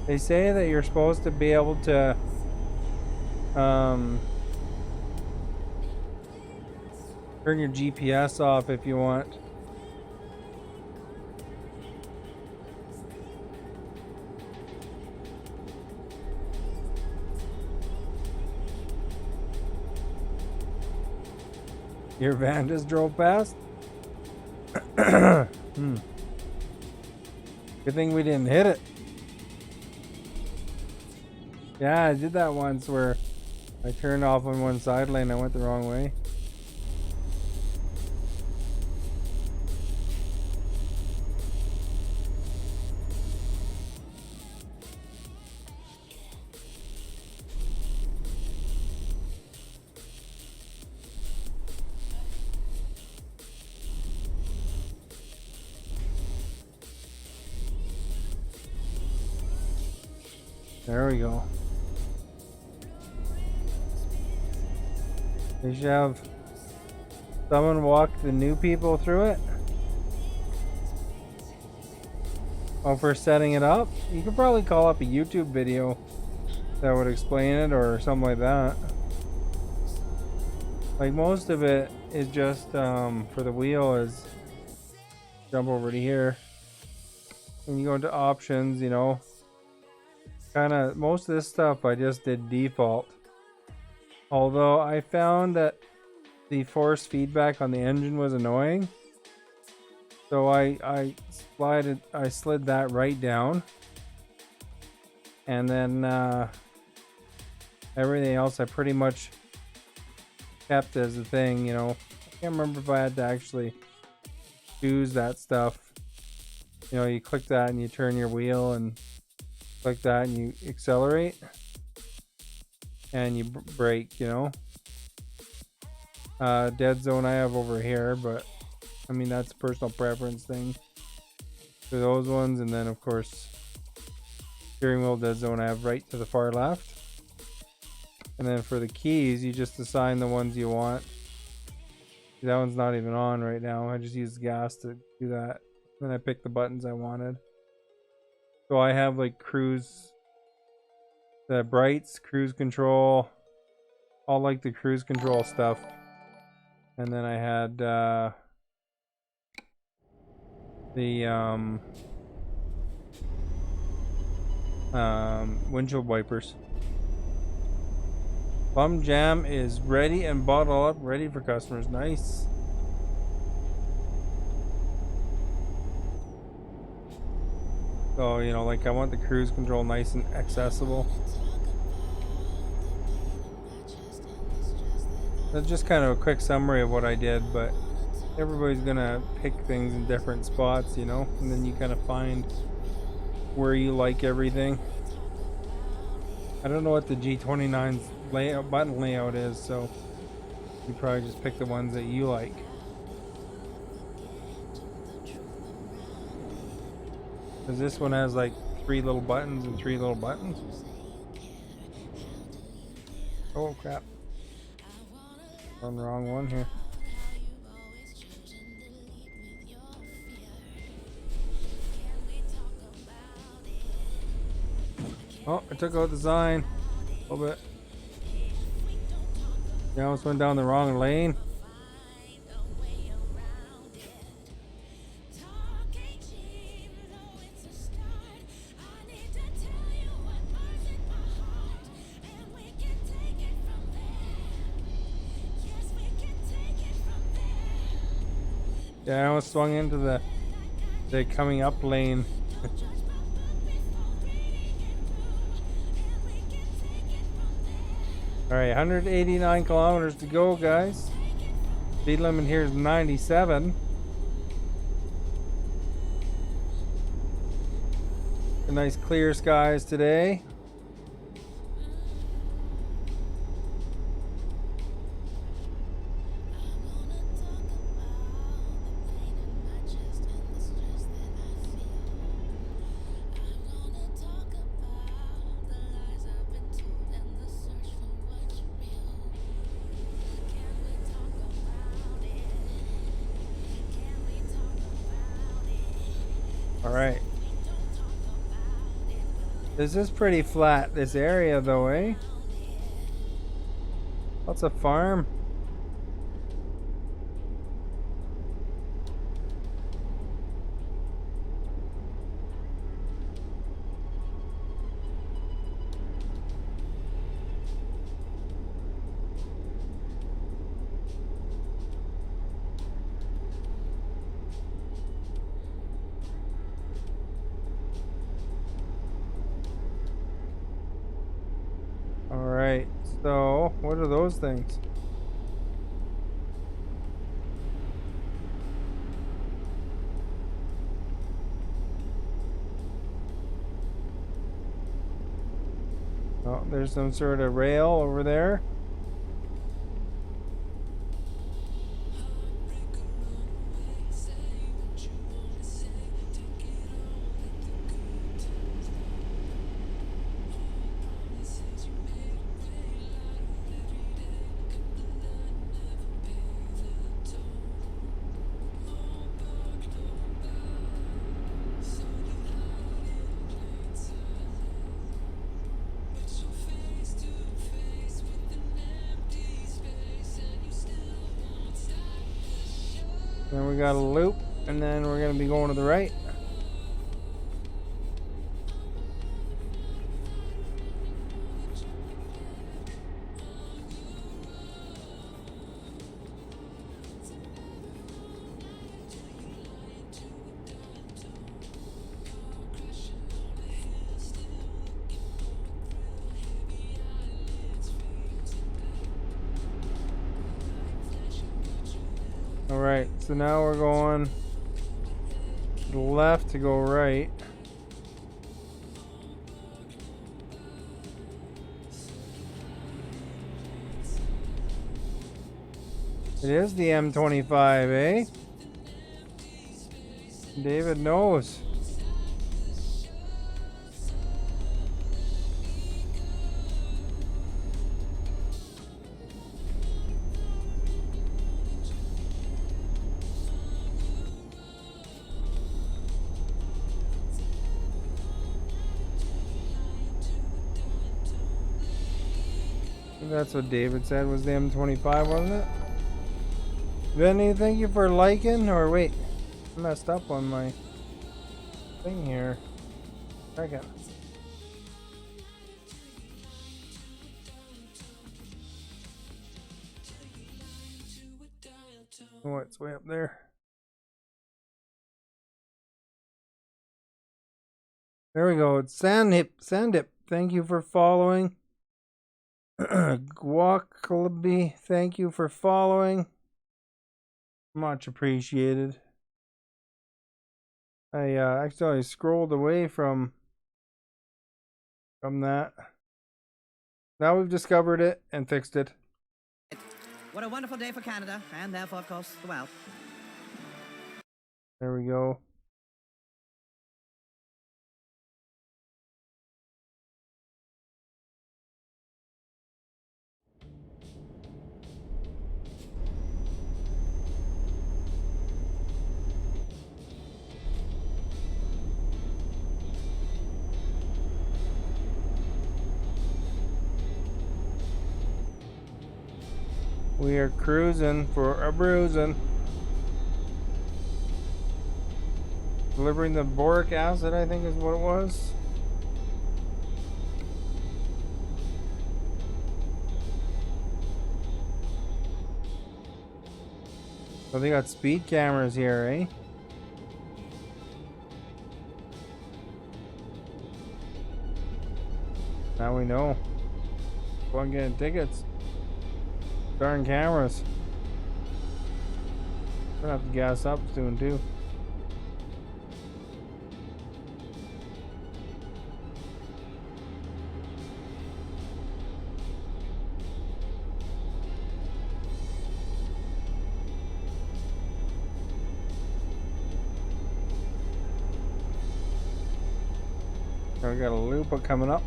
They say that you're supposed to be able to turn your GPS off if you want. Your van just drove past? Good thing we didn't hit it. Yeah, I did that once where I turned off on one side lane. I went the wrong way. There we go. They should have someone walk the new people through it. Oh, for setting it up? You could probably call up a YouTube video that would explain it or something like that. Like most of it is just for the wheel is jump over to here. When you go into options, you know, kind of most of this stuff I just did default. Although I found that the force feedback on the engine was annoying, so I slid that right down, and then everything else I pretty much kept as a thing. You know, I can't remember if I had to actually choose that stuff. You know, you click that and you turn your wheel, and click that and you accelerate. And you brake, you know. Dead zone I have over here, but I mean that's a personal preference thing for those ones. And then of course steering wheel dead zone I have right to the far left. And then for the keys you just assign the ones you want. That one's not even on right now. I just used gas to do that. Then I picked the buttons I wanted. So I have like cruise, the brights, cruise control, all like the cruise control stuff. And then I had the windshield wipers. Plum Jam is ready and bottled up, ready for customers. Nice. So, you know, like I want the cruise control nice and accessible. That's just kind of a quick summary of what I did, but everybody's gonna pick things in different spots, you know, and then you kind of find where you like everything. I don't know what the G29's layout, button layout is, so you probably just pick the ones that you like. Because this one has like 3 little buttons and 3 little buttons. Oh crap. On the wrong one here. Oh, I took out the sign a little bit. I almost went down the wrong lane. Yeah, I almost swung into the coming up lane. Alright, 189 kilometers to go, guys. Speed limit here is 97. Nice clear skies today. All right. This is pretty flat, this area though, eh? Lots of farm. Alright, so what are those things? Oh, there's some sort of rail over there. Then we got a loop, and then we're gonna be going to the right. Alright, so now we're going to the left to go right. It is the M25, eh? David knows. That's what David said was the M25, wasn't it? Vinny, thank you for liking. Or wait, I messed up on my thing here. Second. Oh, it's way up there. There we go. It's Sandip. Thank you for following. Guacalaby, thank you for following. Much appreciated. I actually scrolled away from that. Now we've discovered it and fixed it. What a wonderful day for Canada, and therefore, of course, the world. There we go. We are cruising for a bruising. Delivering the boric acid, I think is what it was. So they got speed cameras here, eh? Now we know. Go and get tickets. Darn cameras. Gonna have to gas up soon too. Now we got a loop coming up.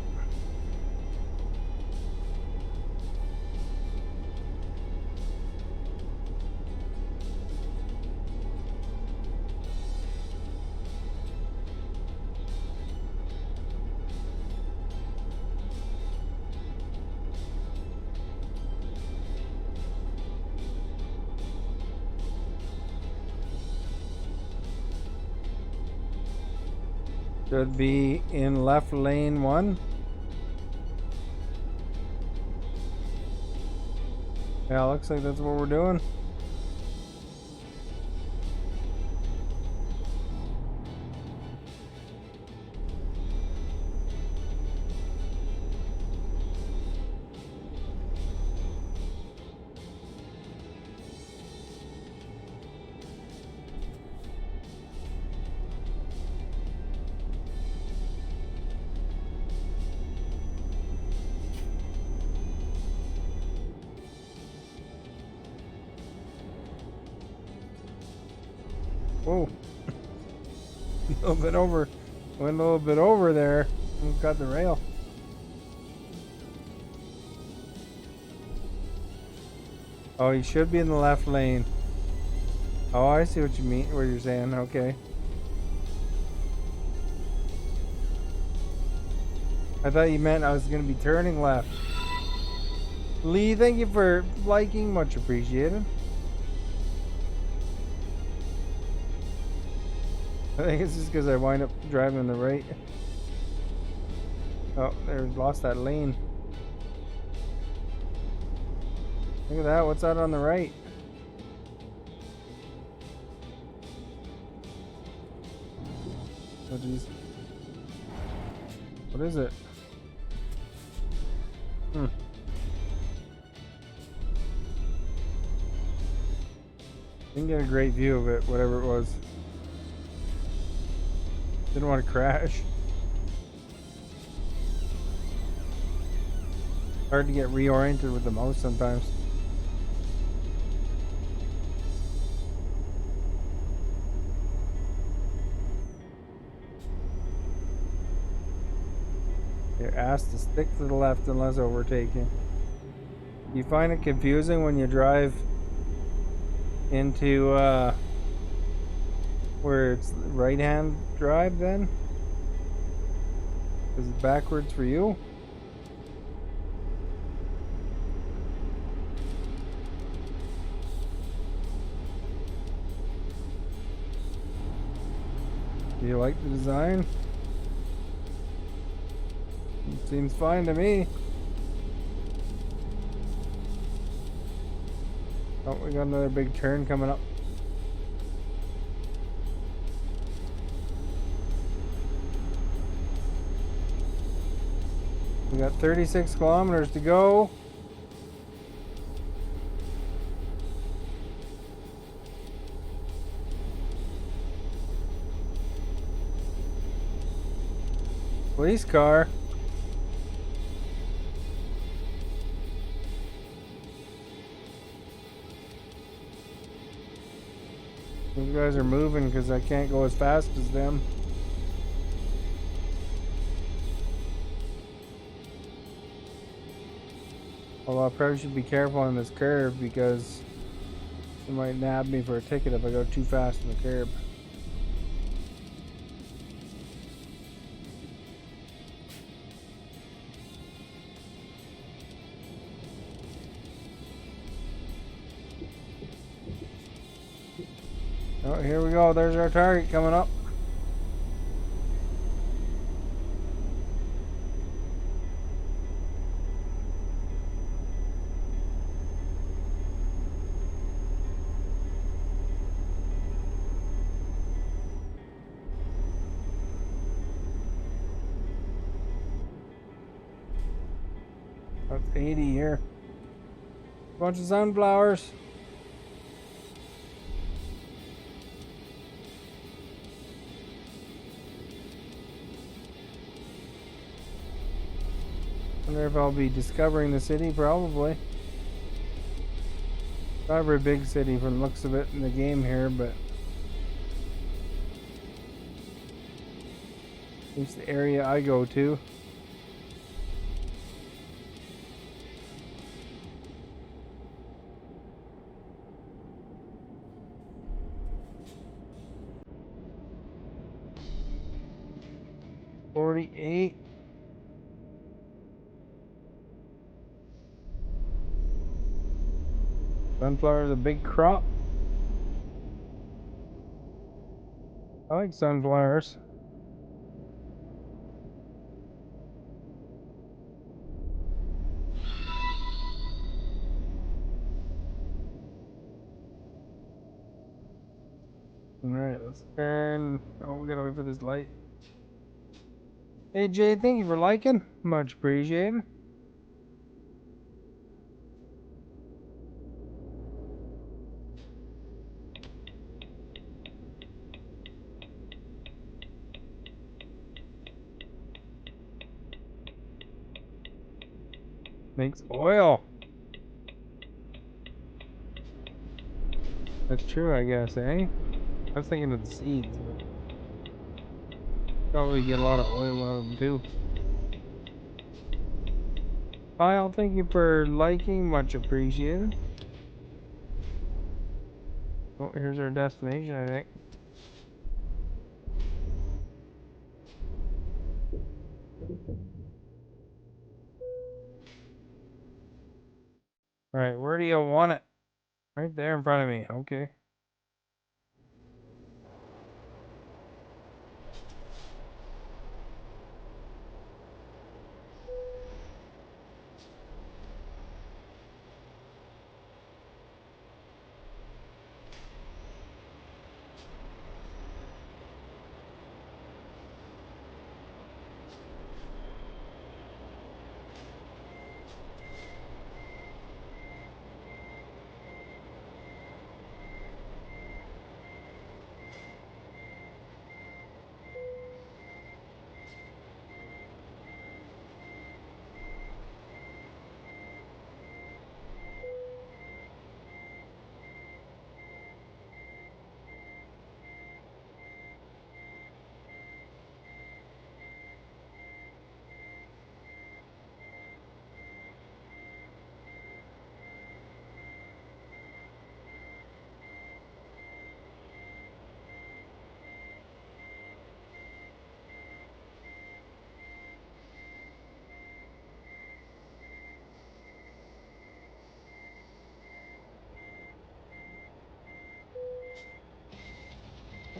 Should be in left lane 1. Yeah, looks like that's what we're doing. Whoa. A little bit over. Went a little bit over there. We've got the rail. Oh, you should be in the left lane. Oh, I see what you mean, what you're saying. Okay. I thought you meant I was going to be turning left. Lee, thank you for liking. Much appreciated. I think it's just because I wind up driving on the right. Oh, there, lost that lane. Look at that. What's that on the right? Oh, jeez. What is it? Didn't get a great view of it, whatever it was. Didn't want to crash. Hard to get reoriented with the mouse sometimes. You're asked to stick to the left unless overtaking. You find it confusing when you drive into where it's right hand drive then? Is it backwards for you? Do you like the design? It seems fine to me. Oh, we got another big turn coming up. We got 36 kilometers to go. Police car. Those guys are moving because I can't go as fast as them. Although I probably should be careful on this curve because it might nab me for a ticket if I go too fast on the curb. Oh, here we go. There's our target coming up. That's 80 here. Bunch of sunflowers. Wonder if I'll be discovering the city. Probably. Not a very big city from the looks of it in the game here, but at least the area I go to. $48. Sunflower is a big crop. I like sunflowers. Alright, let's turn. Oh, we gotta wait for this light. Hey Jay, thank you for liking. Much appreciated. Makes oil. That's true, I guess, eh? I was thinking of the seeds, but probably get a lot of oil out of them too. Kyle, thank you for liking. Much appreciated. Oh, here's our destination, I think. Alright, where do you want it? Right there in front of me. Okay.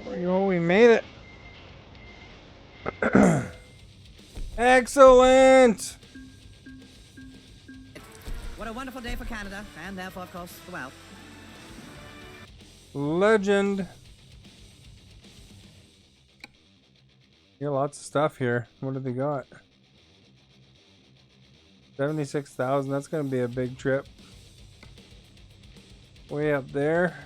There we go, we made it. Excellent! What a wonderful day for Canada, and therefore, of course, the world. Legend. Yeah, lots of stuff here. What do they got? 76,000. That's gonna be a big trip. Way up there.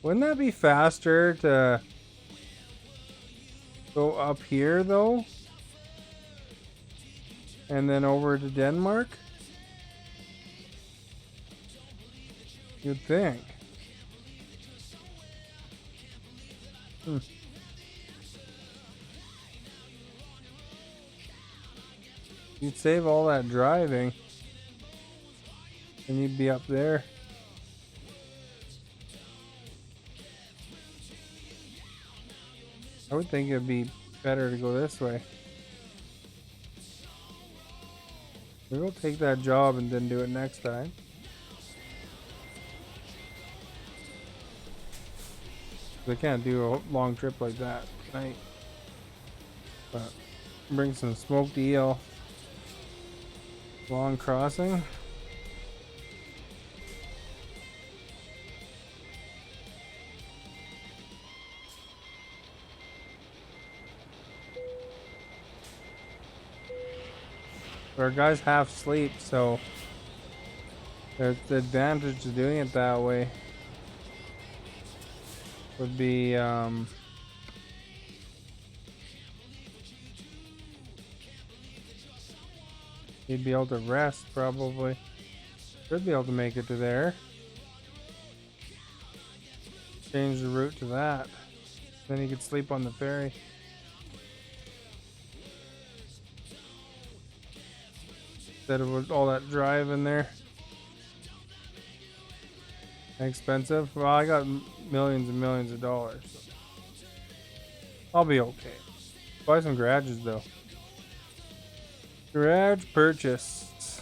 Wouldn't that be faster to go up here though? And then over to Denmark? You'd think. You'd save all that driving. And you'd be up there. I would think it'd be better to go this way. Maybe we'll take that job and then do it next time. I can't do a long trip like that tonight. But bring some smoked eel. Long crossing. Our guys half sleep, so there's the advantage to doing it that way. Would be He'd be able to rest, probably. Should be able to make it to there. Change the route to that. Then he could sleep on the ferry. Instead of all that drive in there. Expensive? Well, I got millions and millions of dollars. So I'll be okay. Buy some garages though. Garage purchased.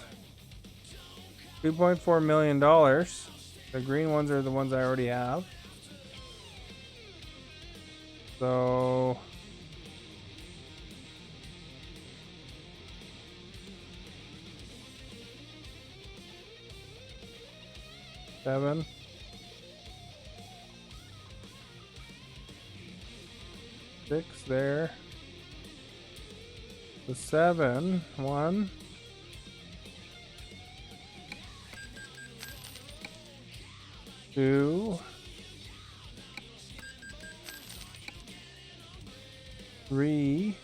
$2.4 million. The green ones are the ones I already have. So seven. Six there. The 7. 1. 2. 3.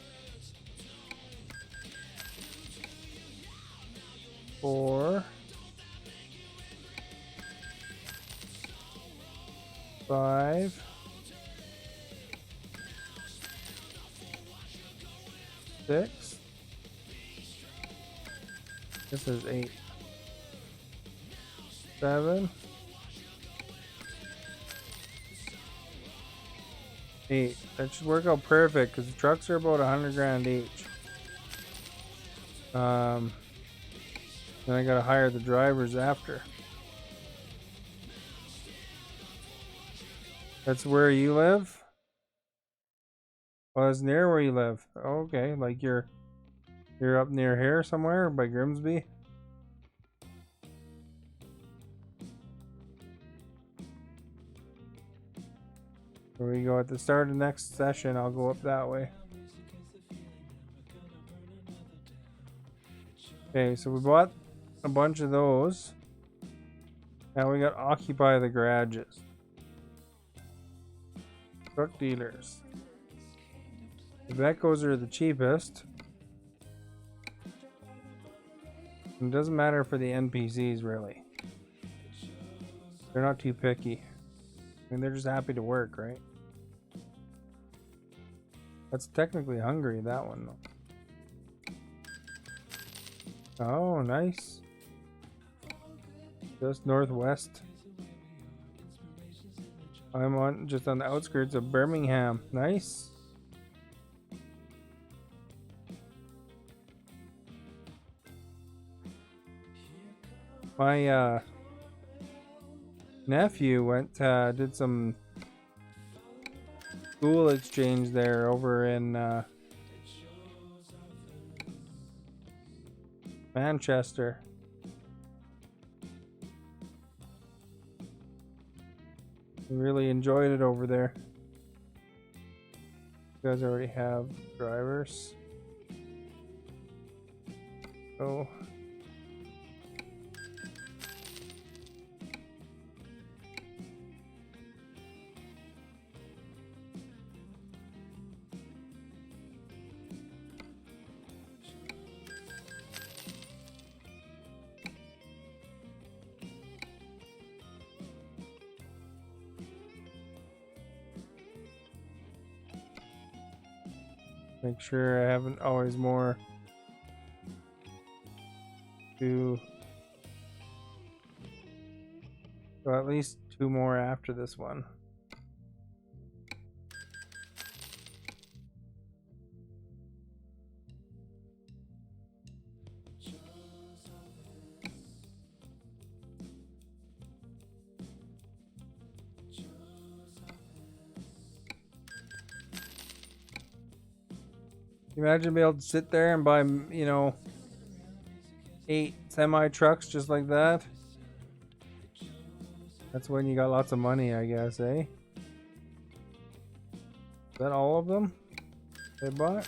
4. 5. 6. This is 8. 7. 8. That should work out perfect because the trucks are about 100 grand each. Then I gotta hire the drivers after. That's where you live? Oh, that's near where you live. Okay, like you're up near here somewhere by Grimsby. Here we go. At the start of the next session, I'll go up that way. Okay, so we bought a bunch of those. Now we got occupy the garages. Truck dealers. The Vecos are the cheapest. It doesn't matter for the NPCs really. They're not too picky. I mean, they're just happy to work, right? That's technically Hungary, that one though. Oh, nice. Just northwest. I'm just on the outskirts of Birmingham. Nice. My nephew did some school exchange there over in Manchester. He really enjoyed it over there. You guys already have drivers. Oh. Make sure I haven't always more to so at least 2 more after this one. Imagine being able to sit there and buy, 8 semi trucks just like that. That's when you got lots of money, I guess, eh? Is that all of them they bought?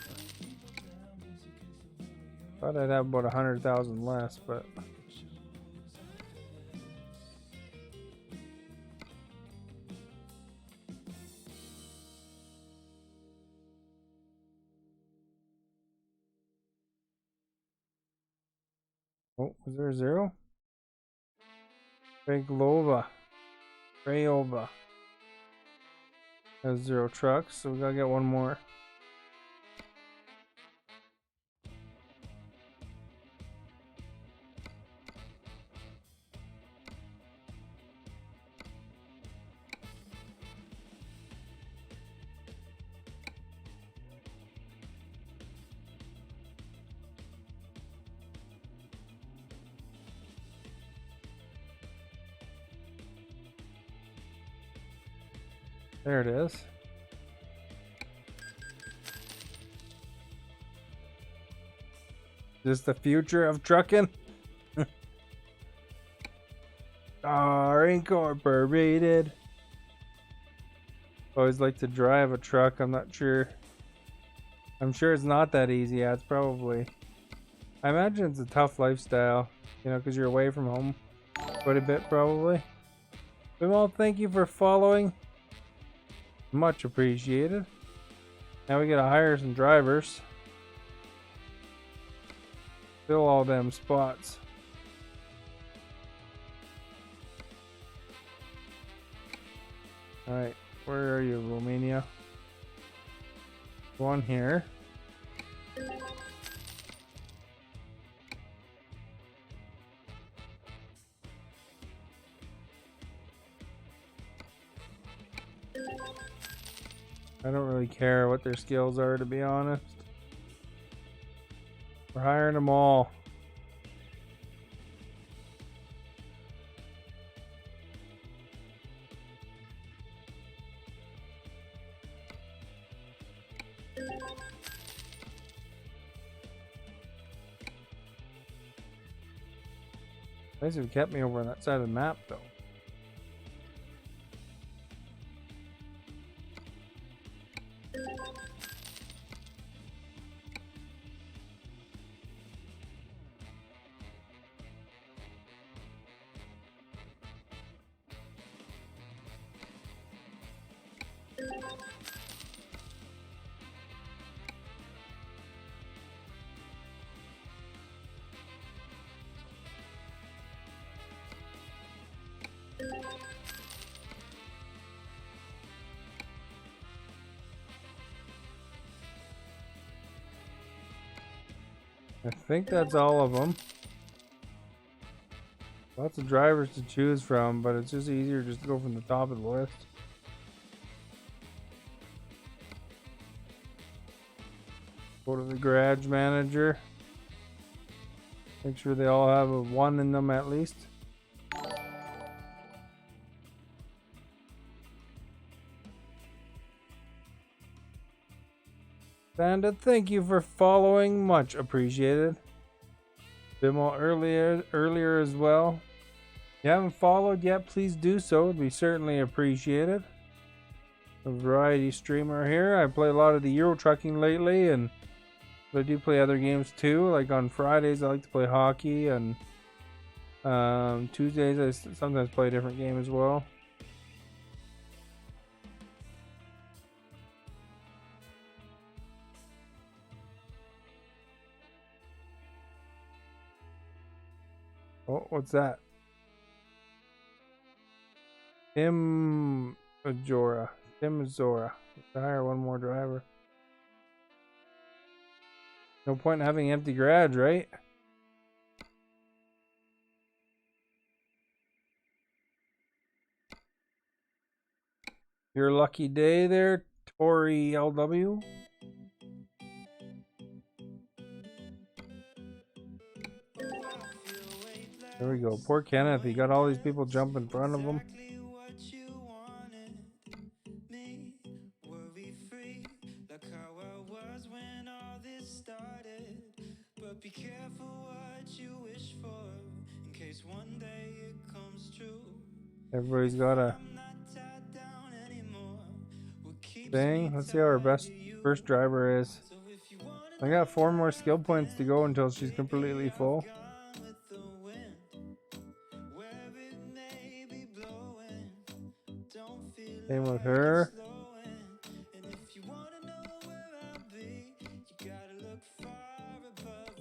Thought I'd have about 100,000 less, but Oh, was there a 0? Craiglova. Craiova. Has 0 trucks, so we gotta get one more. There it is. Is this the future of trucking? Are incorporated. Always like to drive a truck. I'm not sure. I'm sure it's not that easy. Yeah, it's probably. I imagine it's a tough lifestyle, you know, because you're away from home quite a bit, probably. Well, thank you for following. Much appreciated. Now we gotta hire some drivers. Fill all them spots. Alright, where are you, Romania? One here. I don't really care what their skills are, to be honest. We're hiring them all. Nice if you kept me over on that side of the map, though. I think that's all of them. Lots of drivers to choose from, but it's just easier just to go from the top of the list. Go to the garage manager. Make sure they all have a 1 in them at least. Sanda, thank you for following. Much appreciated. Bimo earlier as well. If you haven't followed yet, please do so. It'd be certainly appreciated. A variety streamer here. I play a lot of the Euro trucking lately, and but I do play other games too. Like on Fridays, I like to play hockey, and Tuesdays I sometimes play a different game as well. Oh, what's that? Tim Azora. Hire one more driver. No point in having an empty garage, right? Your lucky day there, Tori LW. There we go. Poor Kenneth. He got all these people jump in front of him. Be careful what you wish for, in case one day it comes true. Everybody's got a thing. Let's see how our first driver is. I got 4 more skill points to go until she's completely full. Same with her.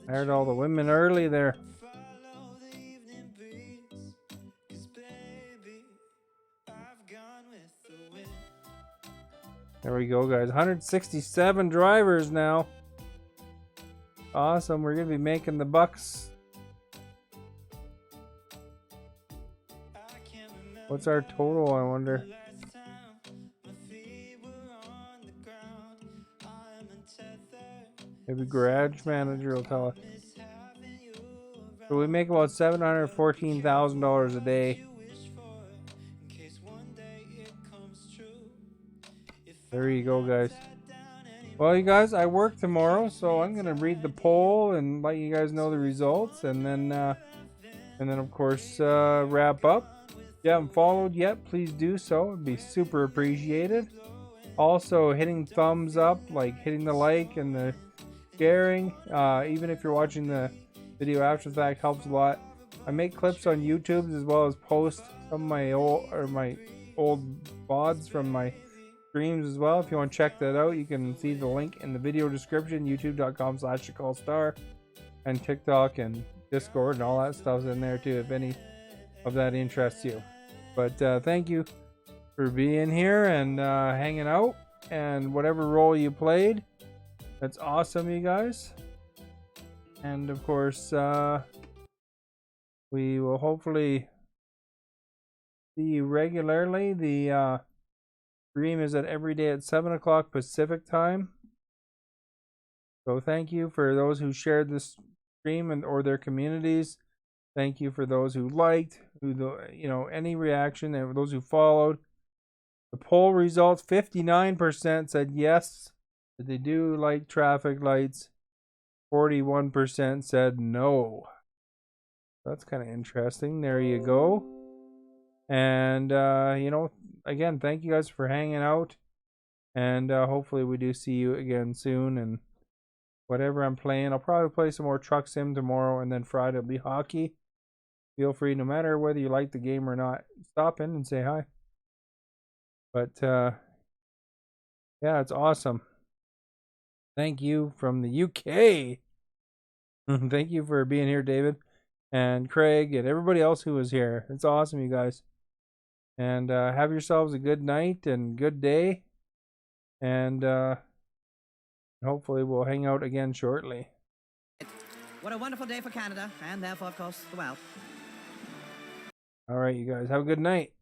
Hired all the women early there. we go, guys. 167 drivers now. Awesome. We're going to be making the bucks. What's our total, I wonder? Maybe Garage Manager will tell us. So we make about $714,000 a day. There you go, guys. Well, you guys, I work tomorrow, so I'm gonna read the poll and let you guys know the results, and then of course wrap up. If you haven't followed yet, please do so. It'd be super appreciated. Also, hitting thumbs up, like hitting the like and the sharing, even if you're watching the video after the fact, helps a lot. I make clips on YouTube as well as post some of my old VODs from my streams as well. If you want to check that out, you can see the link in the video description, youtube.com/thecallstar, and TikTok and Discord and all that stuff's in there too, if any of that interests you. But thank you for being here and hanging out, and whatever role you played, that's awesome, you guys. And of course, we will hopefully see you regularly. The stream is every day at 7 o'clock Pacific time. So thank you for those who shared this stream or their communities. Thank you for those who liked, any reaction, and those who followed. The poll results: 59% said yes, that they do like traffic lights. 41% said no. That's kind of interesting. There you go. And again, thank you guys for hanging out, and hopefully we do see you again soon. And whatever I'm playing, I'll probably play some more Truck Sim tomorrow, and then Friday will be hockey. Feel free, no matter whether you like the game or not, stop in and say hi. But yeah, it's awesome. Thank you from the UK. Thank you for being here, David and Craig and everybody else who was here. It's awesome, you guys. And have yourselves a good night and good day. And hopefully we'll hang out again shortly. What a wonderful day for Canada, and therefore, of course, the world. All right, you guys. Have a good night.